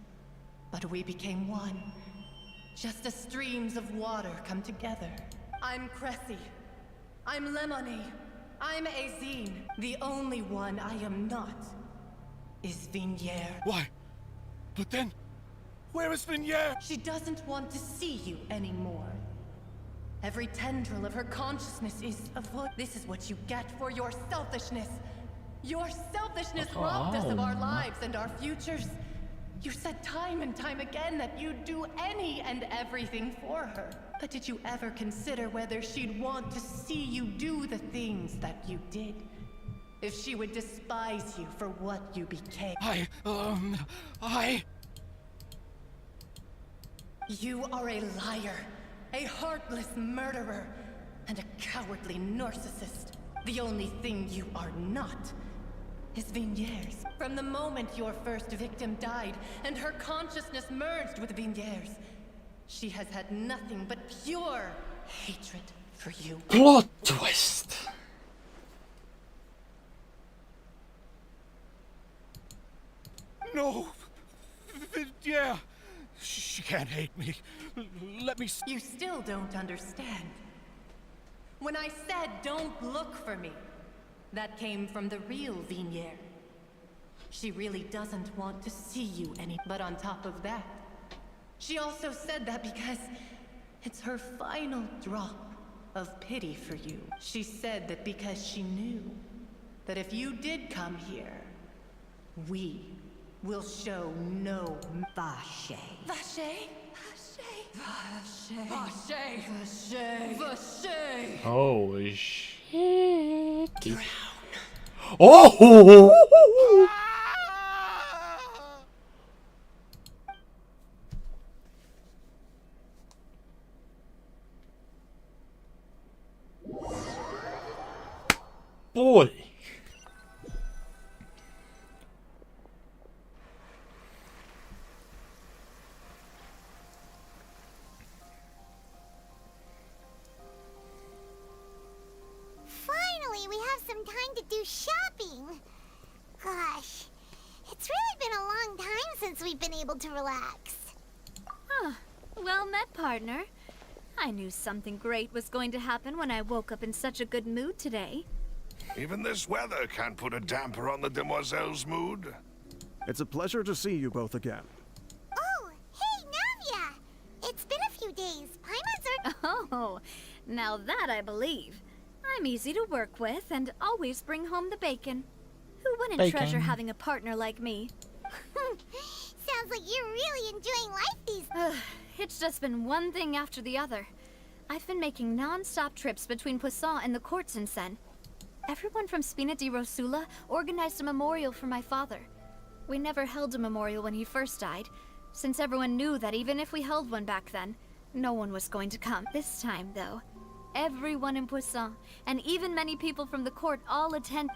[SPEAKER 2] but we became one, just as streams of water come together. I'm Cressy. I'm Lemony. I'm Azine. The only one I am not is Vignier.
[SPEAKER 12] Why? But then, where is Vignier?
[SPEAKER 2] She doesn't want to see you anymore. Every tendril of her consciousness is avoid. This is what you get for your selfishness. Your selfishness robbed us of our lives and our futures. You said time and time again that you'd do any and everything for her. But did you ever consider whether she'd want to see you do the things that you did? If she would despise you for what you became? You are a liar, a heartless murderer, and a cowardly narcissist. The only thing you are not is Vignier's. From the moment your first victim died and her consciousness merged with Vignier's, she has had nothing but pure hatred for you.
[SPEAKER 5] Plot twist.
[SPEAKER 12] No! Yeah! She can't hate me. Let me...
[SPEAKER 2] You still don't understand. When I said don't look for me, that came from the real Vignier. She really doesn't want to see you any. But on top of that, she also said that because it's her final drop of pity for you. She said that because she knew that if you did come here, we will show no Vache. Vache? Vache. Vache. Vache. Vache.
[SPEAKER 5] Holy shit. Oh! Boy.
[SPEAKER 1] Finally, we have some time to do shopping. Gosh, it's really been a long time since we've been able to relax.
[SPEAKER 6] Huh. Well met, partner. I knew something great was going to happen when I woke up in such a good mood today.
[SPEAKER 9] Even this weather can't put a damper on the demoiselle's mood.
[SPEAKER 8] It's a pleasure to see you both again.
[SPEAKER 1] Oh, hey, Navia! It's been a few days. Paimon's are...
[SPEAKER 6] Oh, now that I believe. I'm easy to work with and always bring home the bacon. Who wouldn't treasure having a partner like me?
[SPEAKER 1] Sounds like you're really enjoying life these...
[SPEAKER 6] It's just been one thing after the other. I've been making non-stop trips between Poisson and the courts in Sen. Everyone from Spina di Rosula organized a memorial for my father. We never held a memorial when he first died, since everyone knew that even if we held one back then, no one was going to come. This time, though, everyone in Poisson, and even many people from the court all attend.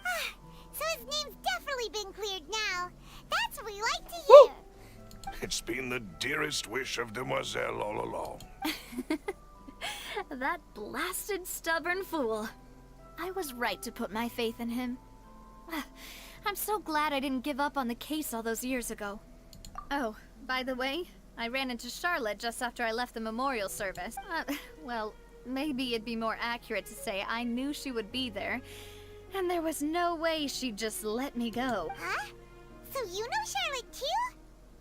[SPEAKER 1] So his name's definitely been cleared now. That's what we like to hear.
[SPEAKER 9] It's been the dearest wish of Demoiselle all along.
[SPEAKER 6] That blasted stubborn fool. I was right to put my faith in him. I'm so glad I didn't give up on the case all those years ago. Oh, by the way, I ran into Charlotte just after I left the memorial service. Well, maybe it'd be more accurate to say I knew she would be there, and there was no way she'd just let me go.
[SPEAKER 1] Huh? So you know Charlotte too?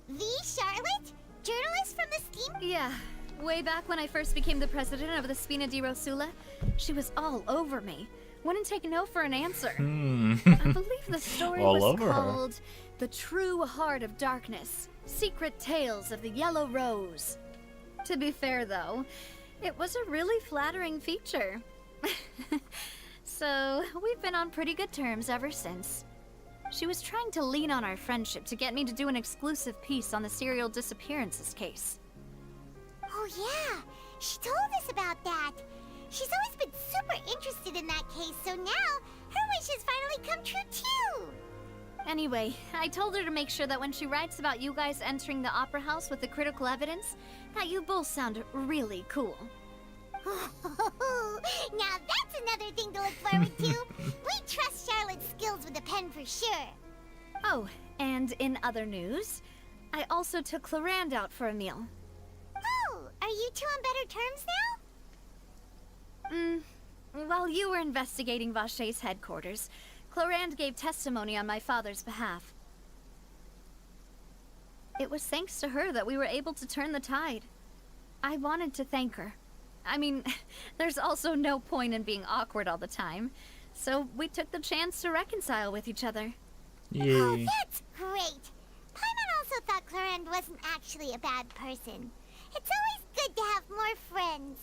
[SPEAKER 1] The Charlotte? Journalist from the Steam?
[SPEAKER 6] Yeah. Way back when I first became the president of the Spina di Rosula, she was all over me. Wouldn't take no for an answer.
[SPEAKER 5] Hmm.
[SPEAKER 6] I believe the story
[SPEAKER 5] All
[SPEAKER 6] was
[SPEAKER 5] over her.
[SPEAKER 6] called The True Heart of Darkness, Secret Tales of the Yellow Rose. To be fair, though, it was a really flattering feature. So, we've been on pretty good terms ever since. She was trying to lean on our friendship to get me to do an exclusive piece on the serial disappearances case.
[SPEAKER 1] Oh yeah, she told us about that. She's always been super interested in that case, so now her wish has finally come true too.
[SPEAKER 6] Anyway, I told her to make sure that when she writes about you guys entering the opera house with the critical evidence, that you both sound really cool.
[SPEAKER 1] Now that's another thing to look forward to. We trust Charlotte's skills with a pen for sure.
[SPEAKER 6] Oh, and in other news, I also took Clorand out for a meal.
[SPEAKER 1] Oh, are you two on better terms now?
[SPEAKER 6] While you were investigating Vashey's headquarters, Clorand gave testimony on my father's behalf. It was thanks to her that we were able to turn the tide. I wanted to thank her. I mean, there's also no point in being awkward all the time, so we took the chance to reconcile with each other.
[SPEAKER 5] Yay.
[SPEAKER 1] Oh, that's great. Paimon also thought Clorand wasn't actually a bad person. It's always good to have more friends.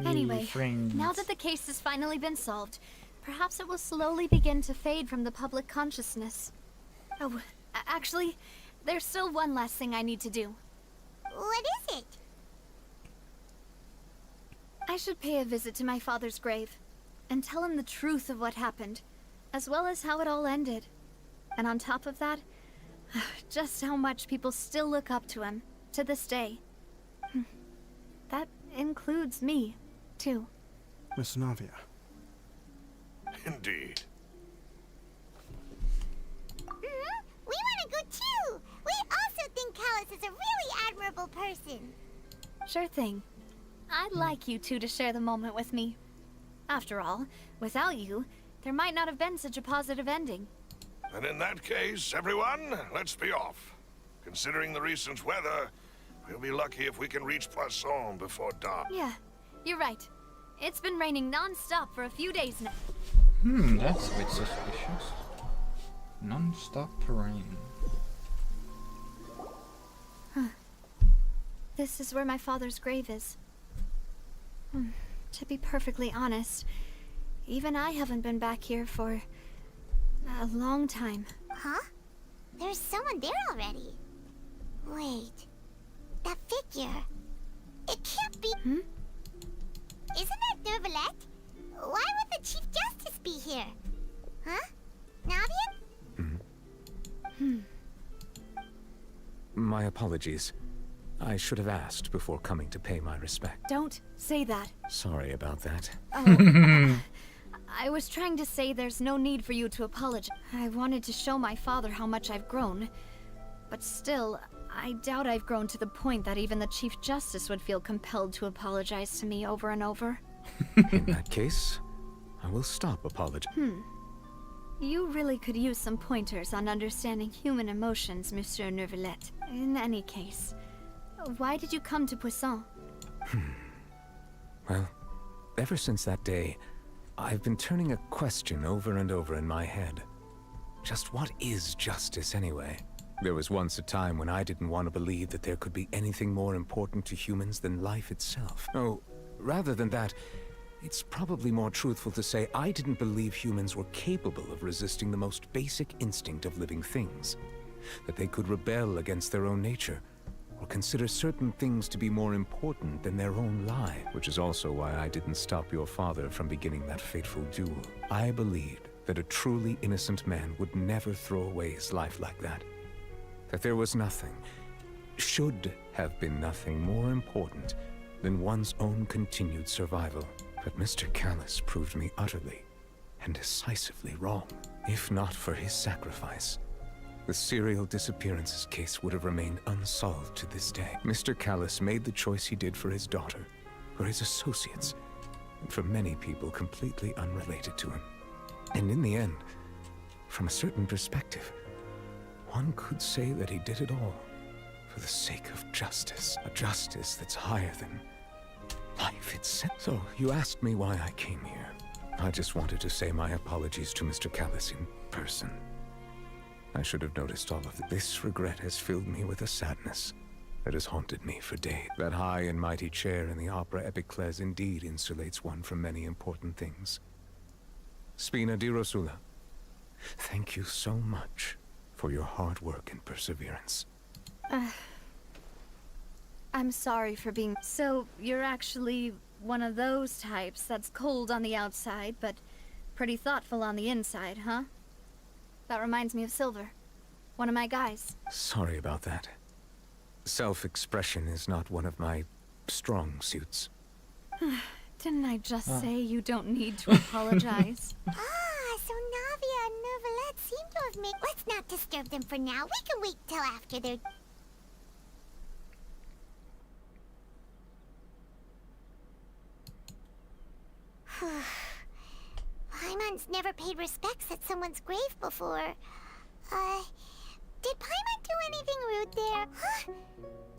[SPEAKER 6] Anyway, now that the case has finally been solved, perhaps it will slowly begin to fade from the public consciousness. Oh, actually, there's still one last thing I need to do.
[SPEAKER 1] What is it?
[SPEAKER 6] I should pay a visit to my father's grave, and tell him the truth of what happened, as well as how it all ended. And on top of that, just how much people still look up to him, to this day. That includes me, too.
[SPEAKER 8] Miss Navia.
[SPEAKER 9] Indeed.
[SPEAKER 1] We want to go too! We also think Callus is a really admirable person.
[SPEAKER 6] Sure thing. I'd like you two to share the moment with me. After all, without you, there might not have been such a positive ending.
[SPEAKER 9] And in that case, everyone, let's be off. Considering the recent weather, we'll be lucky if we can reach Poisson before dark.
[SPEAKER 6] Yeah, you're right. It's been raining non-stop for a few days now.
[SPEAKER 5] That's a bit suspicious. Non-stop rain.
[SPEAKER 6] Huh. This is where my father's grave is. To be perfectly honest, even I haven't been back here for a long time.
[SPEAKER 1] Huh? There's someone there already. Wait. That figure. It can't be... Isn't that Dervalette? Why would the Chief Justice be here? Huh? Navian?
[SPEAKER 3] My apologies. I should have asked before coming to pay my respect.
[SPEAKER 6] Don't say that.
[SPEAKER 3] Sorry about that.
[SPEAKER 6] Oh, I was trying to say there's no need for you to apologize. I wanted to show my father how much I've grown. But still, I doubt I've grown to the point that even the Chief Justice would feel compelled to apologize to me over and over.
[SPEAKER 3] In that case, I will stop apologizing.
[SPEAKER 6] You really could use some pointers on understanding human emotions, Monsieur Neuvillette. In any case, why did you come to Poisson?
[SPEAKER 3] Well, ever since that day, I've been turning a question over and over in my head. Just what is justice anyway? There was once a time when I didn't want to believe that there could be anything more important to humans than life itself. Oh, rather than that, it's probably more truthful to say I didn't believe humans were capable of resisting the most basic instinct of living things. That they could rebel against their own nature, or consider certain things to be more important than their own life. Which is also why I didn't stop your father from beginning that fateful duel. I believed that a truly innocent man would never throw away his life like that. That there was nothing, should have been nothing more important than one's own continued survival. But Mr. Callus proved me utterly and decisively wrong. If not for his sacrifice, the serial disappearances case would have remained unsolved to this day. Mr. Callus made the choice he did for his daughter, for his associates, and for many people completely unrelated to him. And in the end, from a certain perspective, one could say that he did it all for the sake of justice. A justice that's higher than life itself. So, you asked me why I came here. I just wanted to say my apologies to Mr. Callis in person. I should have noticed all of this. Regret has filled me with a sadness that has haunted me for days. That high and mighty chair in the opera Epicles indeed insulates one from many important things. Spina di Rosula, thank you so much for your hard work and perseverance.
[SPEAKER 6] I'm sorry for being... So, you're actually one of those types that's cold on the outside, but pretty thoughtful on the inside, huh? That reminds me of Silver, one of my guys.
[SPEAKER 3] Sorry about that. Self-expression is not one of my strong suits.
[SPEAKER 6] Didn't I just say you don't need to apologize?
[SPEAKER 1] So Navia and Neuvillette seem to have made... Let's not disturb them for now. We can wait till after they're... Paimon's never paid respects at someone's grave before. Did Paimon do anything rude there? Huh?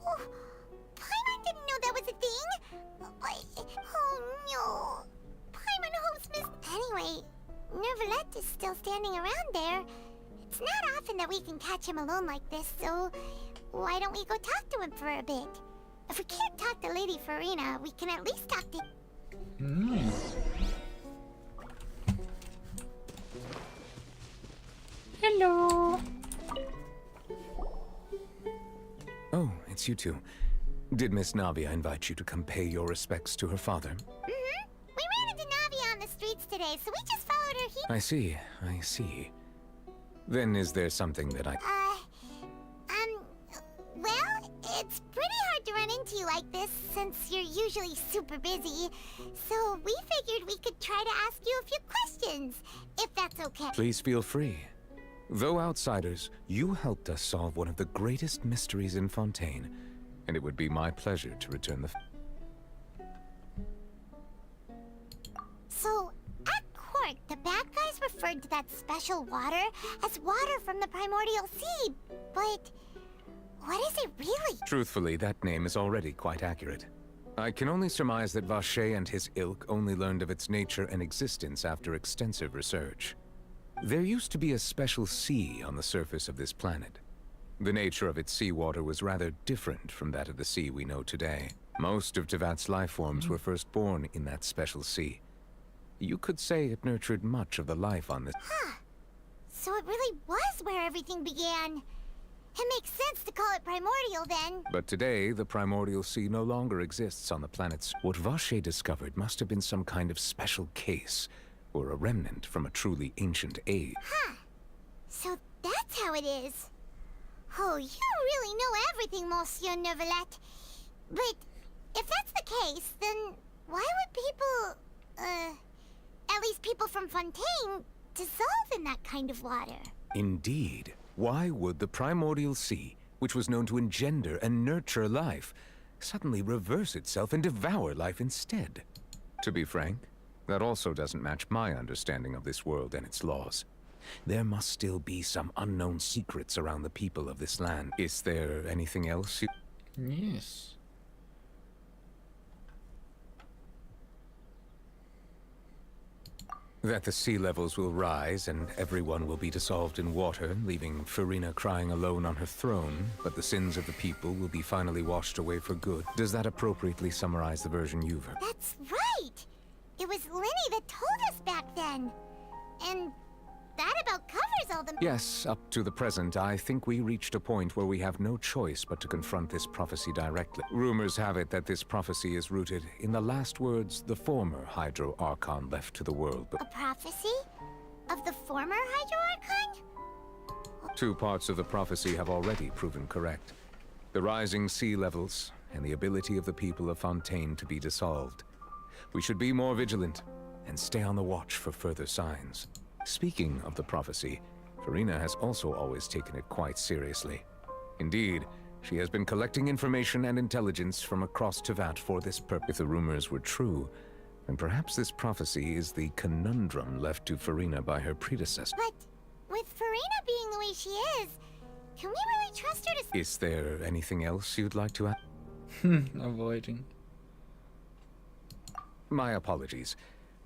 [SPEAKER 1] Oh, Paimon didn't know that was a thing? Oh no. Paimon hopes Miss... Anyway, Neuvillette is still standing around there. It's not often that we can catch him alone like this, so why don't we go talk to him for a bit? If we can't talk to Lady Farina, we can at least talk to...
[SPEAKER 3] Hello. Oh, it's you two. Did Miss Navia invite you to come pay your respects to her father?
[SPEAKER 1] We ran into Navia on the streets today, so we just followed her here.
[SPEAKER 3] I see. Then is there something that I...
[SPEAKER 1] Well, it's pretty hard to run into you like this, since you're usually super busy. So we figured we could try to ask you a few questions, if that's okay.
[SPEAKER 3] Please feel free. Though outsiders, you helped us solve one of the greatest mysteries in Fontaine, and it would be my pleasure to return the...
[SPEAKER 1] So, at court, the bad guys referred to that special water as water from the primordial sea, but what is it really?
[SPEAKER 3] Truthfully, that name is already quite accurate. I can only surmise that Vacher and his ilk only learned of its nature and existence after extensive research. There used to be a special sea on the surface of this planet. The nature of its seawater was rather different from that of the sea we know today. Most of Tevat's life forms were first born in that special sea. You could say it nurtured much of the life on this...
[SPEAKER 1] So it really was where everything began. It makes sense to call it primordial then.
[SPEAKER 3] But today, the primordial sea no longer exists on the planet's... What Vacher discovered must have been some kind of special case, or a remnant from a truly ancient age.
[SPEAKER 1] So that's how it is. Oh, you really know everything, Monsieur Neuvillette. But if that's the case, then why would people, at least people from Fontaine, dissolve in that kind of water?
[SPEAKER 3] Indeed. Why would the primordial sea, which was known to engender and nurture life, suddenly reverse itself and devour life instead? To be frank, that also doesn't match my understanding of this world and its laws. There must still be some unknown secrets around the people of this land. Is there anything else you...
[SPEAKER 5] Yes.
[SPEAKER 3] That the sea levels will rise and everyone will be dissolved in water, leaving Farina crying alone on her throne, but the sins of the people will be finally washed away for good. Does that appropriately summarize the version you've heard?
[SPEAKER 1] That's right! It was Lenny that told us back then. And that about covers all the...
[SPEAKER 3] Yes, up to the present, I think we reached a point where we have no choice but to confront this prophecy directly. Rumors have it that this prophecy is rooted in the last words the former Hydro Archon left to the world.
[SPEAKER 1] A prophecy? Of the former Hydro Archon?
[SPEAKER 3] Two parts of the prophecy have already proven correct. The rising sea levels, and the ability of the people of Fontaine to be dissolved. We should be more vigilant, and stay on the watch for further signs. Speaking of the prophecy, Farina has also always taken it quite seriously. Indeed, she has been collecting information and intelligence from across Tevat for this purpose. If the rumors were true, then perhaps this prophecy is the conundrum left to Farina by her predecessor.
[SPEAKER 1] But with Farina being the way she is, can we really trust her to...
[SPEAKER 3] Is there anything else you'd like to add?
[SPEAKER 5] Avoiding.
[SPEAKER 3] My apologies.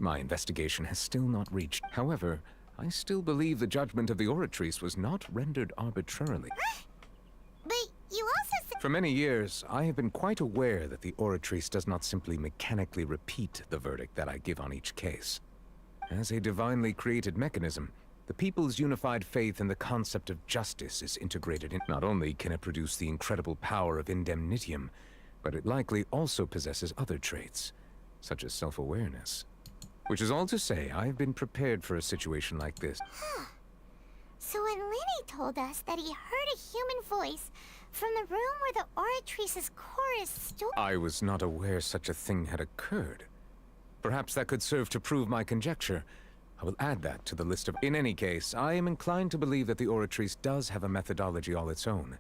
[SPEAKER 3] My investigation has still not reached. However, I still believe the judgment of the Oratrice was not rendered arbitrarily.
[SPEAKER 1] But you also said—
[SPEAKER 3] For many years, I have been quite aware that the Oratrice does not simply mechanically repeat the verdict that I give on each case. As a divinely created mechanism, the people's unified faith in the concept of justice is integrated in. Not only can it produce the incredible power of indemnitium, but it likely also possesses other traits, such as self-awareness. Which is all to say, I have been prepared for a situation like this.
[SPEAKER 1] So when Lenny told us that he heard a human voice from the room where the Oratrice's core is stored—
[SPEAKER 3] I was not aware such a thing had occurred. Perhaps that could serve to prove my conjecture. I will add that to the list of— In any case, I am inclined to believe that the Oratrice does have a methodology all its own.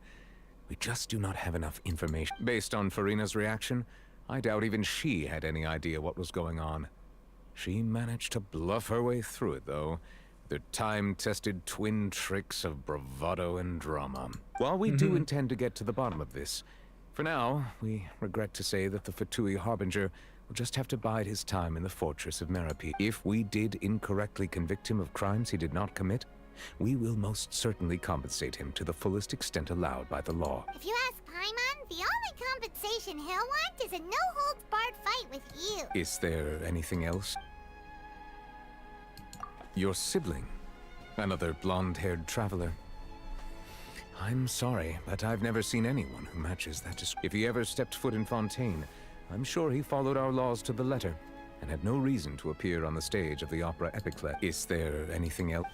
[SPEAKER 3] We just do not have enough information. Based on Farina's reaction, I doubt even she had any idea what was going on. She managed to bluff her way through it, though, with her time-tested twin tricks of bravado and drama. While we do intend to get to the bottom of this, for now, we regret to say that the Fatui Harbinger will just have to bide his time in the fortress of Merope. If we did incorrectly convict him of crimes he did not commit, we will most certainly compensate him to the fullest extent allowed by the law.
[SPEAKER 1] If you ask Paimon, the only compensation he'll want is a no-holds-barred fight with you.
[SPEAKER 3] Is there anything else? Your sibling, another blonde-haired traveler. I'm sorry, but I've never seen anyone who matches that description. If he ever stepped foot in Fontaine, I'm sure he followed our laws to the letter, and had no reason to appear on the stage of the opera Epiclet. Is there anything else?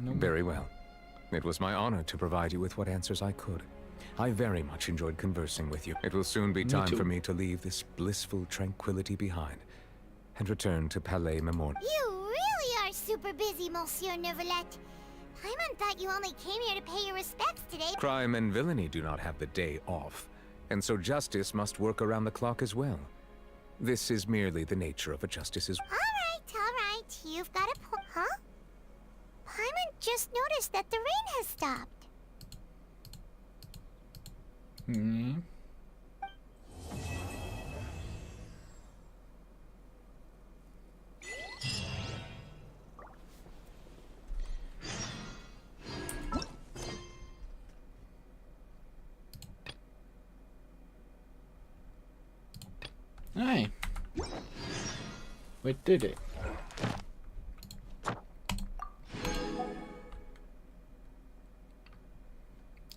[SPEAKER 5] No.
[SPEAKER 3] Very well. It was my honor to provide you with what answers I could. I very much enjoyed conversing with you. It will soon be time for me to leave this blissful tranquility behind and return to Palais Memorial.
[SPEAKER 1] You really are super busy, Monsieur Neuvillette. Paimon thought you only came here to pay your respects today.
[SPEAKER 3] Crime and villainy do not have the day off, and so justice must work around the clock as well. This is merely the nature of a justice's—
[SPEAKER 1] All right. You've got a point. Huh? Paimon just noticed that the rain has stopped.
[SPEAKER 5] Hey, we did it.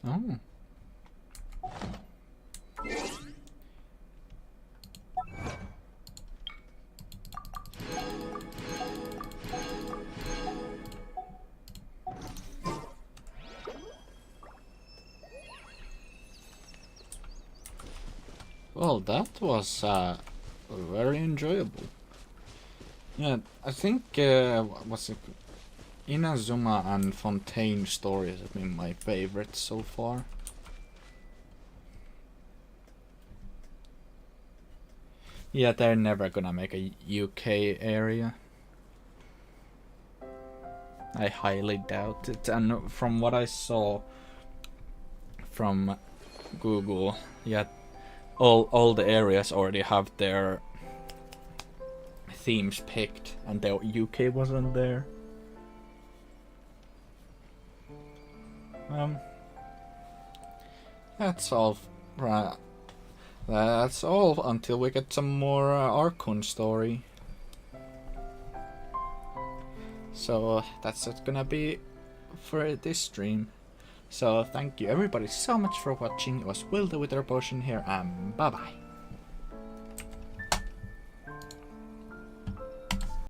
[SPEAKER 5] Oh. Well, that was very enjoyable. Yeah, I think what's it? Inazuma and Fontaine stories have been my favorites so far. Yeah, they're never gonna make a UK area. I highly doubt it, and from what I saw from Google, yeah, all the areas already have their themes picked, and the UK wasn't there. That's all. Right. That's all until we get some more Arkun story. So that's it gonna be for this stream. So thank you everybody so much for watching. It was Will the Wither Potion here, and bye bye.